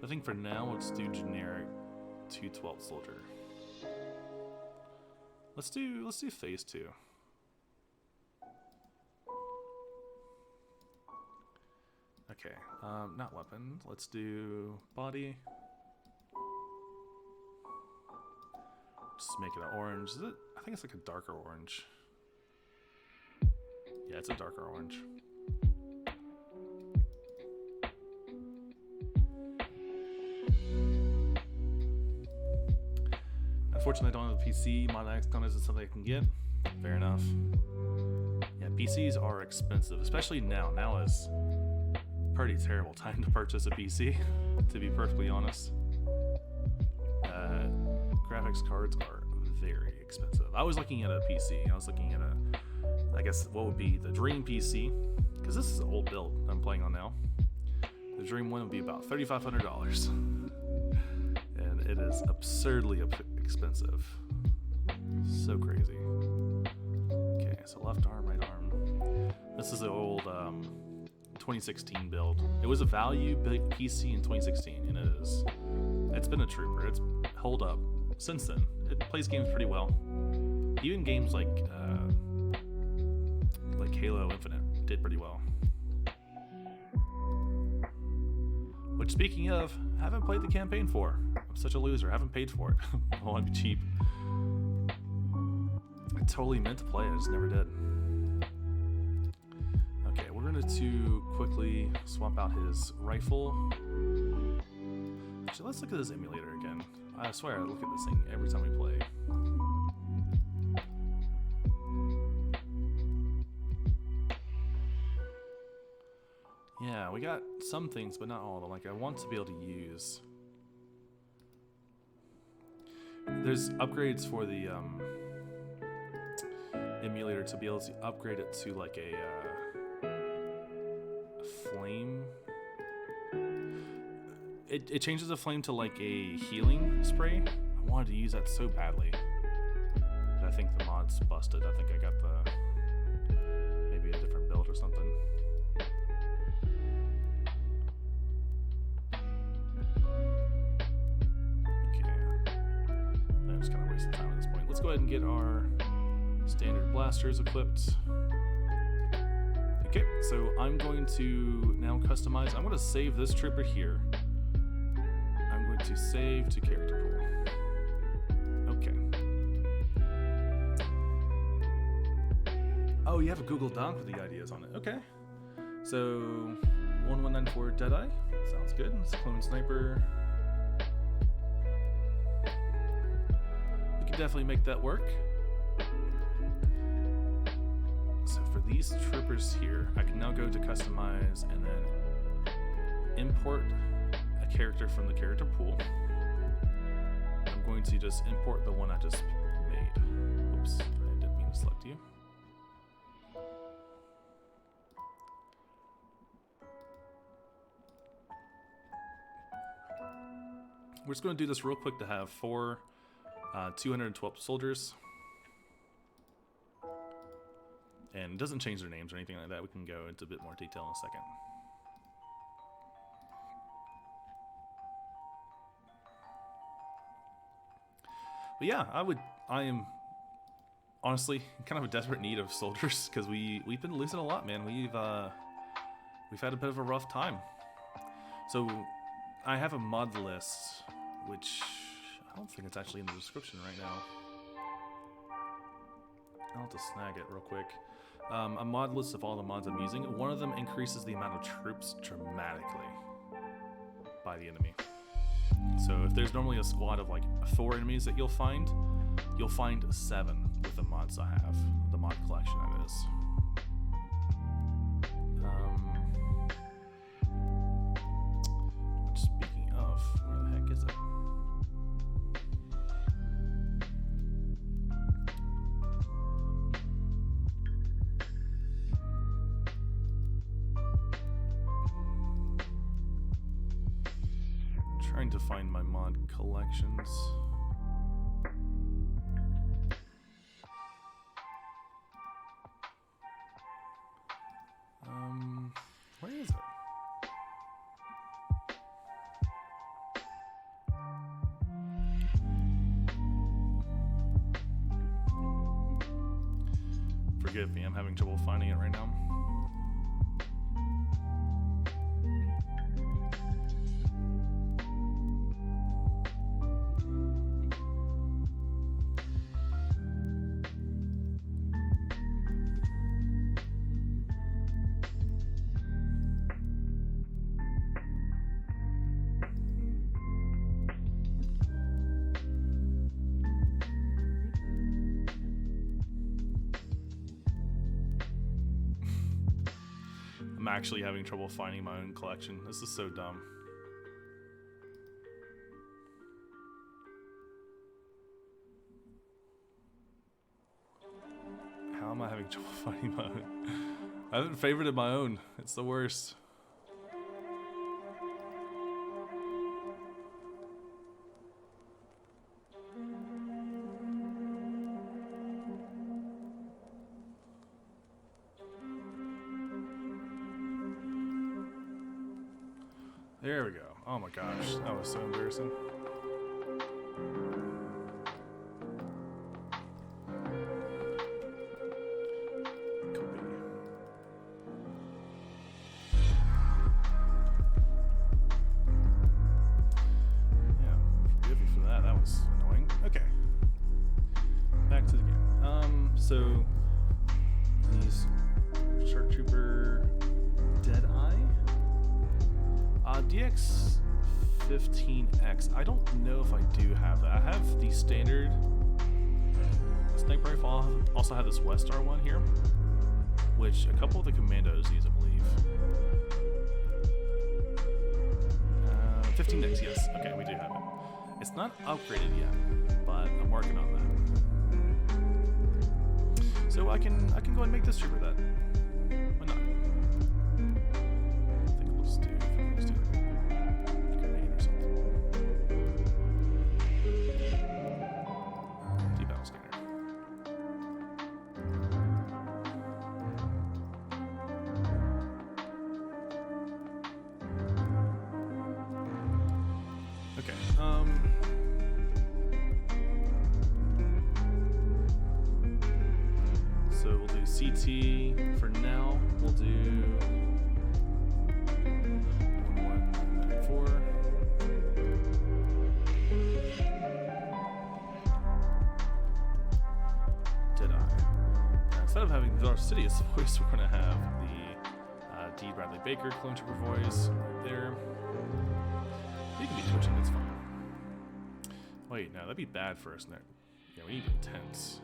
I think for now, let's do generic 212 soldier. Let's do phase 2. Okay, not weapon. Let's do body. Just make it an orange. Is it? I think it's like a darker orange. Yeah, it's a darker orange. Unfortunately, I don't have a PC. My XCOM isn't something I can get. Fair enough. Yeah, PCs are expensive, especially now. Now is a pretty terrible time to purchase a PC, to be perfectly honest. Graphics cards are very expensive. I was looking at a PC. I was looking at I guess what would be the Dream PC, because this is an old build I'm playing on now. The Dream one would be about $3,500, and it is absurdly expensive. So crazy. Okay, so left arm, right arm. This is an old 2016 build. It was a value PC in 2016, and it's been a trooper. It's held up since then. It plays games pretty well. Even games like Halo Infinite did pretty well. Which, speaking of, I haven't played the campaign for. I'm such a loser. I haven't paid for it. I want to be cheap. I totally meant to play it. I just never did. Okay, we're going to quickly swap out his rifle. Actually, let's look at this emulator again. I swear I look at this thing every time we play. Yeah, we got some things, but not all of them. Like, I want to be able to use there's upgrades for the emulator to be able to upgrade it to like a flame. It changes the flame to like a healing spray. I wanted to use that so badly, but I think the mod's busted. I think I got the maybe a different build or something. I'm just kind of wasting time at this point. Let's go ahead and get our standard blasters equipped. Okay, so I'm going to now customize. I'm going to save this trooper here. I'm going to save to character pool. Okay. Oh, you have a Google Doc with the ideas on it. Okay. So 1194 Deadeye. Sounds good. It's a clone sniper. We can definitely make that work. So for these troopers here, I can now go to customize and then import a character from the character pool. I'm going to just import the one I just made. Oops, I didn't mean to select you. We're just going to do this real quick to have 212 soldiers. And it doesn't change their names or anything like that. We can go into a bit more detail in a second. But yeah, I am honestly kind of a desperate need of soldiers because we've been losing a lot, man. We've had a bit of a rough time. So I have a mod list, which I don't think it's actually in the description right now. I'll have to snag it real quick. A mod list of all the mods I'm using. One of them increases the amount of troops dramatically by the enemy. So if there's normally a squad of like 4 enemies that you'll find 7 with the mods I have. The mod collection, that is. Speaking of, where the heck is it? Trying to find my mod collections. Where is it? Forgive me, I'm having trouble finding it right now. I'm actually having trouble finding my own collection. This is so dumb. How am I having trouble finding my own? I haven't favorited my own. It's the worst. There we go. Oh my gosh, that was so embarrassing. Yeah, forgive me for that. That was annoying. Okay, back to the game. So these Shark Trooper Deadeye. DX15X. I don't know if I do have that. I have the standard sniper rifle. I also have this Westar one here, which a couple of the commandos use, I believe. 15X, yes. Okay, we do have it. It's not upgraded yet, but I'm working on that. So I can go ahead and make this trooper that. Why not? I think we'll just do like a grenade or something. D-battle scanner. Okay. So we'll do CT for now. We'll do 1194. Did I? Instead of having Darth Sidious voice, we're gonna have the D. Bradley Baker clone trooper voice right there. You can be twitching, it's fine. Wait, no, that'd be bad for us. Yeah, we need intense.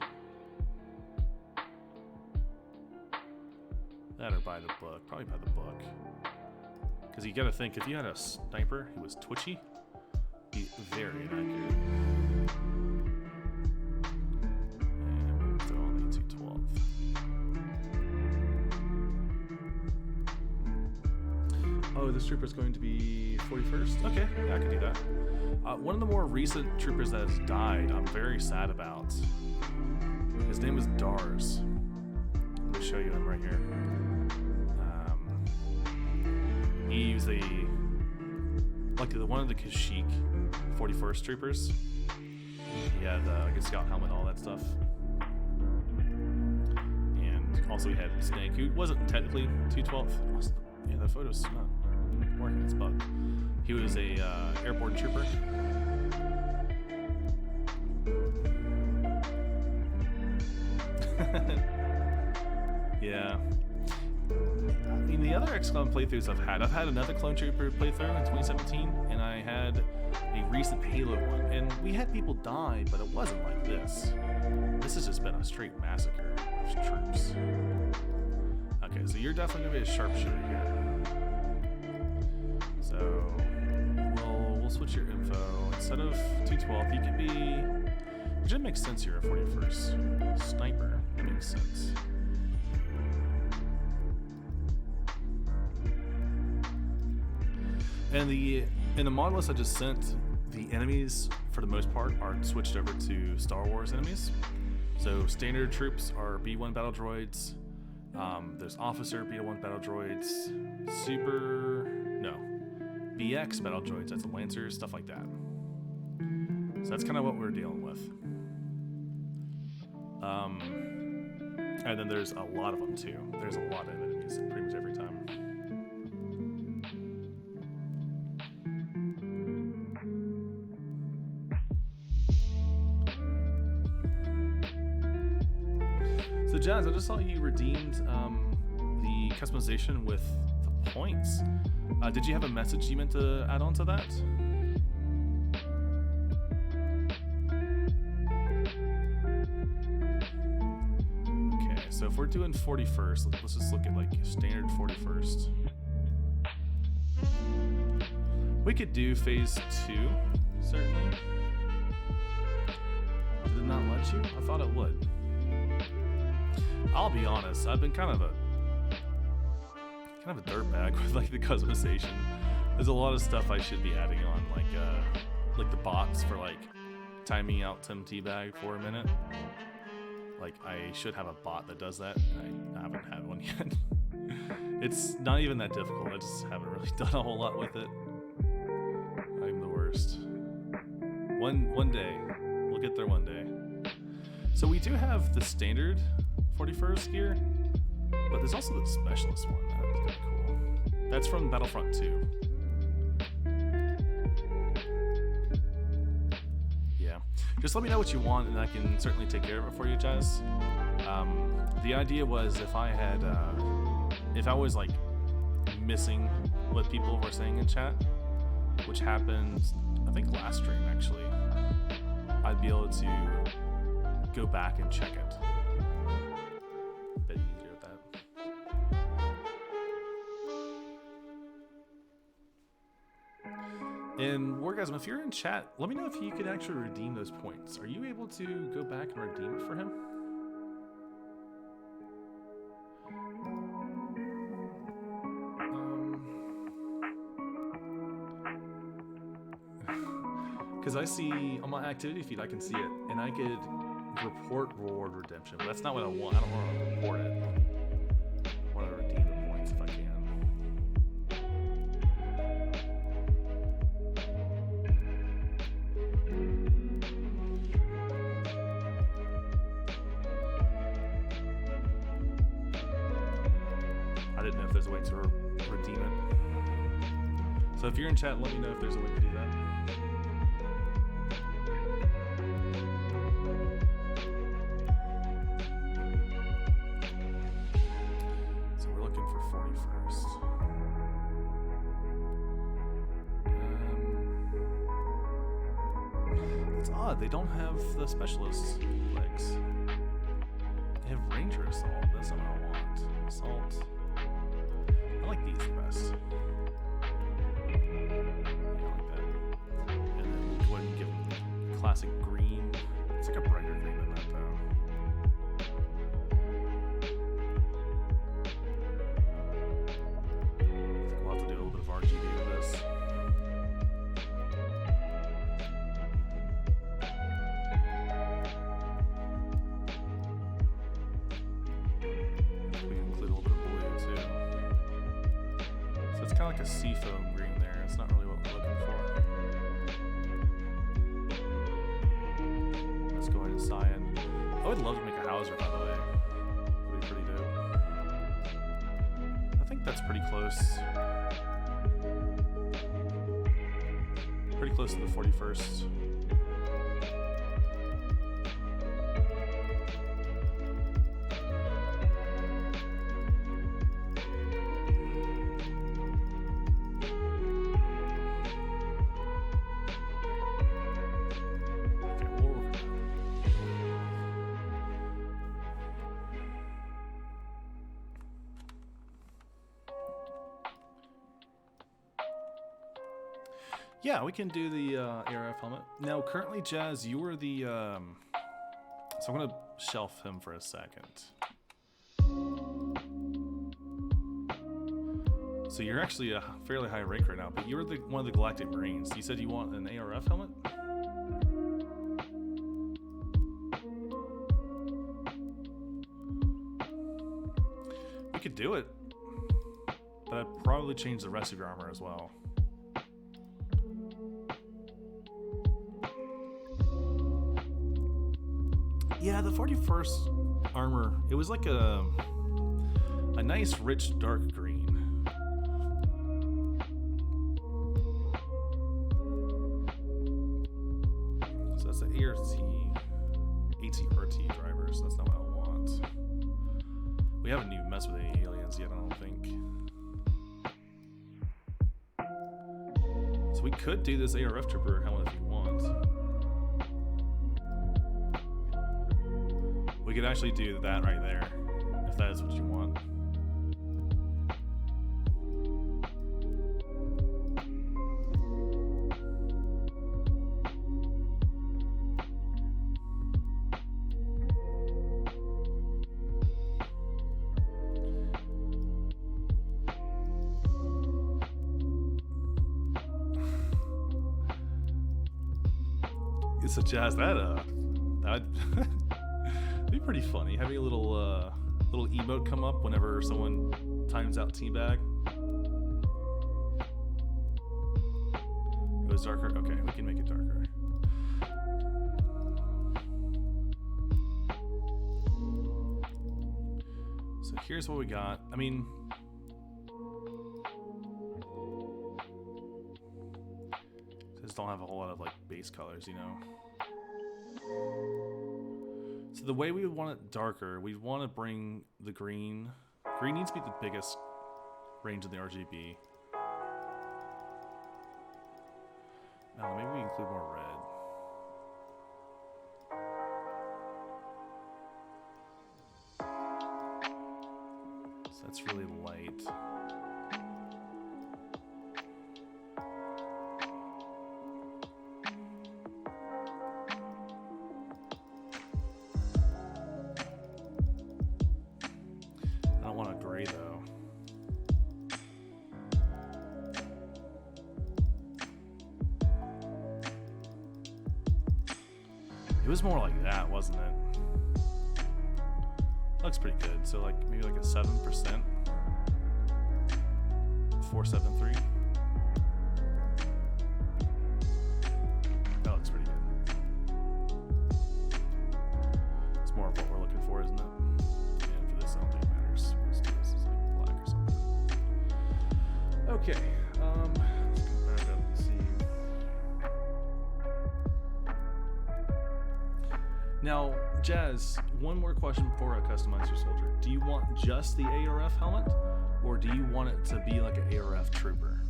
That or by the book. Probably by the book. Because you gotta think, if you had a sniper who was twitchy, be very inaccurate. And we'll throw on the 212. Oh, this trooper's going to be 41st? Okay, yeah, I can do that. One of the more recent troopers that has died, I'm very sad about. His name is Dars. I'm going to show you him right here. He's one of the Kashyyyk 41st troopers. He had like a scout helmet, all that stuff. And also he had Snake, who wasn't technically 212. Yeah, that photo's not working, it's bugged. He was a airborne trooper. Yeah. I mean, the other XCOM playthroughs I've had another Clone Trooper playthrough in 2017, and I had a recent Halo one, and we had people die, but it wasn't like this. This has just been a straight massacre of troops. Okay, so you're definitely gonna be a sharpshooter here. So we'll switch your info. Instead of 212, you can be. It should make sense here at 41st. Sniper. That makes sense. And in the mod list I just sent, the enemies for the most part are switched over to Star Wars enemies. So standard troops are B1 battle droids. There's officer B1 battle droids. BX battle droids. That's the Lancers, stuff like that. So that's kind of what we're dealing with. And then there's a lot of them too. There's a lot of enemies pretty much every time. So Jazz, I just saw you redeemed the customization with the points. Did you have a message you meant to add on to that? Okay, so if we're doing 41st, let's just look at like standard 41st. We could do phase 2, certainly. Did it not let you? I thought it would. I'll be honest, I've been kind of a dirtbag with like the customization. There's a lot of stuff I should be adding on, like the bots for like timing out Tim Teabag for a minute. Like I should have a bot that does that. I haven't had one yet. It's not even that difficult. I just haven't really done a whole lot with it. I'm the worst. One day, we'll get there one day. So we do have the standard 41st gear, but there's also the specialist one. That's kind of cool. That's from Battlefront 2. Yeah. Just let me know what you want, and I can certainly take care of it for you, Jazz. The idea was if I was like missing what people were saying in chat, which happened, I think last stream actually, I'd be able to go back and check it. A bit easier with that. And Wargasm, if you're in chat, let me know if you can actually redeem those points. Are you able to go back and redeem it for him? Because I see on my activity feed, I can see it, and I could report reward redemption, but that's not what I want. I don't want to report it. I want to redeem the points if I can. I didn't know if there's a way to redeem it. So if you're in chat, let me know if there's a way to do that. They don't have the specialist legs. They have Ranger Assault. That's not what I want. Assault. I like these the best. Yeah, I like that. And then we'll go ahead and give them the classic green. It's like a brighter green than that, though. I think we'll have to do a little bit of RGB with this. Kind of like a seafoam green there. It's not really what we're looking for. Let's go ahead and cyan. I would love to make a Hauser, by the way. That'd be pretty dope. I think that's pretty close. Pretty close to the 41st. Yeah, we can do the ARF helmet. Now, currently, Jazz, you are the... So I'm going to shelf him for a second. So you're actually a fairly high rank right now, but you're one of the Galactic Marines. You said you want an ARF helmet? We could do it, but I'd probably change the rest of your armor as well. Yeah, the 41st armor, it was like a nice rich dark green. So that's the ATRT driver, so that's not what I want. We haven't even messed with any aliens yet, I don't think. So we could do this ARF trooper helmet if you want. We could actually do that right there, if that is what you want. So Jazz, that'd be pretty funny. Having a little emote come up whenever someone times out teabag. It was darker. Okay, we can make it darker. So here's what we got. I mean, just don't have a whole lot of like base colors, you know. So the way we would want it darker, we'd want to bring the green. Green needs to be the biggest range in the RGB. Now maybe we include more red. So that's really light. was more like that, wasn't it? Looks pretty good. So like maybe like a 7%. 473. That looks pretty good. It's more of what we're looking for, isn't it? And for this, I don't think it matters. Let's do this as like black or something. Okay. Let's go back up and see. Now, Jazz, one more question before I customize your soldier. Do you want just the ARF helmet, or do you want it to be like an ARF trooper?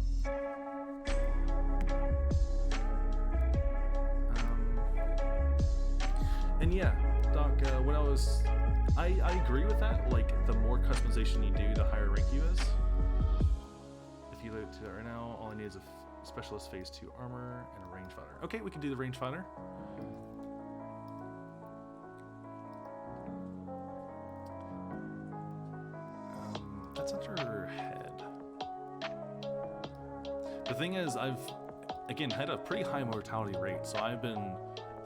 And yeah, Doc, when I agree with that. Like, the more customization you do, the higher rank you is. If you look to that right now, all I need is a specialist phase 2 armor and a rangefinder. Okay, we can do the rangefinder. That's under head. The thing is, I've, again, had a pretty high mortality rate, so I've been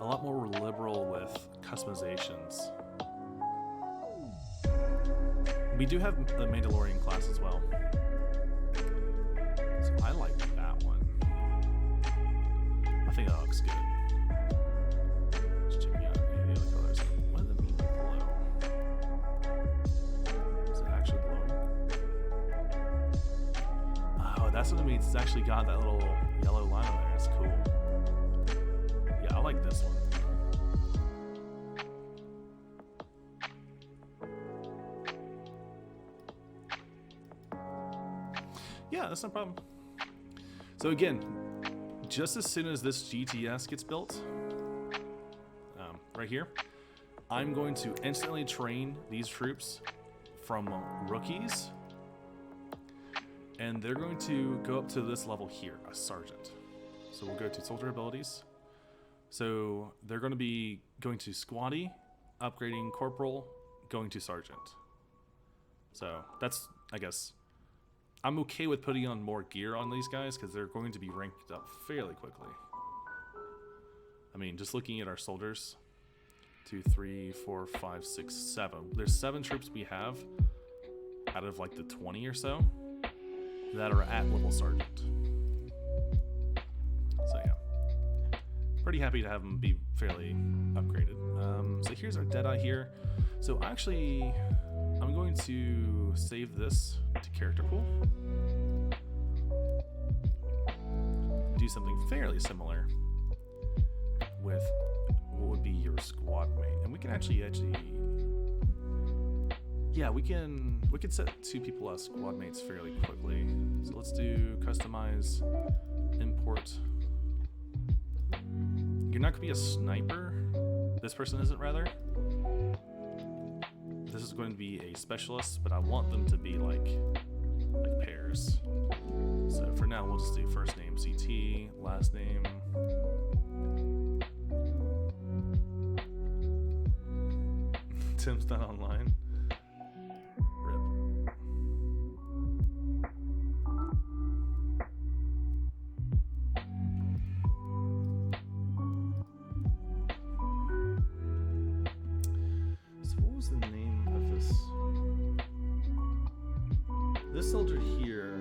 a lot more liberal with customizations. We do have a Mandalorian class as well. So I like that one. I think that looks good. Just checking out any of the other colors. What does it mean by glow? Is it actually glowing? Oh, that's what it means. It's actually got that little yellow line on there. That's cool. Yeah, I like this one. Yeah, that's no problem. So again, just as soon as this GTS gets built, right here, I'm going to instantly train these troops from rookies, and they're going to go up to this level here, a sergeant. So we'll go to soldier abilities. So they're going to be going to squatty, upgrading corporal, going to sergeant. So that's, I guess, I'm okay with putting on more gear on these guys because they're going to be ranked up fairly quickly. I mean, just looking at our soldiers, 2, 3, 4, 5, 6, 7. There's 7 troops we have out of like the 20 or so that are at level sergeant. So yeah, pretty happy to have them be fairly upgraded. So here's our Deadeye here. So actually, I'm going to save this to character pool. Do something fairly similar with what would be your squad mate, and we can actually, yeah, we can set 2 people as squad mates fairly quickly. So let's do customize, import. You're not gonna be a sniper. This person isn't, rather. This is going to be a specialist, but I want them to be like pairs. So for now, we'll just do first name CT, last name. Tim's not online. Rip. So what was the name of this soldier here?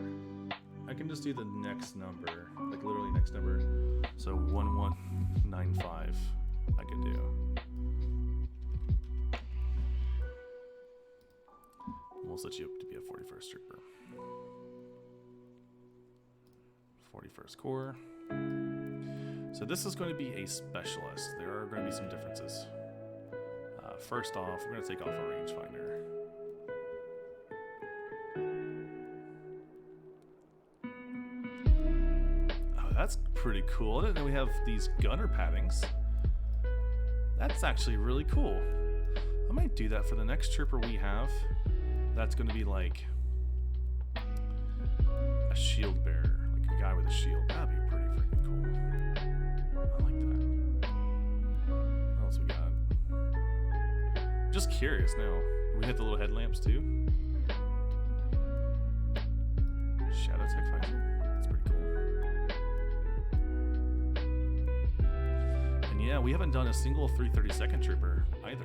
I can just do the next number, like literally next number. So 1195 I could do. We'll set you up to be a 41st trooper. 41st Corps. So this is going to be a specialist. There are going to be some differences. First off, we're going to take off our rangefinder. Oh, that's pretty cool. I didn't know we have these gunner paddings. That's actually really cool. I might do that for the next trooper we have. That's going to be like a shield bearer, like a guy with a shield. That'd be pretty freaking cool. I like that. What else we got? Just curious now. We hit the little headlamps too. Shadow Tech Visor. That's pretty cool. And yeah, we haven't done a single 332nd trooper either.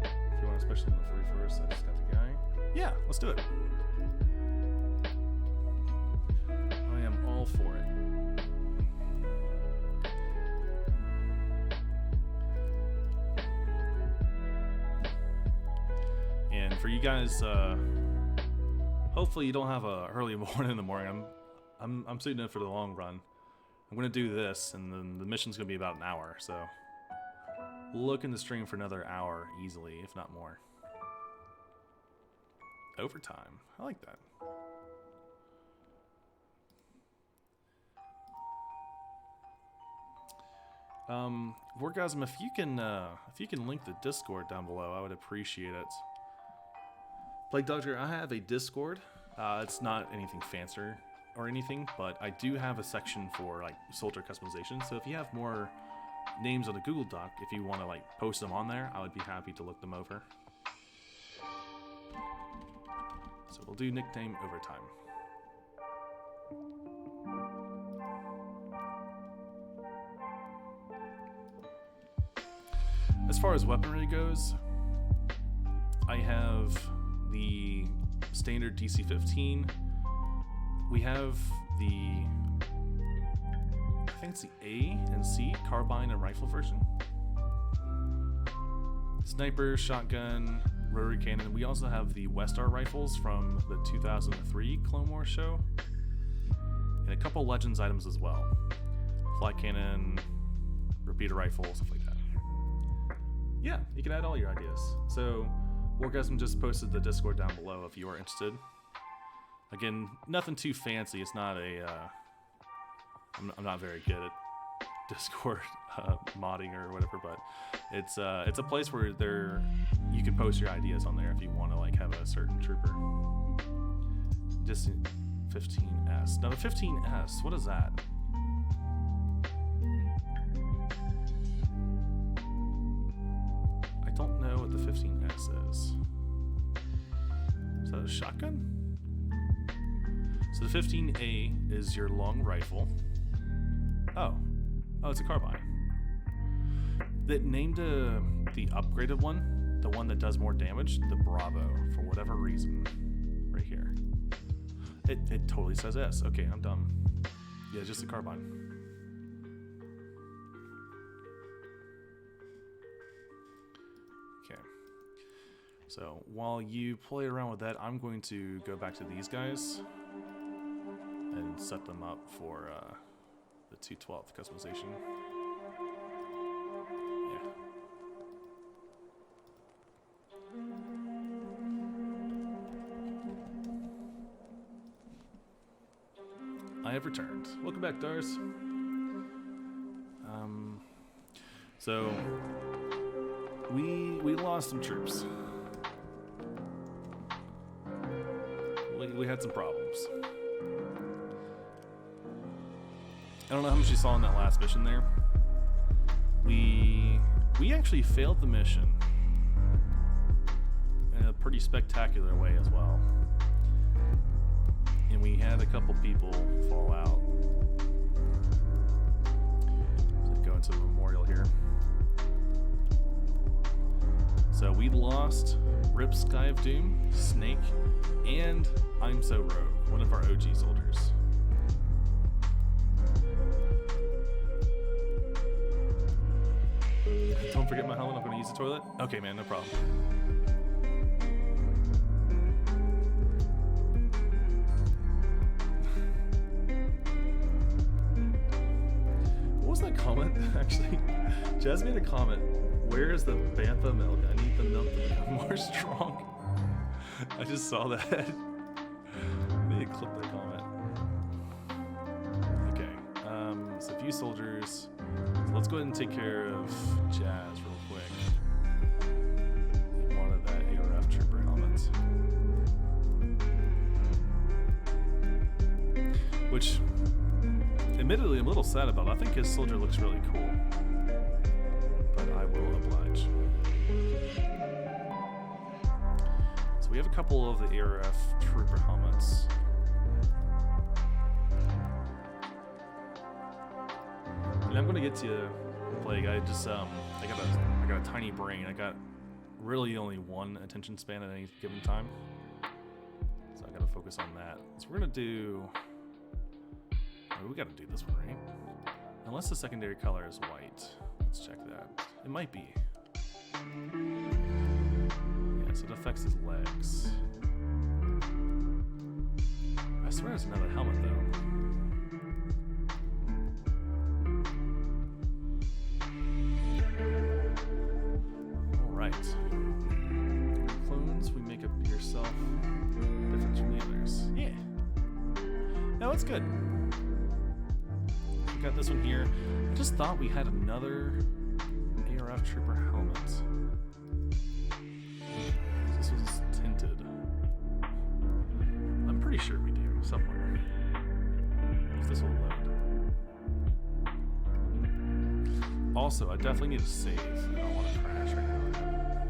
If you want, especially in the 41st, I just got the guy. Yeah, let's do it. I am all for it. And for you guys, hopefully you don't have a early morning in the morning. I'm suiting in for the long run. I'm gonna do this, and then the mission's gonna be about an hour. So looking to stream for another hour easily, if not more. Overtime. I like that. Vorgasm, if you can link the Discord down below, I would appreciate it. Plague Doctor, I have a Discord. It's not anything fancier or anything, but I do have a section for like soldier customization. So if you have more names on the Google Doc, if you want to like post them on there, I would be happy to look them over. So we'll do nickname overtime. As far as weaponry goes, I have the standard DC-15. We have the, I think it's the A and C carbine and rifle version. Sniper, shotgun, rotary cannon. We also have the Westar rifles from the 2003 Clone Wars show, and a couple Legends items as well. Flat cannon, repeater rifle, stuff like that. Yeah, you can add all your ideas. So Wargasm just posted the Discord down below if you are interested. Again, nothing too fancy. It's not a I'm not very good at Discord modding or whatever, but it's a place where you can post your ideas on there if you want to like have a certain trooper. Just 15S. Now the 15S, what is that? I don't know what the 15S is. Is that a shotgun? So the 15A is your long rifle. Oh, it's a carbine. They named the upgraded one, the one that does more damage, the Bravo, for whatever reason. Right here. It totally says S. Okay, I'm dumb. Yeah, just a carbine. Okay. So while you play around with that, I'm going to go back to these guys and set them up for the 212th customization. Yeah. I have returned. Welcome back, Dars. So we lost some troops. We had some problems. I don't know how much you saw in that last mission there. We actually failed the mission in a pretty spectacular way as well. And we had a couple people fall out. So go into the memorial here. So we lost Rip Sky of Doom, Snake, and I'm So Rogue, one of our OG soldiers. Don't forget my helmet, I'm gonna use the toilet. Okay, man, no problem. What was that comment, actually? Jazz made a comment. Where is the Bantha milk? I need the milk to become more strong. I just saw that. I need to clip that comment. Okay, so a few soldiers. So let's go ahead and take care of Jazz real quick. He wanted that ARF trooper helmet. Which, admittedly, I'm a little sad about. I think his soldier looks really cool. But I will oblige. So we we have a couple of the ARF trooper helmets. And I'm gonna get to Plague. I just I got a tiny brain. I got really only one attention span at any given time, so I gotta focus on that. So we're gonna do. Oh, we gotta do this one, right? Unless the secondary color is white. Let's check that. It might be. Yes, it affects his legs. I swear there's another helmet though. Alright. Clones, we make up yourself different from the others. Yeah. No, it's good. We got this one here. I just thought we had another ARF trooper helmet. This was tinted. I'm pretty sure we do, somewhere. If this will load. Also, I definitely need to save. I don't want to crash right now.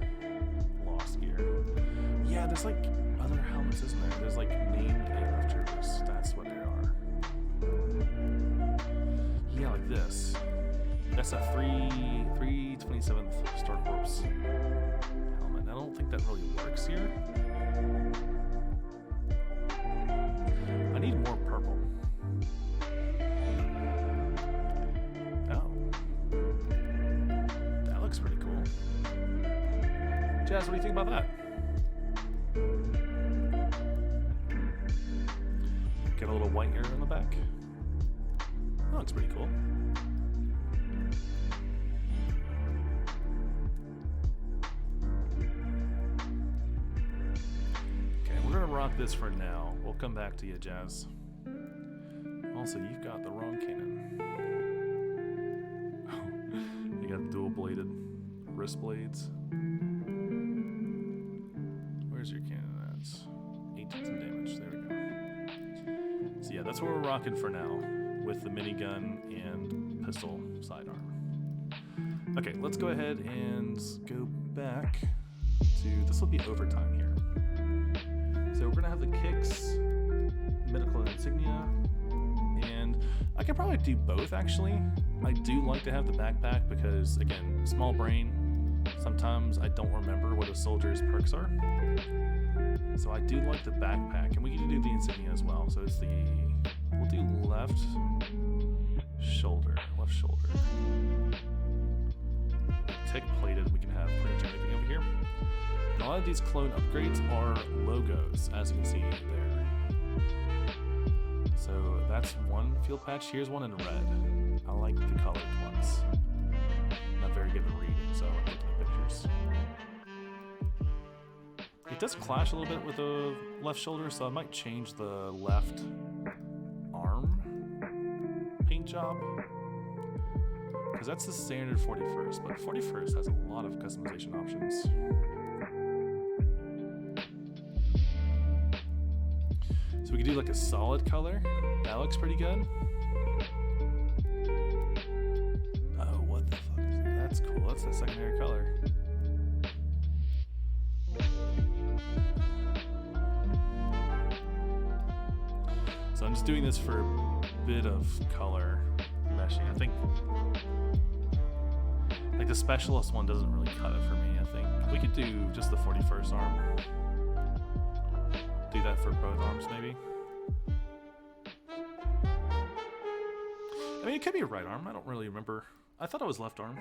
Lost gear. Yeah, there's like other helmets, isn't there? There's like named ARF troopers. That's what they are. Yeah, like this. That's a 327th Star Corps helmet. I don't think that really works here. I need more purple. Oh. That looks pretty cool. Jazz, what do you think about that? Get a little white area in the back. That looks pretty cool. Okay, we're gonna rock this for now. We'll come back to you, Jazz. Also, you've got the wrong cannon. You got dual-bladed wrist blades. Where's your cannon at? 18 damage. There we go. So yeah, that's what we're rocking for now, with the minigun and pistol sidearm. Okay, let's go ahead and go back to, this will be overtime here. So we're gonna have the kicks, medical insignia, and I could probably do both actually. I do like to have the backpack because, again, small brain, sometimes I don't remember what a soldier's perks are. So I do like the backpack, and we can do the insignia as well. So it's the, we'll do left shoulder. Tick plated, we can have pretty much everything over here. And a lot of these clone upgrades are logos, as you can see there. So that's one field patch. Here's one in red. I like the colored ones. Not very good at reading, so I like looking at pictures. It does clash a little bit with the left shoulder, so I might change the left arm paint job. Because that's the standard 41st, but 41st has a lot of customization options. So we could do like a solid color. That looks pretty good. Oh, what the fuck is that? That's cool. That's the secondary color. So I'm just doing this for a bit of color meshing. I think like the specialist one doesn't really cut it for me. I think we could do just the 41st arm. Do that for both arms, maybe. I mean, it could be a right arm. I don't really remember. I thought it was left arm.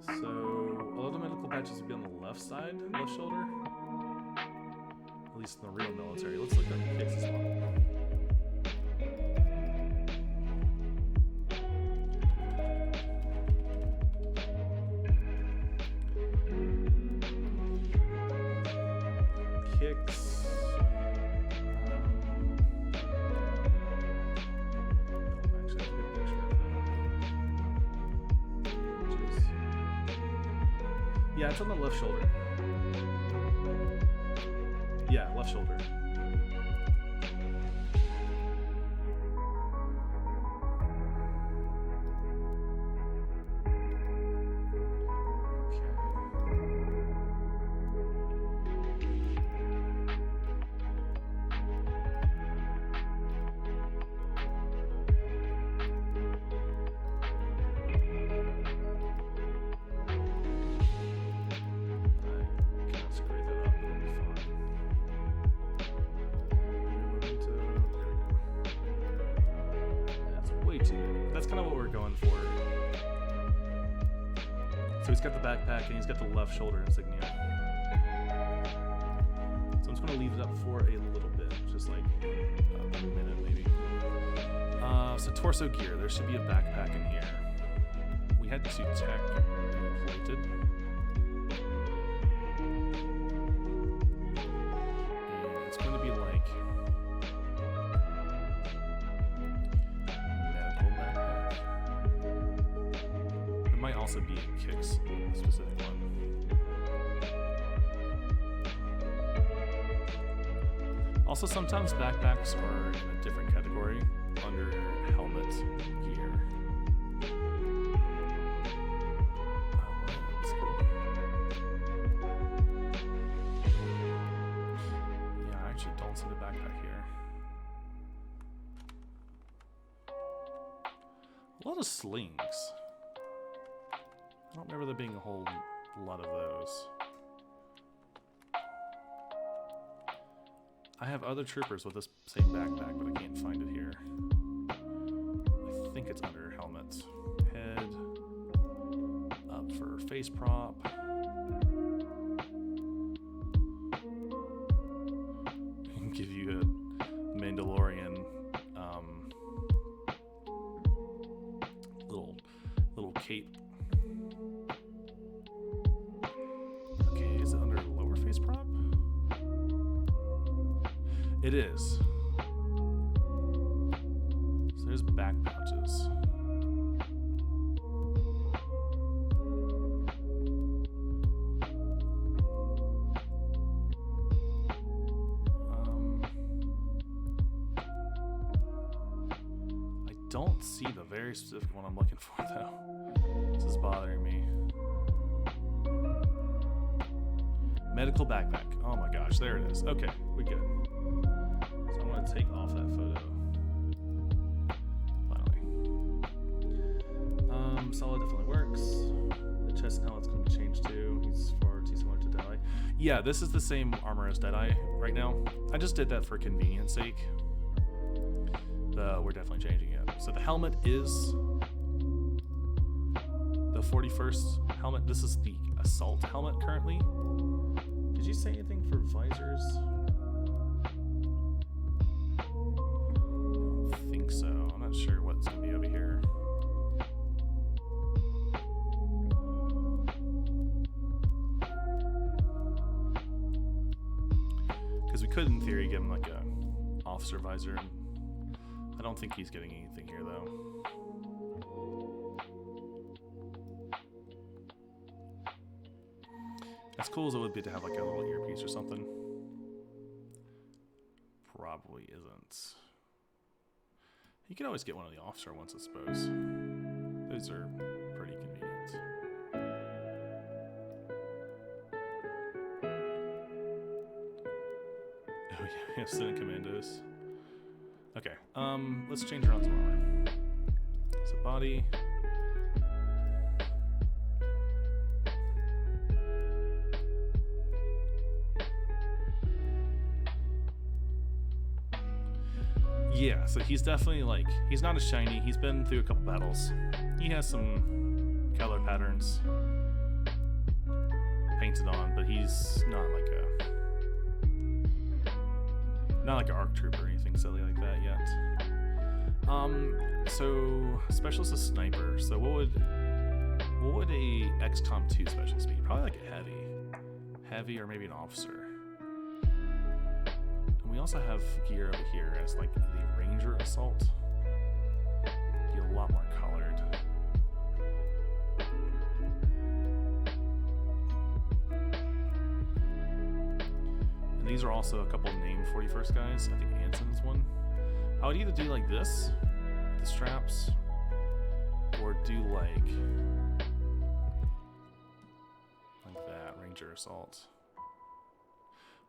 So, a lot of medical patches would be on the left side, left shoulder. At least in the real military. Let's look at the kicks as well. Kicks. Actually, I have a good picture of it. Yeah, it's on the left shoulder. Yeah, left shoulder. That's kind of what we're going for. So he's got the backpack and he's got the left shoulder insignia. So I'm just going to leave it up for a little bit, just like a minute maybe. So torso gear, there should be a backpack in here. We had 2 tech plated. And it's going to be like might also be Kick's specific one. Also, sometimes backpacks are in a different category under helmet gear. Yeah, I actually don't see the backpack here. A lot of slings. I don't remember there being a whole lot of those. I have other troopers with this same backpack, but I can't find it here. I think it's under helmet. Head. Up for face prop. I can give you a Mandalorian little cape. Is it under lower face prop? It is. So there's back pouches. I don't see the very specific one I'm looking for though. This is bothering me. Medical backpack. Oh my gosh, there it is. Okay, we good. So I'm gonna take off that photo. Finally. Solid definitely works. The chest and helmet's gonna be changed too. He's far too similar to Deadeye. Yeah, this is the same armor as Deadeye right now. I just did that for convenience sake. We're definitely changing it. So the helmet is the 41st helmet. This is the assault helmet currently. Did you say anything for visors? I don't think so. I'm not sure what's going to be over here. Because we could, in theory, give him like a officer visor. I don't think he's getting anything here, though. As cool as it would be to have like a little earpiece or something. Probably isn't. You could always get one of the officer ones, I suppose. Those are pretty convenient. Oh yeah, we have Senate Commandos. Okay, let's change around some armor. So body. Yeah, so he's definitely like, he's not as shiny. He's been through a couple battles. He has some color patterns painted on, but he's not like an ARC trooper or anything silly like that yet. So specialist is sniper. So what would a XCOM 2 specialist be? Probably like a heavy, or maybe an officer. And we also have gear over here as like the Ranger Assault. Be a lot more colored. And these are also a couple named 41st guys. I think Anson's one. I would either do like this, the straps, or do like that, Ranger Assault.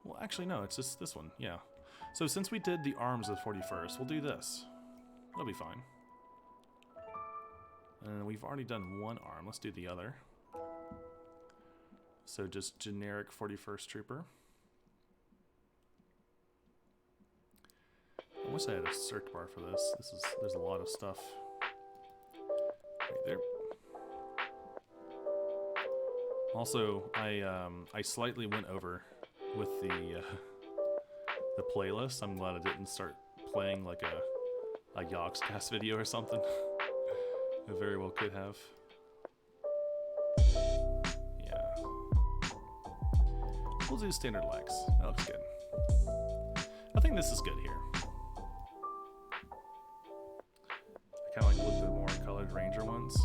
Well, actually, no, it's just this one, yeah. So since we did the arms of the 41st, we'll do this. That'll be fine. And we've already done one arm. Let's do the other. So just generic 41st Trooper. I wish I had a search bar for this. There's a lot of stuff right there. Also, I slightly went over with the playlist. I'm glad I didn't start playing like a Yogscast video or something. I very well could have. Yeah. We'll do standard legs. That looks good. I think this is good here. I kind of like to look at the more colored Ranger ones.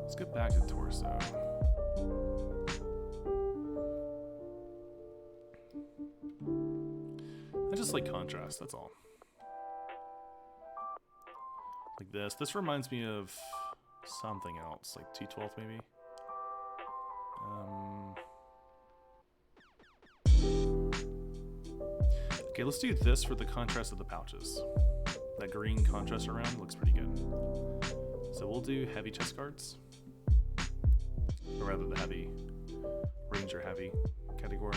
Let's get back to torso. I just like contrast, that's all. Like this. This reminds me of something else, like 212 maybe. Okay, let's do this for the contrast of the pouches. That green contrast around looks pretty good. So we'll do heavy chest guards. Or rather the heavy, Ranger heavy category.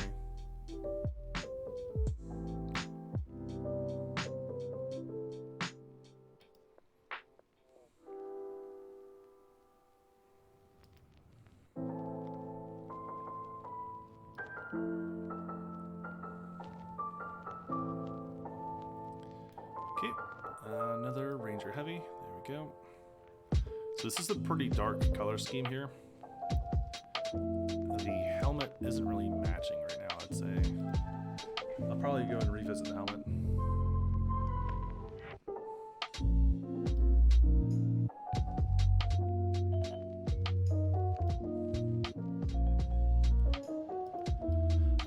Okay, another Ranger heavy. There we go. So this is a pretty dark color scheme here. The helmet isn't really matching right now, I'd say. I'll probably go and revisit the helmet.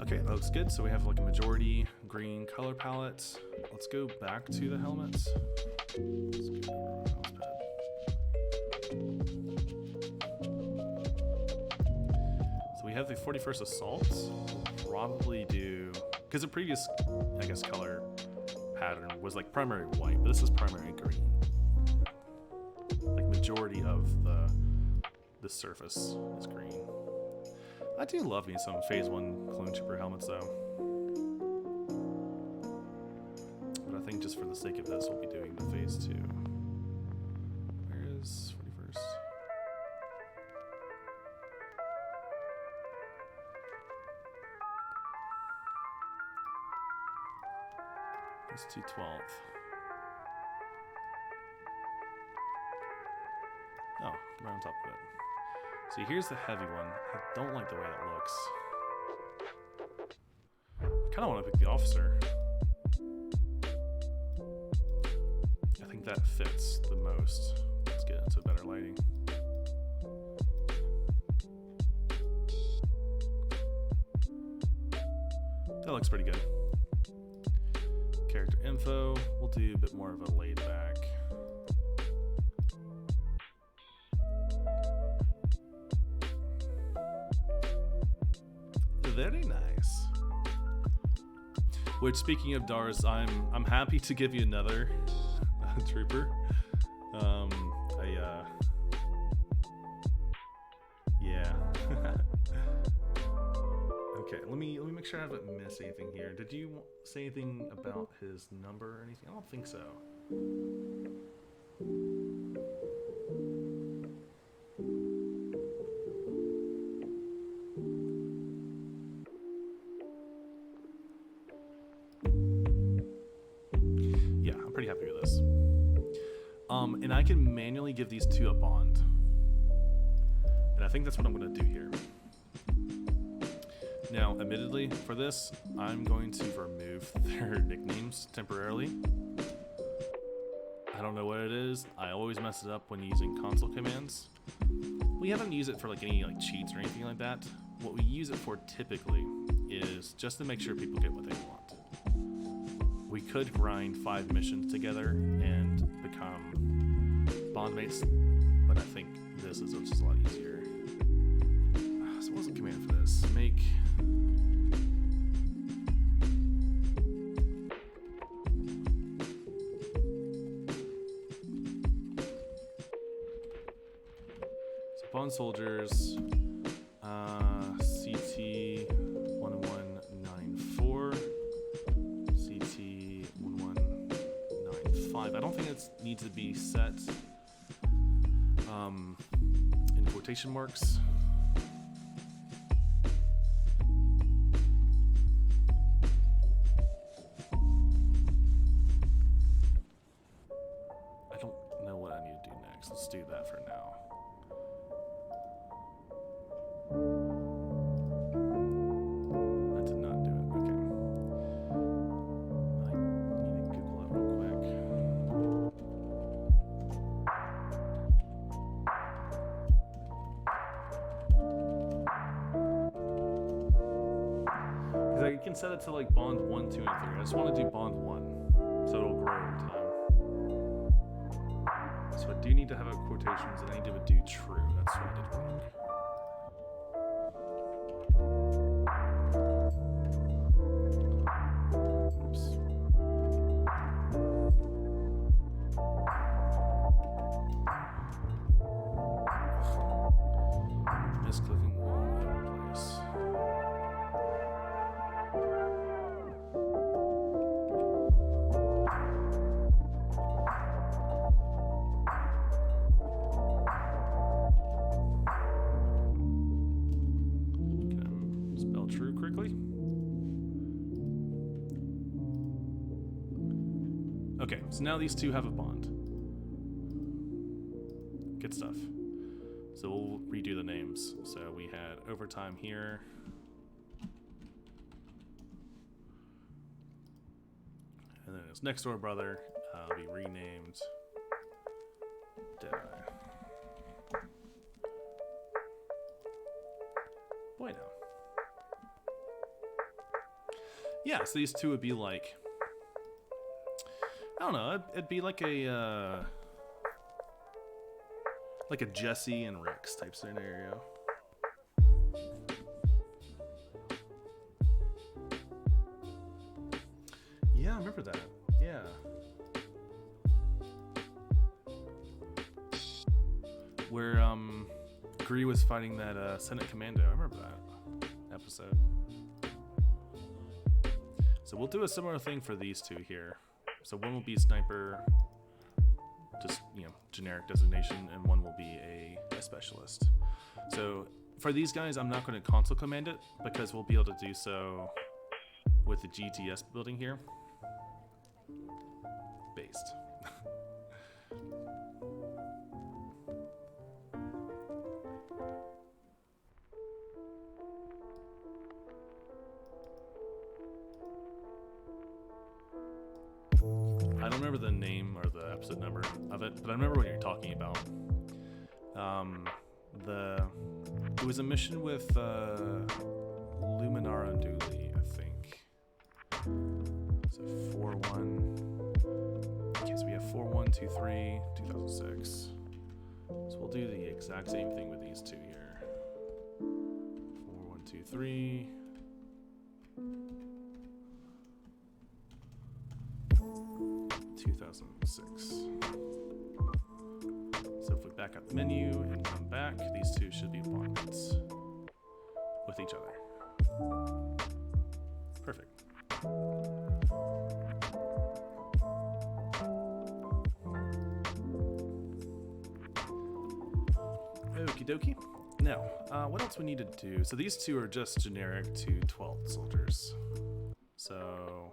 Okay, that looks good. So we have like a majority green color palette. Let's go back to the helmets. Let's go to our mouse pad. So we have the 41st Assault. We'll probably do, because the previous, I guess, color pattern was like primary white, but this is primary green. Like majority of the surface is green. I do love me some Phase 1 Clone Trooper helmets though. But I think just for the sake of this, we'll be doing the Phase 2. Where is 41st? It's 212th. Oh, right on top of it. See, here's the heavy one. I don't like the way that looks. I kind of want to pick the officer. I think that fits the most. Let's get into better lighting. That looks pretty good. Character info. We'll do a bit more of a laid back. Very nice. Which, speaking of DARS, I'm happy to give you another trooper. Yeah. Okay, let me make sure I haven't missed anything here. Did you say anything about his number or anything? I don't think so. Pretty happy with this. And I can manually give these two a bond. And I think that's what I'm going to do here. Now, admittedly, for this, I'm going to remove their nicknames temporarily. I don't know what it is. I always mess it up when using console commands. We haven't used it for like any like cheats or anything like that, what we use it for typically is just to make sure people get what they want. We could grind 5 missions together and become bondmates, but I think this is just a lot easier. So what was the command for this? Make... So bond soldiers, CT 1194, CT 1195. I don't think it needs to be set in quotation marks. I don't know what I need to do next. Let's do that for now. That did not do it. Okay. I need to Google it real quick. Because I can set it to like bond 1, 2, and 3. I just want to do bond 1, so it'll grow over time. So I do need to have a quotations, and I need to do true. That's what I did wrong. Oops. Misclicking all over the place. Can I spell true correctly? Okay, so now these two have a bond. Good stuff. So we'll redo the names. So we had overtime here. And then his next door brother be renamed Deadeye. Boy, now. Yeah, so these two would be like, I don't know, it'd be like a Jesse and Rex type scenario. Yeah, I remember that. Yeah. Where Gree was fighting that Senate Commando. I remember that episode. So we'll do a similar thing for these two here. So one will be sniper, just, generic designation, and one will be a specialist. So for these guys, I'm not going to console command it because we'll be able to do so with the GTS building here. Based. I don't remember the name or the episode number of it, but I remember what you're talking about. It was a mission with Luminara and Dooley, I think. So 4-1. Okay, so we have 4-1-2-3, 2006. So we'll do the exact same thing with these two here. 4-1-2-3. 2006. So if we back up the menu and come back, these two should be bondmates with each other. Perfect. Okie dokie. Now, what else we need to do? So these two are just generic to 12th soldiers. So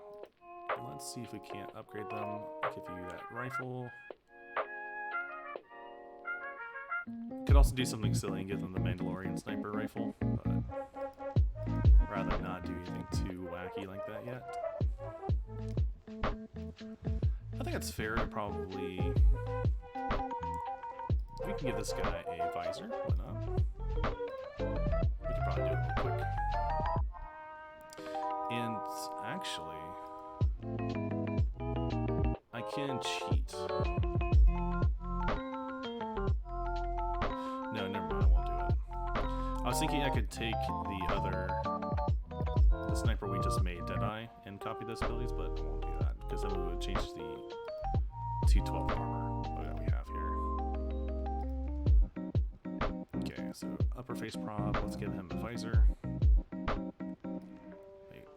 let's see if we can't upgrade them. Give you that rifle. Could also do something silly and give them the Mandalorian sniper rifle, but rather not do anything too wacky like that yet. I think it's fair to probably... We can give this guy a visor, why not? We could probably do it real quick. actually, I can cheat. No, never mind, I won't do it. I was thinking I could take the sniper we just made, Deadeye, and copy those abilities, but I won't do that, because then we would change the 212 armor that we have here. Okay, so upper face prop, let's give him a visor. Wait,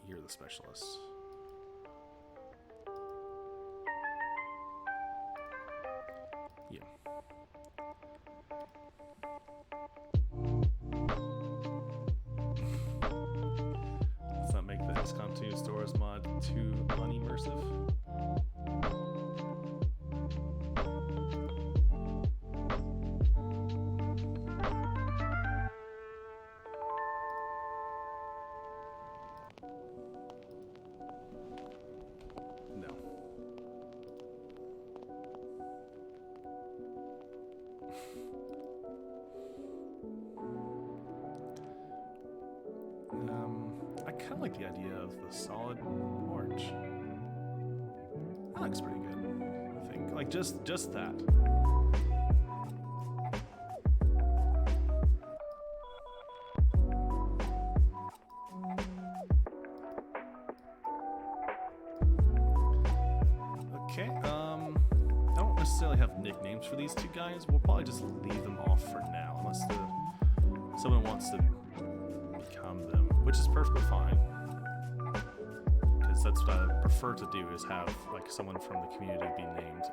you're the specialist. Yeah. Let's not make the XCOM 2 Stores mod too unimmersive. No. I kind of like the idea of the solid orange. That looks pretty good, I think. Like just that. Okay, I don't necessarily have nicknames for these two guys. We'll probably just leave them off for now, unless someone wants to become them, which is perfectly fine. Because that's what I prefer to do, is have like someone from the community be named,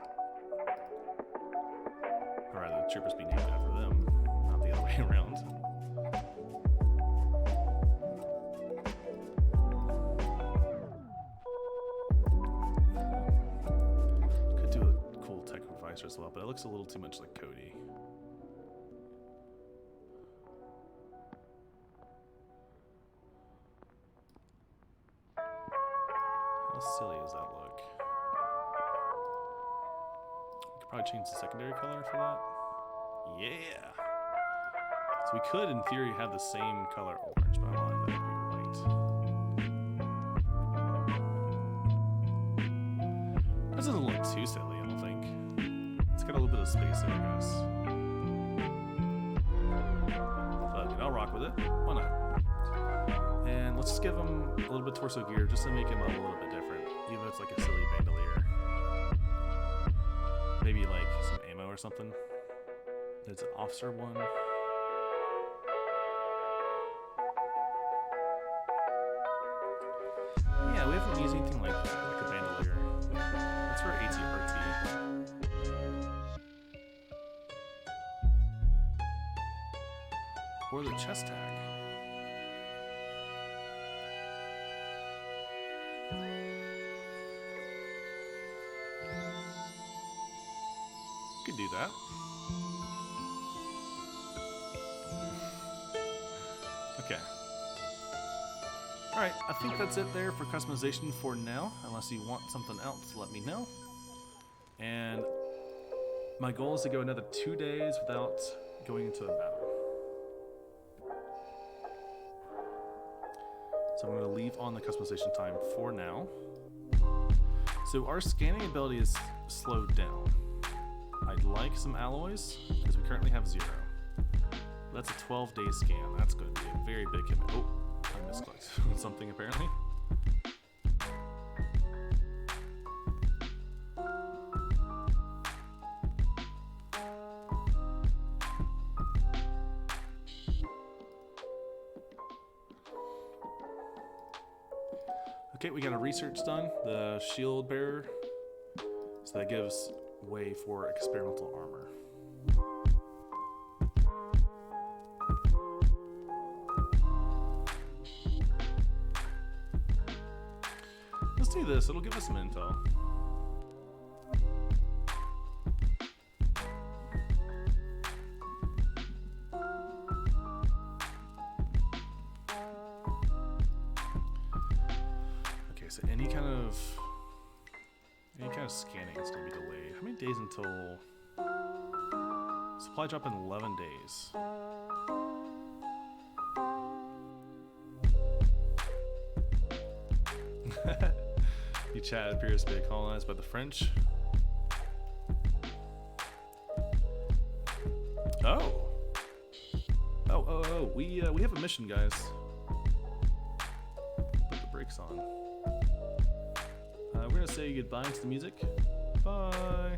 or rather, the troopers be named after them, not the other way around. Could do a cool tech advisor as well, but it looks a little too much like Cody. How silly does that look? We could probably change the secondary color for that. Yeah! So we could, in theory, have the same color orange, but I want that to be white. This doesn't look too silly, I don't think. It's got a little bit of space there, I guess. But I'll rock with it. Why not? And let's just give him a little bit torso gear just to make him a little bit different, even if it's like a silly bandolier. Maybe like some ammo or something. There's an officer one. Yeah, we haven't used anything like that, like a bandolier. That's for AT-RT. Or the chest tag. Could do that. Okay. Alright, I think that's it there for customization for now. Unless you want something else, let me know. And my goal is to go another 2 days without going into a battle. So I'm going to leave on the customization time for now. So our scanning ability is slowed down. I'd like some alloys, because we currently have 0. That's a 12-day scan. That's going to be a very big commitment. Oh, I misclicked on something apparently. Okay, we got a research done, the shield bearer. So that gives way for experimental armor. Let's do this, it'll give us some intel. Okay, so any kind of scanning is going to be delayed. How many days until supply drop in 11 days? The chat appears to be colonized by the French. Oh. Oh. We have a mission, guys. Put the brakes on. We're gonna say goodbye to the music. Bye.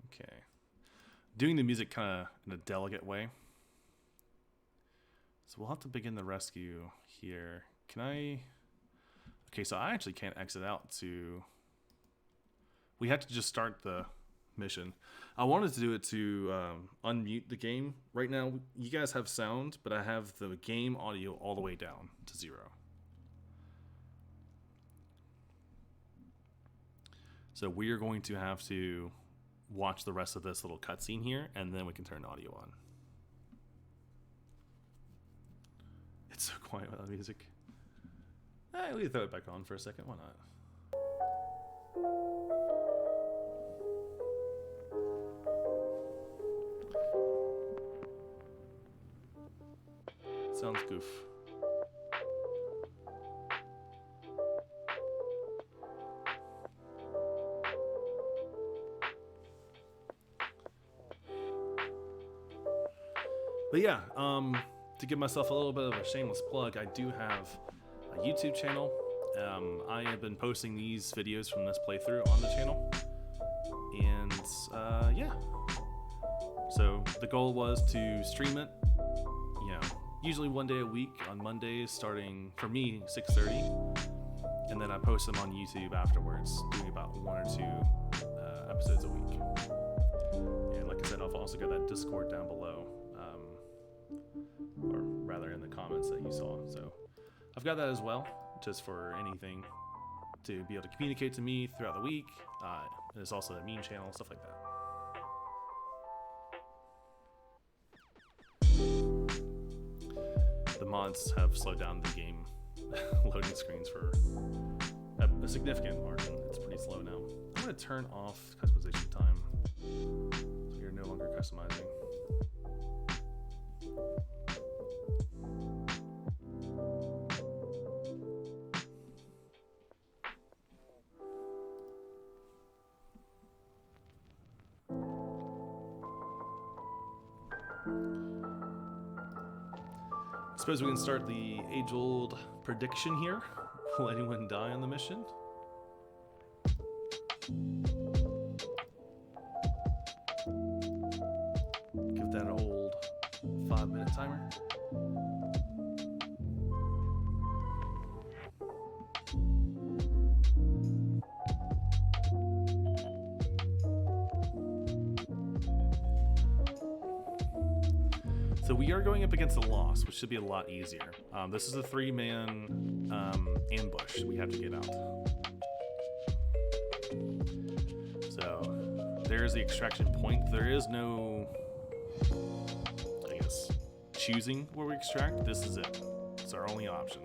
Okay. Doing the music kind of in a delicate way. So we'll have to begin the rescue here. Can I... Okay, so I actually can't exit out to... We have to just start the mission. I wanted to do it to unmute the game. Right now, you guys have sound, but I have the game audio all the way down to 0. So we are going to have to watch the rest of this little cutscene here, and then we can turn audio on. It's so quiet without music. We can throw it back on for a second. Why not? Sounds goof. But yeah, to give myself a little bit of a shameless plug, I do have a YouTube channel. I have been posting these videos from this playthrough on the channel. And yeah. So the goal was to stream it, you know, usually one day a week on Mondays, starting for me 6:30, and then I post them on YouTube afterwards, doing about 1 or 2 episodes a week. And like I said, I've also got that Discord down below, or rather in the comments that you saw. So I've got that as well, just for anything to be able to communicate to me throughout the week. There's also a meme channel, stuff like that. The mods have slowed down the game loading screens for a significant margin. It's pretty slow now. I'm going to turn off customization time, so you're no longer customizing. I suppose we can start the age-old prediction here. Will anyone die on the mission? Give that an old 5-minute timer. So we are going up against a loss, which should be a lot easier. This is a 3-man ambush we have to get out. So there's the extraction point. There is no, I guess, choosing where we extract. This is it. It's our only option.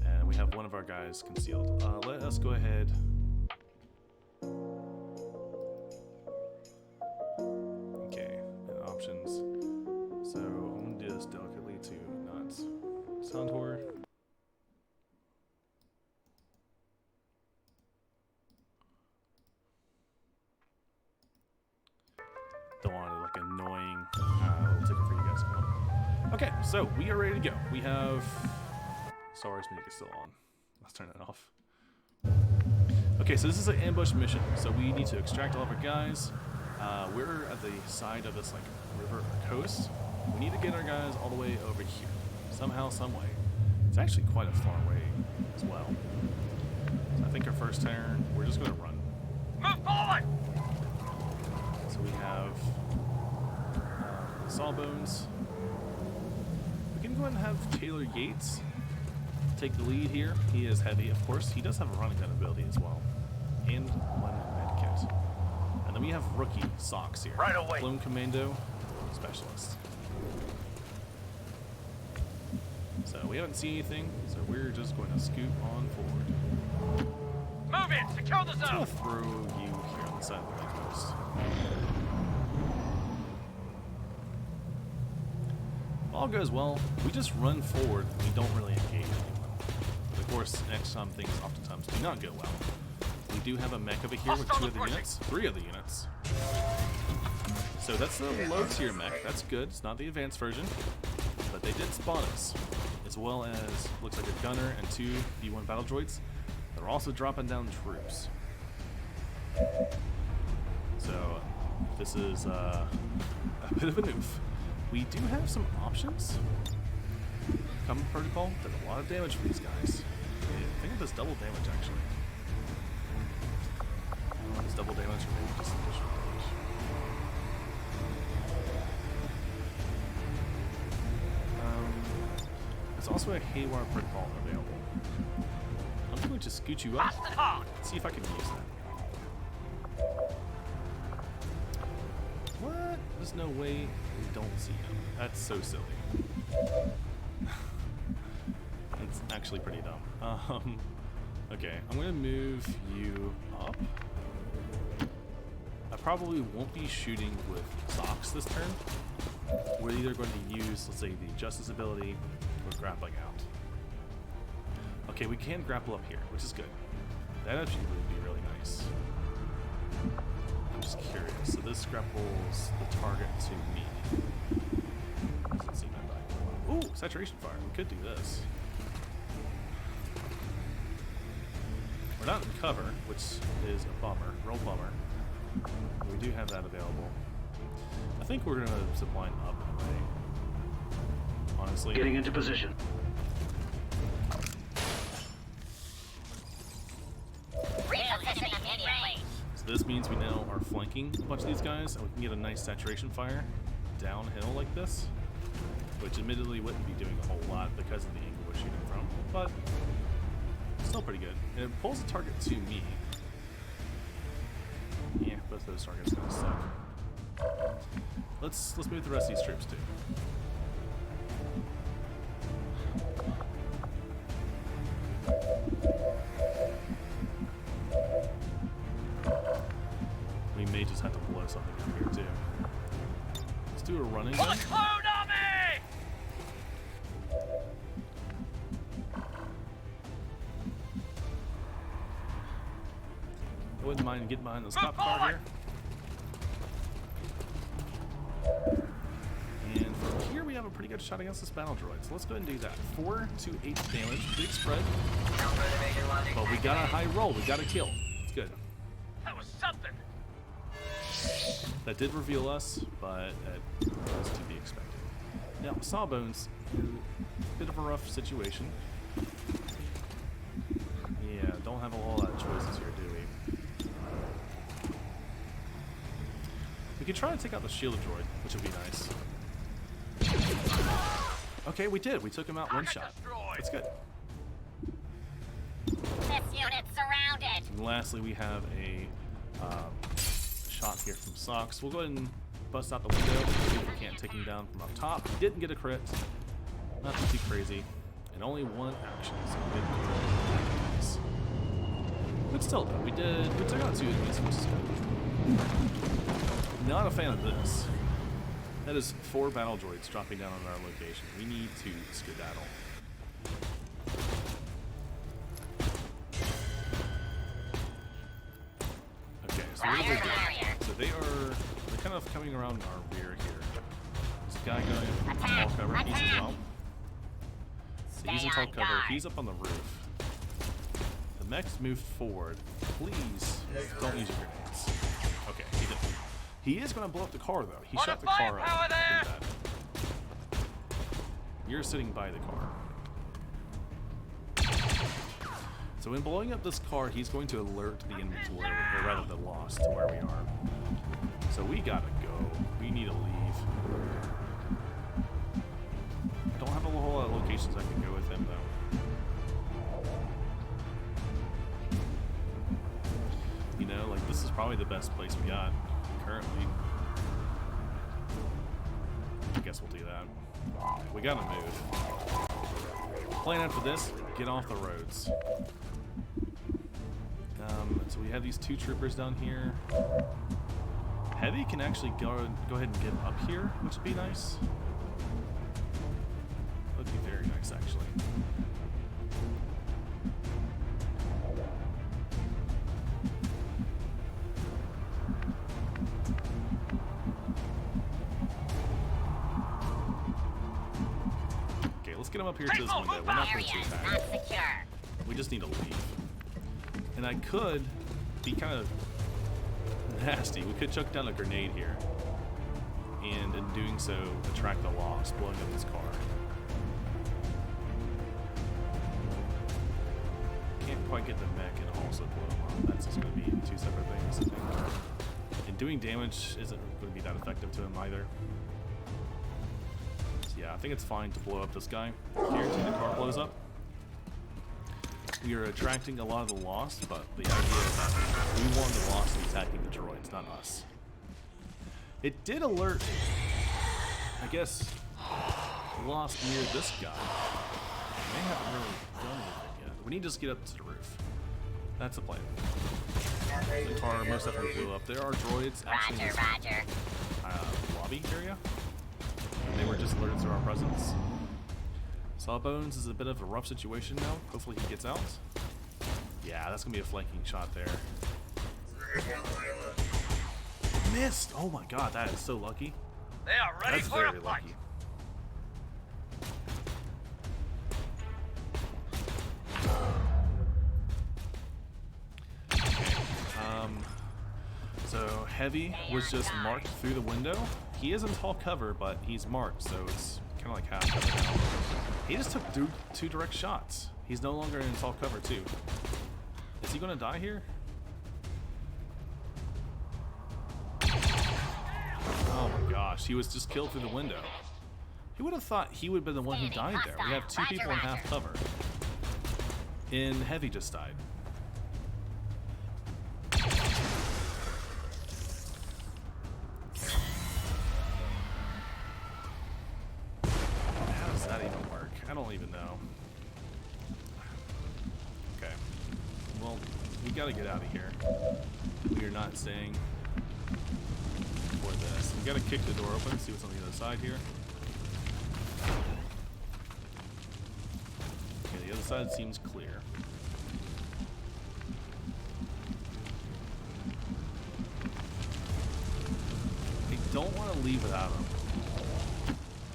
And we have one of our guys concealed. Let us go ahead. So I'm gonna do this delicately to not sound horror. Don't want it like annoying little ticket for you guys to come up. Okay, so we are ready to go. We have Star Wars music is still on. Let's turn it off. Okay, so this is an ambush mission. So we need to extract all of our guys. We're at the side of this like river or coast. We need to get our guys all the way over here. Somehow, some way. It's actually quite a far way as well. So I think our first turn, we're just going to run. Move forward! So we have Sawbones. We can go ahead and have Taylor Yates take the lead here. He is heavy, of course. He does have a running gun ability as well. And one medkit. And then we have rookie Socks here. Right away. Clone Commando Specialist. So we haven't seen anything, so we're just going to scoot on forward. Move in! Secure the I'm zone! gonna throw you here on the side of the post. If all goes well, we just run forward and we don't really engage anyone. But of course, XCOM things oftentimes do not go well. We do have a mech over here with 2 of the units, 3 of the units. So that's the low tier mech, that's good. It's not the advanced version, but they did spawn us. As well as, looks like a gunner and 2 B1 battle droids. They're also dropping down troops. So this is a bit of an oof. We do have some options. Common Protocol does a lot of damage for these guys. I think it does double damage actually. It's double damage or maybe just additional damage. There's also a Haywire Protocol available. I'm going to scoot you up. Bastard hard! See if I can use that. What? There's no way we don't see him. That's so silly. It's actually pretty dumb. Okay, I'm gonna move you up. I probably won't be shooting with socks this turn. We're either going to use, let's say, the Justice ability or grappling out. Okay, we can grapple up here, which is good. That actually would be really nice. I'm just curious. So this grapples the target to me. Doesn't seem that valuable. Ooh, saturation fire. We could do this. We're not in cover, which is a bummer. Real bummer. We do have that available. I think we're going to zipline up in a way. Honestly. Getting into position. Reposition immediately. So this means we now are flanking a bunch of these guys, and we can get a nice saturation fire downhill like this, which admittedly wouldn't be doing a whole lot because of the angle we're shooting from, but still pretty good. And it pulls the target to me. Yeah, both those targets kind of suck. Let's move the rest of these troops too. We may just have to blow something up here too. Let's do a running Pull gun. a clone on me! I wouldn't mind getting behind this Move cop car forward! here. And from here we have a pretty good shot against this battle droid. So let's go ahead and do that. 4 to 8 damage, big spread. But we got a high roll, we got a kill. It's good. That was something! That did reveal us, but it was to be expected. Now, Sawbones, bit of a rough situation. Yeah, don't have a whole lot of choices here, do we? We could try to take out the shield droid, which would be nice. Okay, we did. We took him out one shot. That's good. This unit's surrounded. And lastly, we have a shot here from Socks. We'll go ahead and bust out the window. See if we can't take him down from up top. He didn't get a crit. Nothing too crazy. And only one action, so we didn't get nice. But still, though, we took out 2 enemies, which is good. Not a fan of this. That is 4 battle droids dropping down on our location. We need to skedaddle. Okay, so what are they doing? So they're kind of coming around our rear here. There's a guy going in tall cover. He's as well. So he's in tall cover. He's up on the roof. The mech's moved forward. Please don't use your grenades. Okay, he didn't. He is going to blow up the car, though. He shot the car up. Firepower there! Pretty bad. You're sitting by the car. So in blowing up this car, he's going to alert the enemy to where, or rather the lost to where we are. So we gotta go. We need to leave. I don't have a whole lot of locations I can go with him, though. You know, like, this is probably the best place we got currently. I guess we'll do that. We gotta move. Plan after this, get off the roads. So we have these 2 troopers down here. Heavy can actually go ahead and get up here, which would be nice. Would be very nice, actually. Okay, let's get him up here to this window. We're not going to Area is attack. not secure. We just need to leave. And I could be kind of nasty. We could chuck down a grenade here. And in doing so, attract the loss, blowing up his car. Can't quite get the mech and also blow him up. That's just going to be 2 separate things, I think. And doing damage isn't going to be that effective to him either. So yeah, I think it's fine to blow up this guy. Guarantee the car blows up. We are attracting a lot of the lost, but the idea is that we want the lost to be attacking the droids, not us. It did alert, I guess, lost near this guy. They haven't really done anything yet. We need to just get up to the roof. That's the plan. The car most definitely blew up. There are droids actually in this lobby area. They were just alerted to our presence. Sawbones is a bit of a rough situation now. Hopefully he gets out. Yeah, that's gonna be a flanking shot there. Missed! Oh my god, that is so lucky. They are ready That's for a very fight. lucky. So Heavy was just marked through the window. He is in tall cover, but he's marked, so it's kind of like half cover now. He just took 2 direct shots. He's no longer in tall cover too. Is he gonna die here? Oh my gosh, he was just killed through the window. He would have thought he would have been the one who died there. We have 2 people in half cover. And Heavy just died. How does that even work? I don't even know. Okay. Well, we gotta get out of here. We are not staying for this. We gotta kick the door open, see what's on the other side here. Okay, the other side seems clear. I don't want to leave without him.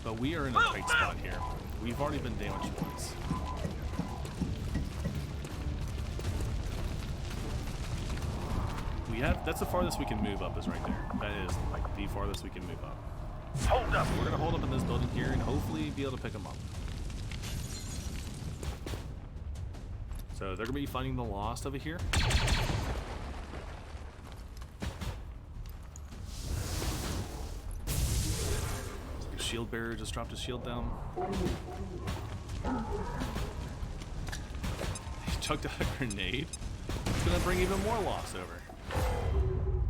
But we are in a tight spot here. We've already been damaged once. That's the farthest we can move up is right there. That is like the farthest we can move up. Hold up. We're gonna hold up in this building here and hopefully be able to pick them up. So they're gonna be finding the lost over here. The shield bearer just dropped his shield down. He chucked out a grenade. It's gonna bring even more loss over.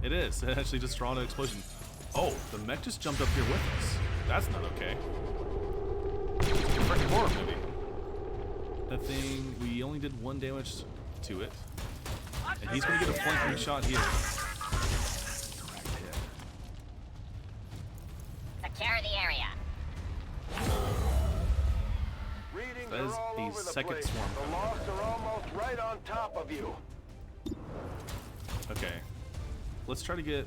It is. It actually just drawn an explosion. Oh, the mech just jumped up here with us. That's not okay. It's a freaking horror movie. That thing, we only did 1 damage to it. And he's gonna get a flanking shot here. Direct hit. Secure the area. Readings That is are all the over the second place. swarm The coming. lost are almost right on top of you. Okay. Let's try to get...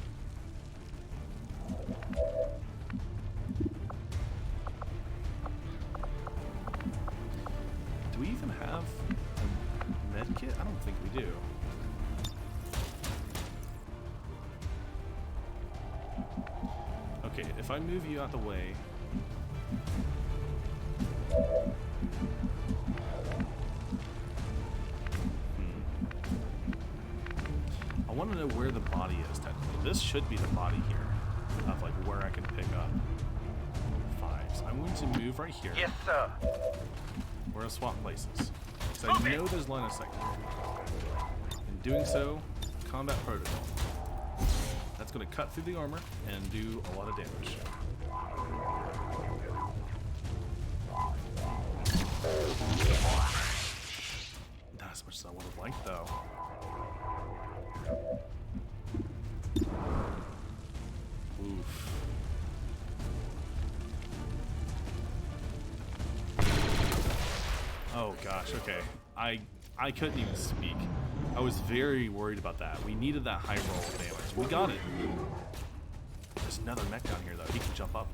Do we even have a med kit? I don't think we do. Okay, if I move you out the way... I want to know where the body is, technically. This should be the body here, of like where I can pick up 5s. I'm going to move right here. Yes, sir. We're going to swap places. Because I know there's line of sight. In doing so, combat protocol. That's going to cut through the armor and do a lot of damage. Not as much as I would have liked, though. Oof. Oh gosh, okay. I couldn't even speak. I was very worried about that. We needed that high roll of damage. We got it. There's another mech down here though. He can jump up.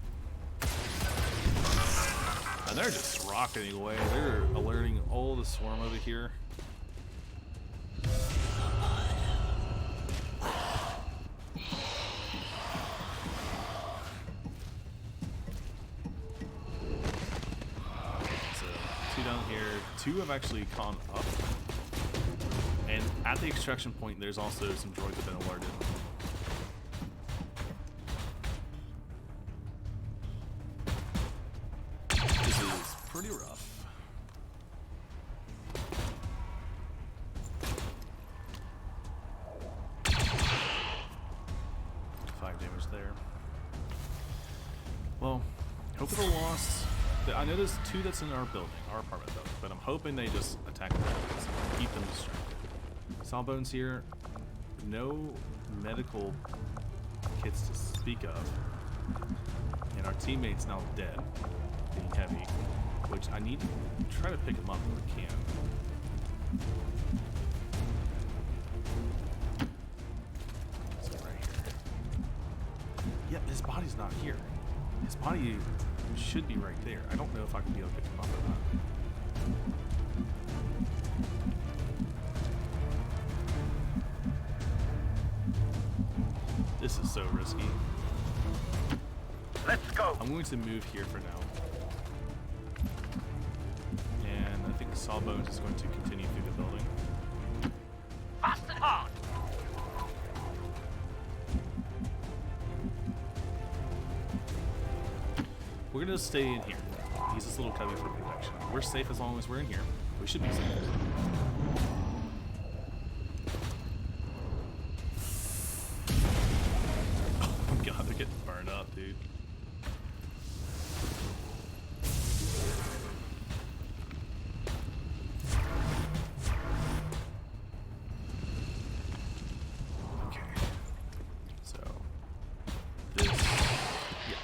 And they're just rocketing away. They're alerting all the swarm over here. Down here, 2 have actually gone up, and at the extraction point there's also some droids that have been alerted. This is pretty rough. Five damage there. Well, hope for the loss. I know there's 2 that's in our building, our apartment building, but I'm hoping they just attack the buildings and keep them distracted. Sawbones here, no medical kits to speak of, and our teammate's now dead, being heavy, which I need to try to pick him up if we can. So right here. Yep, his body's not here. His body should be right there. I don't know if I can be able to pick him up or not. This is so risky. Let's go. I'm going to move here for now. And I think Sawbones is going to continue through the building. Fast and hard. We're gonna stay in here. He's this little cubby for protection. We're safe as long as we're in here. We should be safe. Oh god, they're getting burned up, dude. Okay. So this, yeah,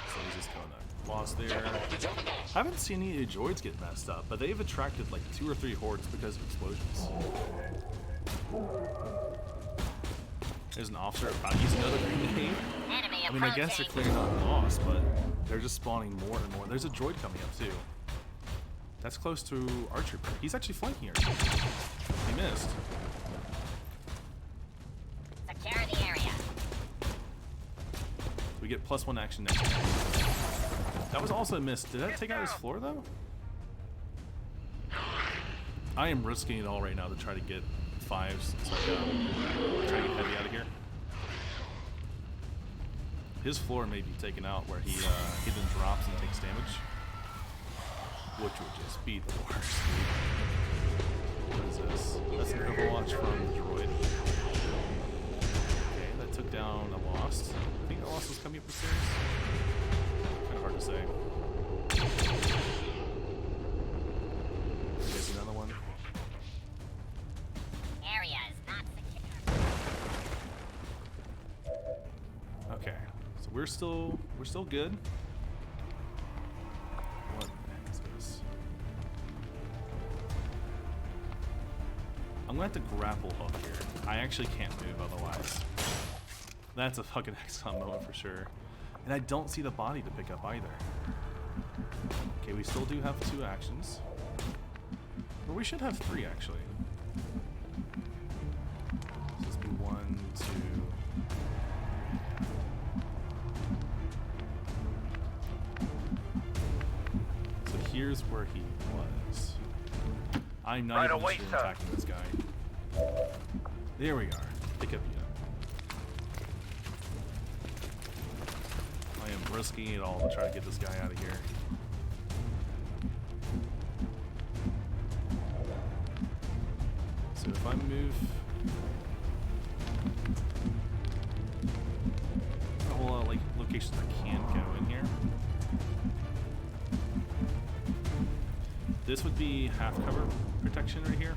so he's just going to lost there. I haven't seen any of the droids get messed up, but they've attracted like 2 or 3 hordes because of explosions. There's an officer about using another grenade. I mean, I guess they're clearing out loss, but they're just spawning more and more. There's a droid coming up too. That's close to our trooper. He's actually flanking our trooper. He missed. Secure the area. We get +1 action next turn. That was also a miss. Did that take out his floor though? I am risking it all right now to try to get 5s so I can try to get heavy out of here. His floor may be taken out where he then drops and takes damage, which would just be the worst. What is this? That's an Overwatch from the droid. Okay, that took down a Lost. I think the Lost was coming up the stairs. Kind of hard to say. There's another one. Area is not secure. Okay, so we're still good. What the heck is this? I'm gonna have to grapple hook here. I actually can't move otherwise. That's a fucking XCOM moment for sure. And I don't see the body to pick up either. Okay, we still do have 2 actions. Or we should have 3 actually. So this be 1, 2. So here's where he was. I'm not Right even away, sure sir. attacking this guy. There we are. Pick up unit. I am risking it all to try to get this guy out of here. So if I move a whole lot of like locations I can go in here. this would be half cover protection right here.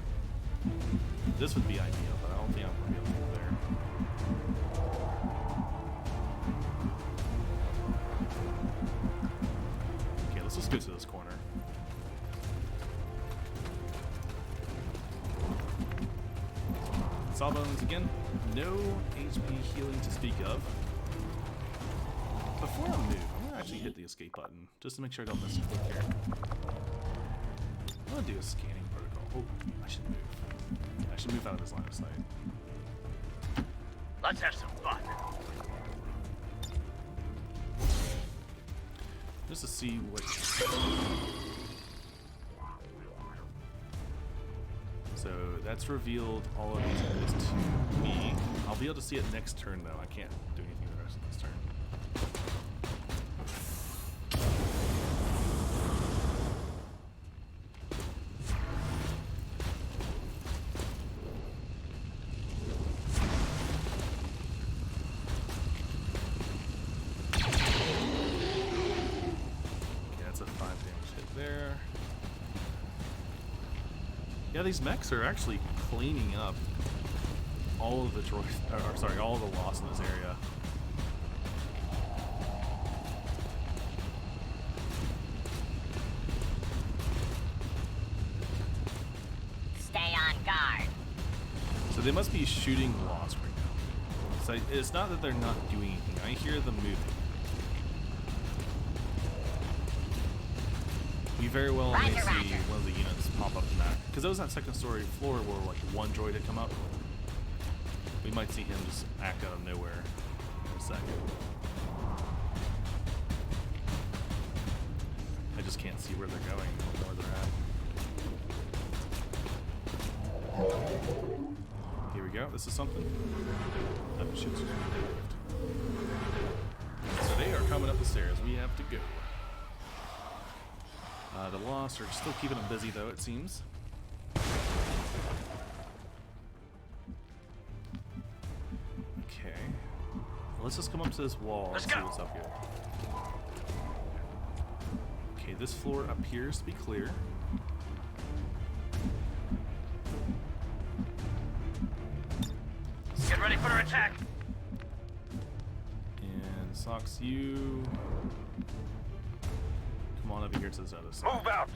This would be ideal, but I don't think I'm going to be able to get there. Okay, let's just go to this corner. Sawbones again. No HP healing to speak of. Before I move, I'm going to actually hit the escape button just to make sure I don't miss a click here. I'm going to do a scanning protocol. Oh, I should move. I should move out of his line of sight. Let's have some fun. Just to see what... So that's revealed all of these areas to me. I'll be able to see it next turn though. I can't do anything the rest of this turn. Yeah, these mechs are actually cleaning up all of the all of the loss in this area. Stay on guard. So they must be shooting loss right now. So it's not that they're not doing anything. I hear them moving. You very well may see one of the units pop up in that. Because that was that second story floor where like one droid had come up. We might see him just act out of nowhere in a second. I just can't see where they're going. I don't know where they're at. Here we go. This is something. Oh, shit. So they are coming up the stairs. We have to go. The Lost are still keeping them busy, though, it seems. Okay. Let's just come up to this wall and see what's up here. Okay, this floor appears to be clear. Get ready for an attack. And Sox, you... Come on over here to this other side. Move out.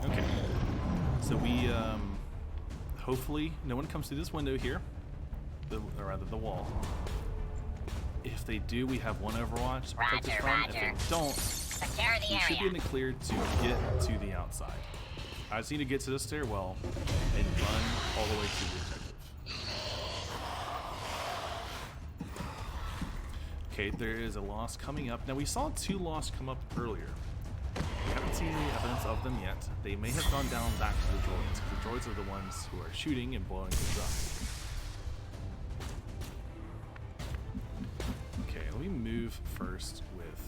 Okay. So we, hopefully no one comes through this window here. Or rather, the wall. If they do, we have one Overwatch to protect us from. If they don't, Secure the we should be in area. the clear to get to the outside. I just need to get to the stairwell and run all the way to the objective. Okay, there is a Lost coming up. Now, we saw two Lost come up earlier. We haven't seen any evidence of them yet. They may have gone down back to the droids, because the droids are the ones who are shooting and blowing things up. Okay, let me move first with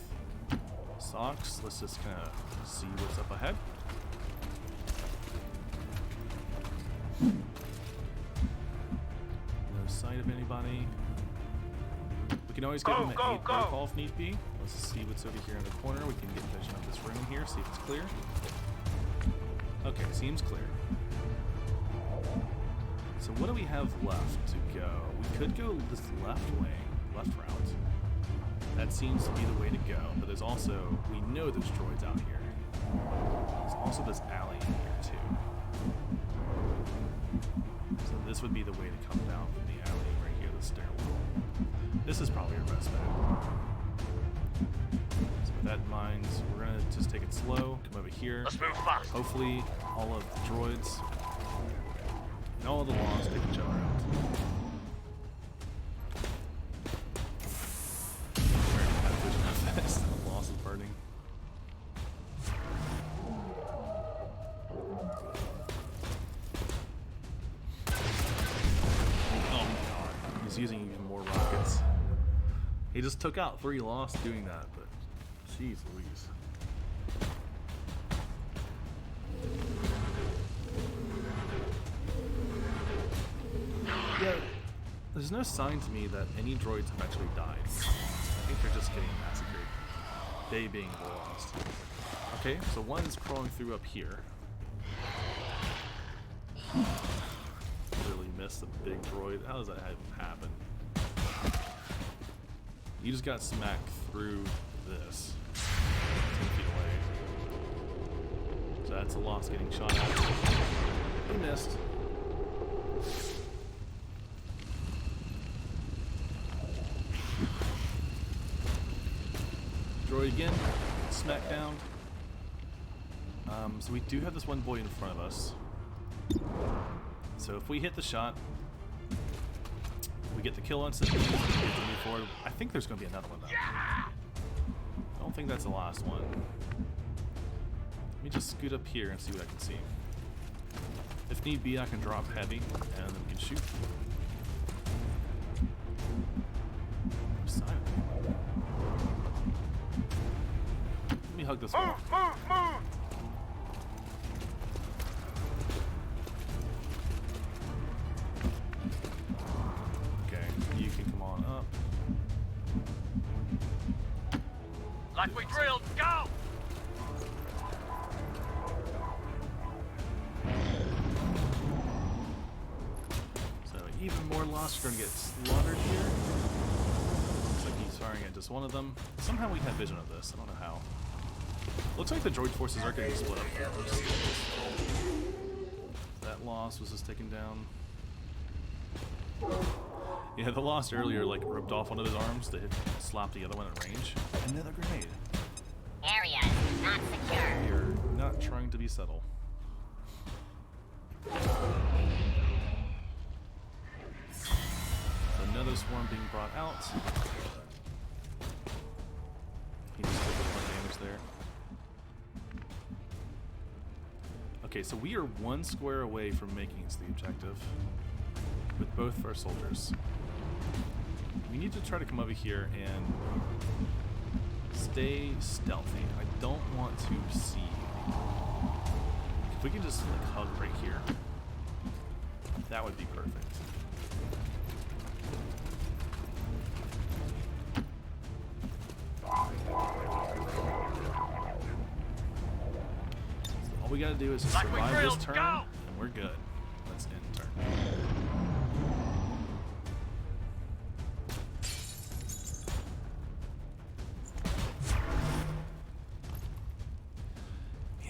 Sox. Let's just kind of see what's up ahead. No sight of anybody. We can always give them an 8 protocol if need be. Let's see what's over here in the corner. We can get vision of this room here, see if it's clear. Okay, seems clear. So what do we have left to go? We could go this left route. That seems to be the way to go, but there's also, we know there's droids out here. There's also this alley in here too. So this would be the way to come down from the alley right here, the stairwell. This is probably our best bet. So with that in mind, we're gonna just take it slow, come over here. Let's move fast. Hopefully all of the droids and all of the Lost pick each other out. Where did that vision of this? The Lost is burning. He's using even more rockets. He just took out 3 Lost doing that, but jeez Louise. Yeah, there's no sign to me that any droids have actually died. I think they're just getting massacred. They being the lost. Okay, so one is crawling through up here. Really missed a big droid. How does that happen? You just got smacked through this. 10 feet away. So that's a loss getting shot at. He missed. Droid again. Smack down. So we do have this one boy in front of us. So if we hit the shot, we get the kill instantly, we get to move forward. I think there's going to be another one though. I don't think that's the last one. Let me just scoot up here and see what I can see. If need be, I can drop heavy and then we can shoot. Let me hug this one. Move! You can come on up. Like we drilled, go! So even more lost are going to get slaughtered here. Looks like he's firing at just one of them. Somehow we have vision of this. I don't know how. Looks like the droid forces are getting split up first. That loss was just taken down. Yeah, the lost earlier like ripped off one of his arms to slap the other one at range. Another grenade. Area not secure. You're not trying to be subtle. So another swarm being brought out. He just took a ton of damage there. Okay, so we are one square away from making it to the objective with both of our soldiers. We need to try to come over here and stay stealthy. I don't want to see. If we can just like hug right here, that would be perfect. So all we gotta do is survive this turn, and we're good. Let's end turn.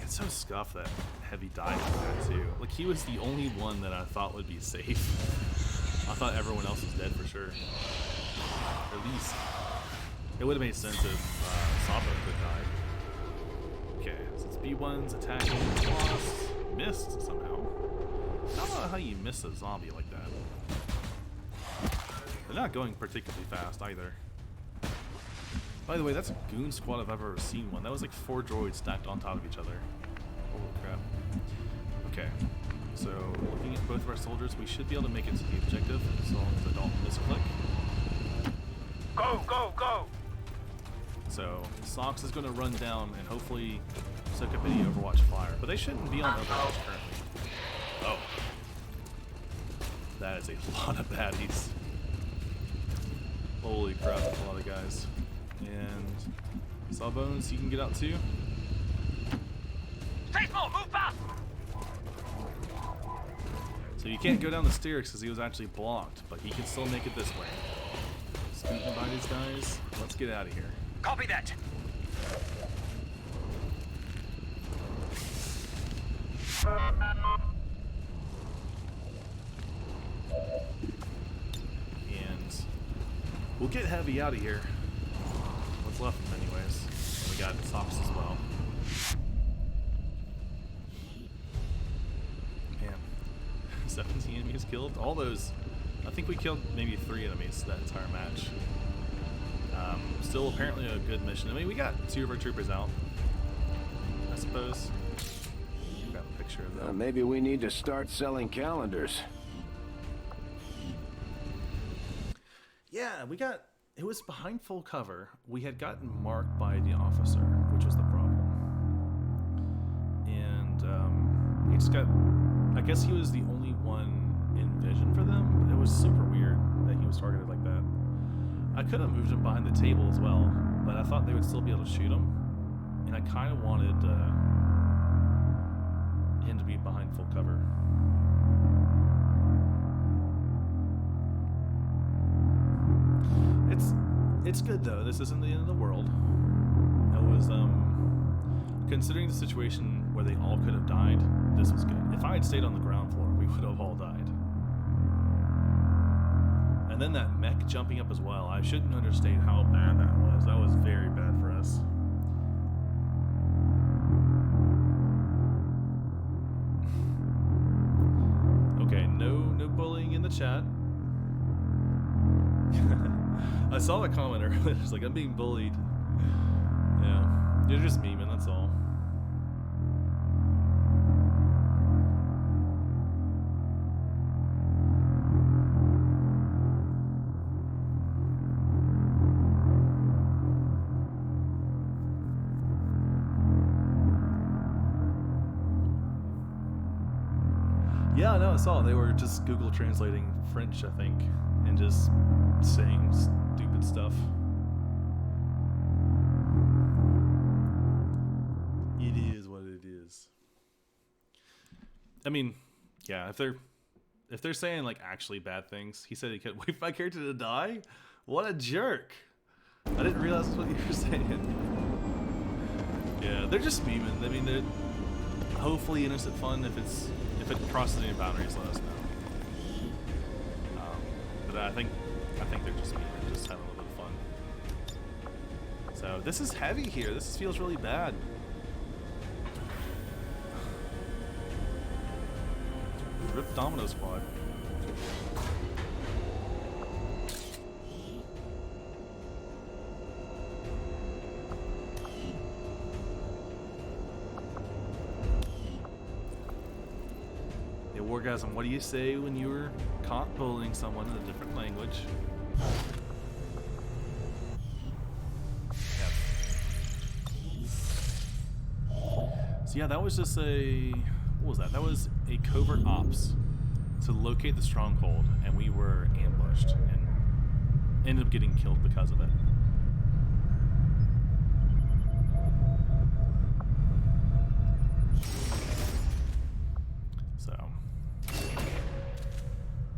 So scuffed that heavy died from that too. Like he was the only one that I thought would be safe. I thought everyone else was dead for sure. At least it would have made sense if Sabo could die. Okay, so it's B1's attacking, lost, missed somehow. I don't know how you miss a zombie like that. They're not going particularly fast either. By the way, that's a goon squad if I've ever seen one. That was like 4 droids stacked on top of each other. Holy crap. Okay, so looking at both of our soldiers, we should be able to make it to the objective as long as I don't misclick. Go, go, go! So Sox is going to run down and hopefully soak up any Overwatch fire, but they shouldn't be on Overwatch currently. Oh, that is a lot of baddies. Holy crap, that's a lot of guys. And Sawbones, you can get out too. Stay small, move fast! So you can't go down the stairs because he was actually blocked, but he can still make it this way. Scooting by these guys. Let's get out of here. Copy that! And we'll get Heavy out of here. What's left of him anyways. We got Sox as well. Man. 17 enemies killed. All those, I think we killed maybe 3 enemies that entire match. Still apparently a good mission. I mean, we got 2 of our troopers out, I suppose. Got a picture of them. Maybe we need to start selling calendars. Yeah, it was behind full cover. We had gotten marked by the officer, which was the problem. And he just got, I guess he was the only one in vision for them. It was super weird that he was targeted like that. I could have moved him behind the table as well, but I thought they would still be able to shoot him, and I kind of wanted him to be behind full cover. It's good though. This isn't the end of the world. It was considering the situation where they all could have died, this was good. If I had stayed on the ground floor, we would have all died. And then that mech jumping up as well. I shouldn't understate how bad that was. That was very bad for us. Okay, no bullying in the chat. I saw a comment earlier. It's like, I'm being bullied. Yeah, you're just memeing, that's all. Yeah, no, I saw. They were just Google translating French, I think, and just saying stupid stuff. It is what it is. I mean, yeah, if they're saying like actually bad things, he said he could wait for my character to die. What a jerk! I didn't realize that's what you were saying. Yeah, they're just memeing. I mean, they're hopefully innocent fun. If it crosses any boundaries, let us know. But I think they're just memeing, just having a little bit of fun. So this is heavy here. This feels really bad. Rip Domino Squad. Hey, Wargasm, what do you say when you were caught bullying someone in a different language? Yeah. So yeah, that was just a... What was that? That was a covert ops to locate the stronghold, and we were ambushed and ended up getting killed because of it. So,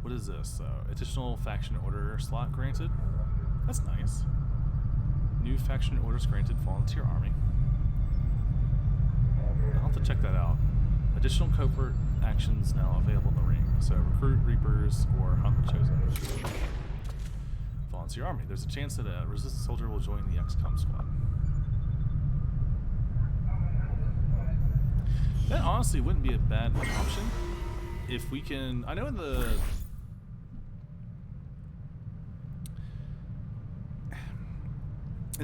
what is this? Additional faction order slot granted. That's nice. New faction orders granted. Volunteer army. I'll have to check that out. Additional covert actions now available in the ring. So recruit Reapers or hunt the chosen. Volunteer army. There's a chance that a resistance soldier will join the XCOM squad. That honestly wouldn't be a bad option if we can. I know in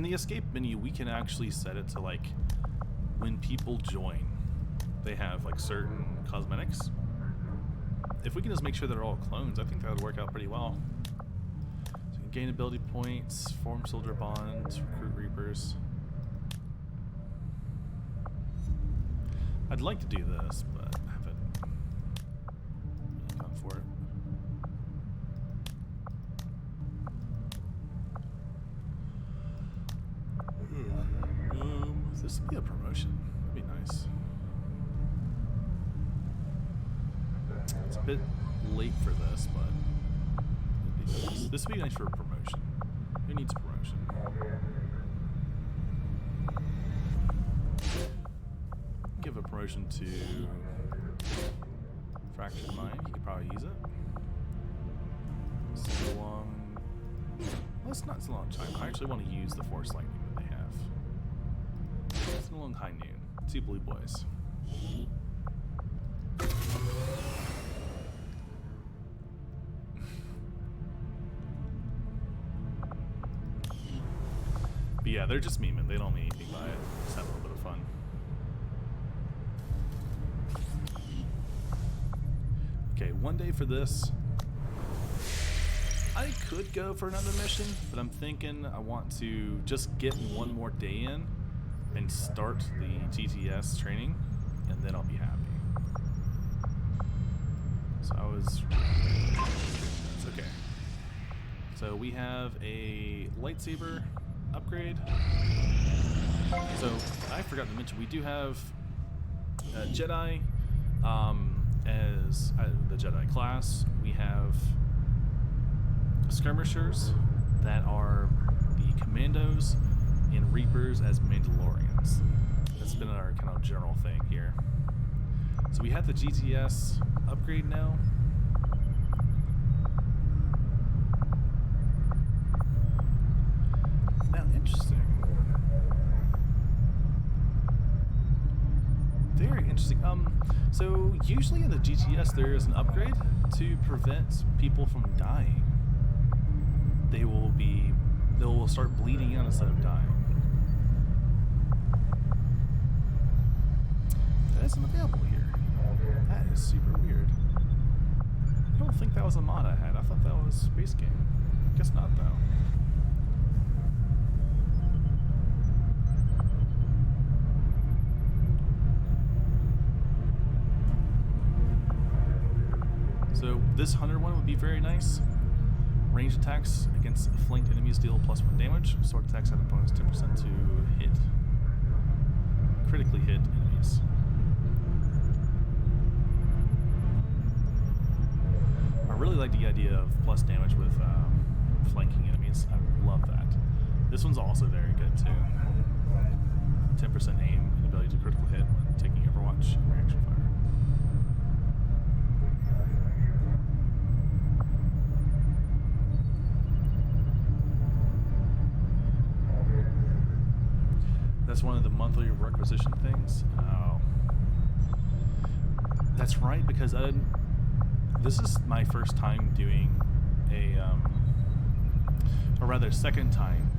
the escape menu we can actually set it to like when people join. They have like certain cosmetics. If we can just make sure they're all clones, I think that would work out pretty well. So you can gain ability points, form soldier bonds, recruit Reapers. I'd like to do this, but I haven't gone for it. This would be a promotion. That'd be nice. It's a bit late for this, but it'd be nice. This would be nice for a promotion. Who needs promotion? Give a promotion to Fractured Mind. You could probably use it. So long. Well, it's not so long time. I actually want to use the Force Lightning that they have. It's no long high noon. 2 blue boys. But yeah, they're just memeing. They don't mean anything by it. Just have a little bit of fun. Okay, 1 day for this. I could go for another mission, but I'm thinking I want to just get 1 more day in and start the GTS training, and then I'll be happy. So it's okay. So we have a lightsaber upgrade. So I forgot to mention we do have a Jedi as the Jedi class. We have skirmishers that are the commandos and Reapers as Mandalorians. That's been our kind of general thing here. So we have the GTS upgrade now. Now, interesting. Very interesting. So usually in the GTS there is an upgrade to prevent people from dying. They will start bleeding out instead of dying. That isn't available here. That is super weird. I don't think that was a mod I had. I thought that was Space Game. Guess not though. So this Hunter one would be very nice. Range attacks against flanked enemies deal +1 damage. Sword attacks have a bonus 10% to hit, critically hit enemies. I really like the idea of plus damage with flanking enemies. I love that. This one's also very good too. 10% aim and ability to critical hit when taking Overwatch and reaction fire. That's one of the monthly requisition things. Oh. That's right, because this is my first time doing or rather second time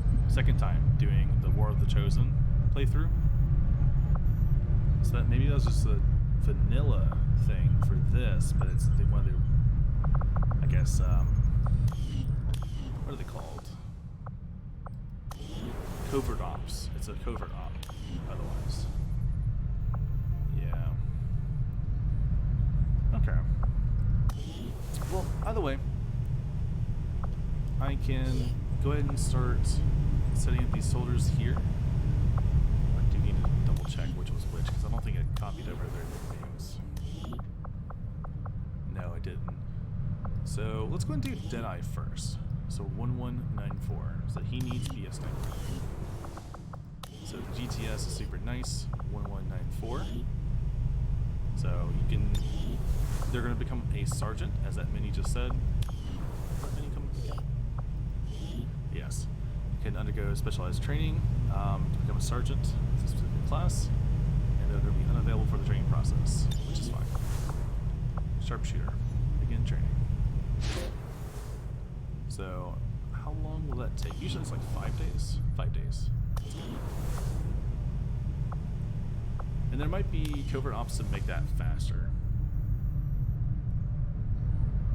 doing the War of the Chosen playthrough. So that maybe that was just a vanilla thing for this, but it's one of the, I guess, what are they called? Covert ops. It's a covert op, otherwise. Yeah. Okay. Well, either way, I can go ahead and start setting up these soldiers here. I do need to double check which was which, because I don't think it copied over their names. No, I didn't. So let's go and do Deadeye first. So 1194. So he needs to be a sniper. So the GTS is super nice. 1194. So you can. They're going to become a sergeant, as that mini just said. That mini come? Yes. You can undergo specialized training to become a sergeant with a specific class, and they're going to be unavailable for the training process, which is fine. Sharpshooter. Begin training. So, how long will that take? Usually it's like 5 days. 5 days. And there might be covert ops to make that faster.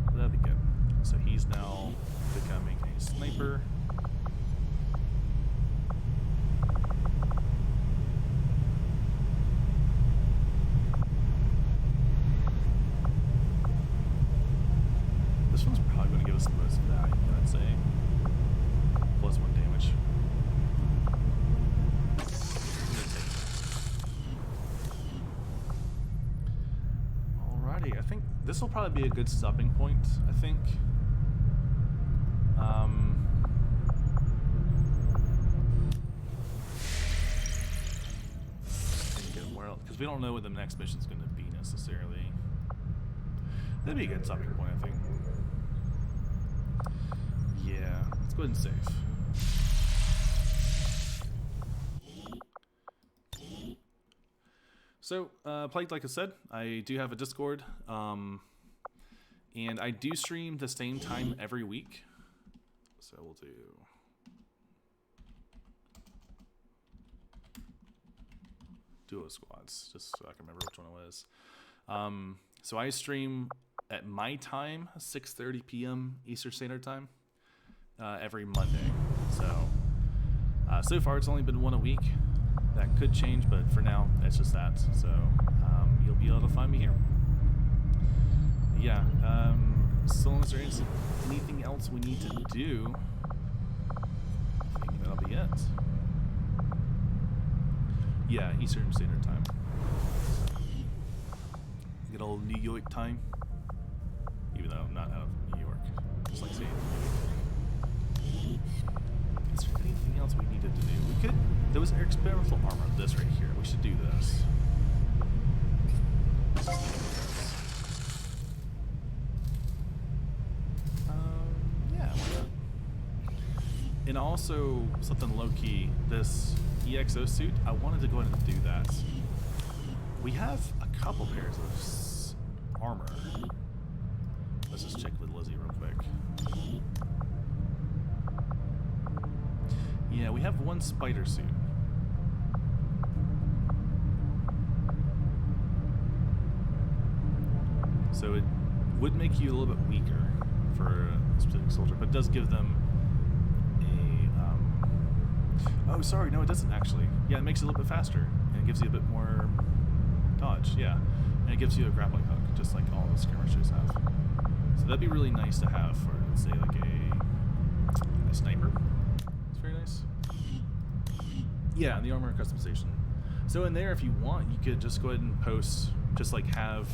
But that'd be good. So he's now becoming a sniper. This one's probably going to give us the most value, I'd say. +1 damage. Alrighty, I think this will probably be a good stopping point, I think. Because we don't know what the next mission's going to be necessarily. That'd be a good stopping point, I think. Yeah, let's go ahead and save. So, like I said, I do have a Discord, and I do stream the same time every week. So we'll do duo squads, just so I can remember which one it was. So I stream at my time, 6:30 p.m. Eastern Standard Time, every Monday. So far it's only been one a week. That could change, but for now, it's just that. So you'll be able to find me here. yeah, so long as there isn't anything else we need to do, I think that'll be it. Yeah, Eastern Standard Time. Good old New York time. Even though I'm not out of New York. Just like saying. Is there anything else we needed to do? We could. There was experimental armor. This right here. We should do this. Yeah, why not? And also something low key. This EXO suit. I wanted to go ahead and do that. We have a couple pairs of armor. Let's just check with Lizzie real quick. Yeah, we have one spider suit. So it would make you a little bit weaker for a specific soldier, but it does give them a... oh, sorry, no, it doesn't actually. Yeah, it makes it a little bit faster, and it gives you a bit more dodge, yeah. And it gives you a grappling hook, just like all the skirmishers have. So that'd be really nice to have for, let's say, like a sniper. It's very nice. Yeah, the armor customization. So in there, if you want, you could just go ahead and post, just like have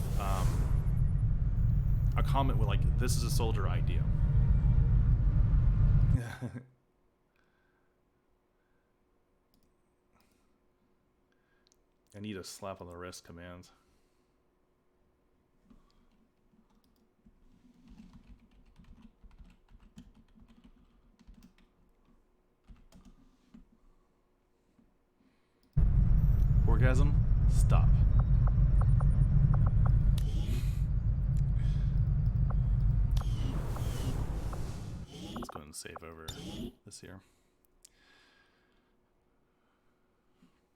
a comment with like, this is a soldier idea. I need a slap on the wrist command. Orgasm, stop. Let's go ahead and save over this here.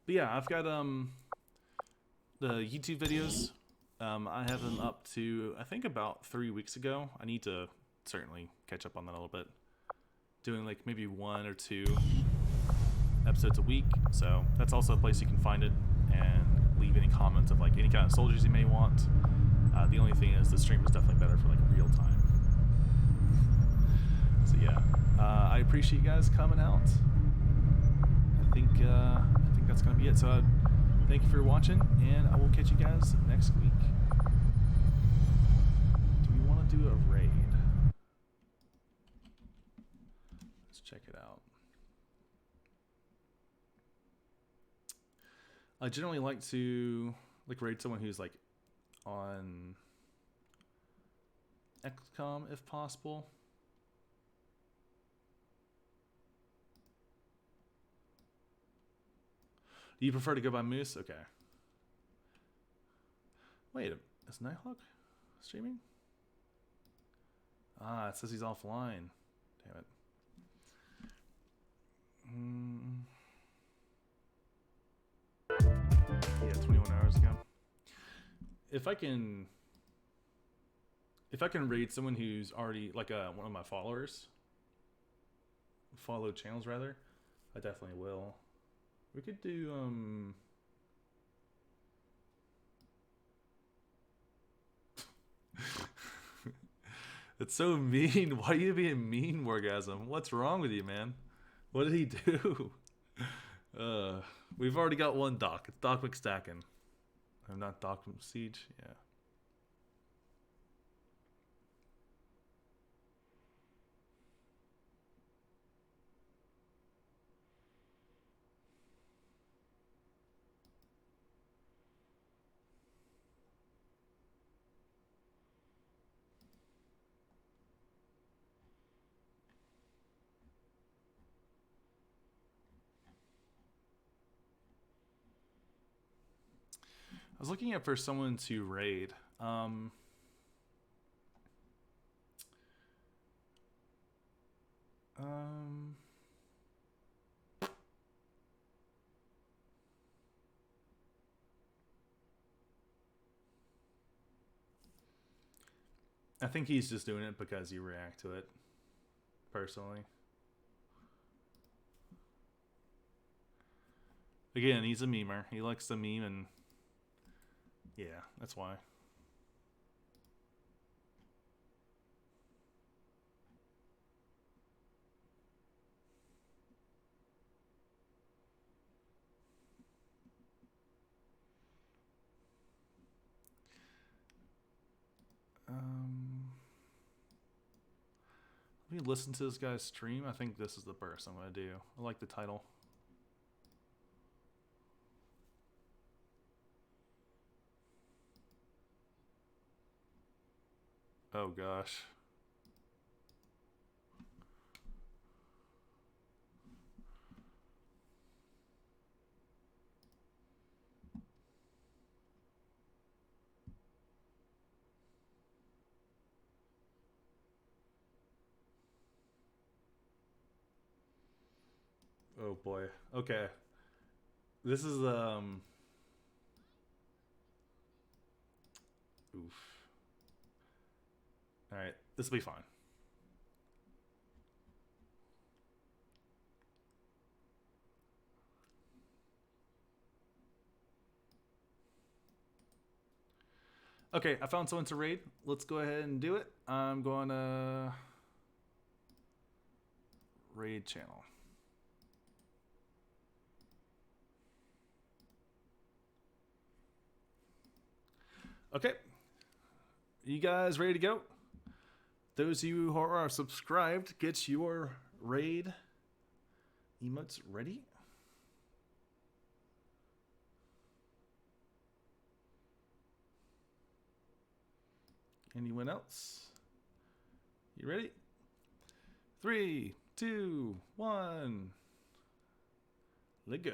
But yeah, I've got the YouTube videos. I have them up to, I think, about 3 weeks ago. I need to certainly catch up on that a little bit. Doing like maybe 1 or 2 episodes a week, so that's also a place you can find it and leave any comments of like any kind of soldiers you may want. The only thing is the stream is definitely better for like real time. So yeah, I appreciate you guys coming out. I think that's gonna be it. So thank you for watching, and I will catch you guys next week. Do we want to do a raid? Let's check it out. I generally like to raid someone who's like on XCOM if possible. Do you prefer to go by Moose? Okay. Wait, is Nighthawk streaming? Ah, it says he's offline. Damn it. Yeah, 21 hours ago. If I can raid someone who's already like one of my followers, followed channels rather, I definitely will. We could do It's so mean. Why are you being mean, Morgasm? What's wrong with you, man? What did he do? We've already got one Doc. It's Doc McStacken. I'm not Doc Siege. Yeah. I was looking at for someone to raid. I think he's just doing it because you react to it, personally. Again, he's a memer. He likes to meme, and yeah, that's why. Let me listen to this guy's stream. I think this is the burst I'm going to do. I like the title. Oh gosh. Oh boy. Okay. This is oof. All right. This will be fine. Okay, I found someone to raid. Let's go ahead and do it. I'm going to raid channel. Okay. You guys ready to go? Those of you who are subscribed, get your raid emotes ready. Anyone else? You ready? 3, 2, 1. Let go.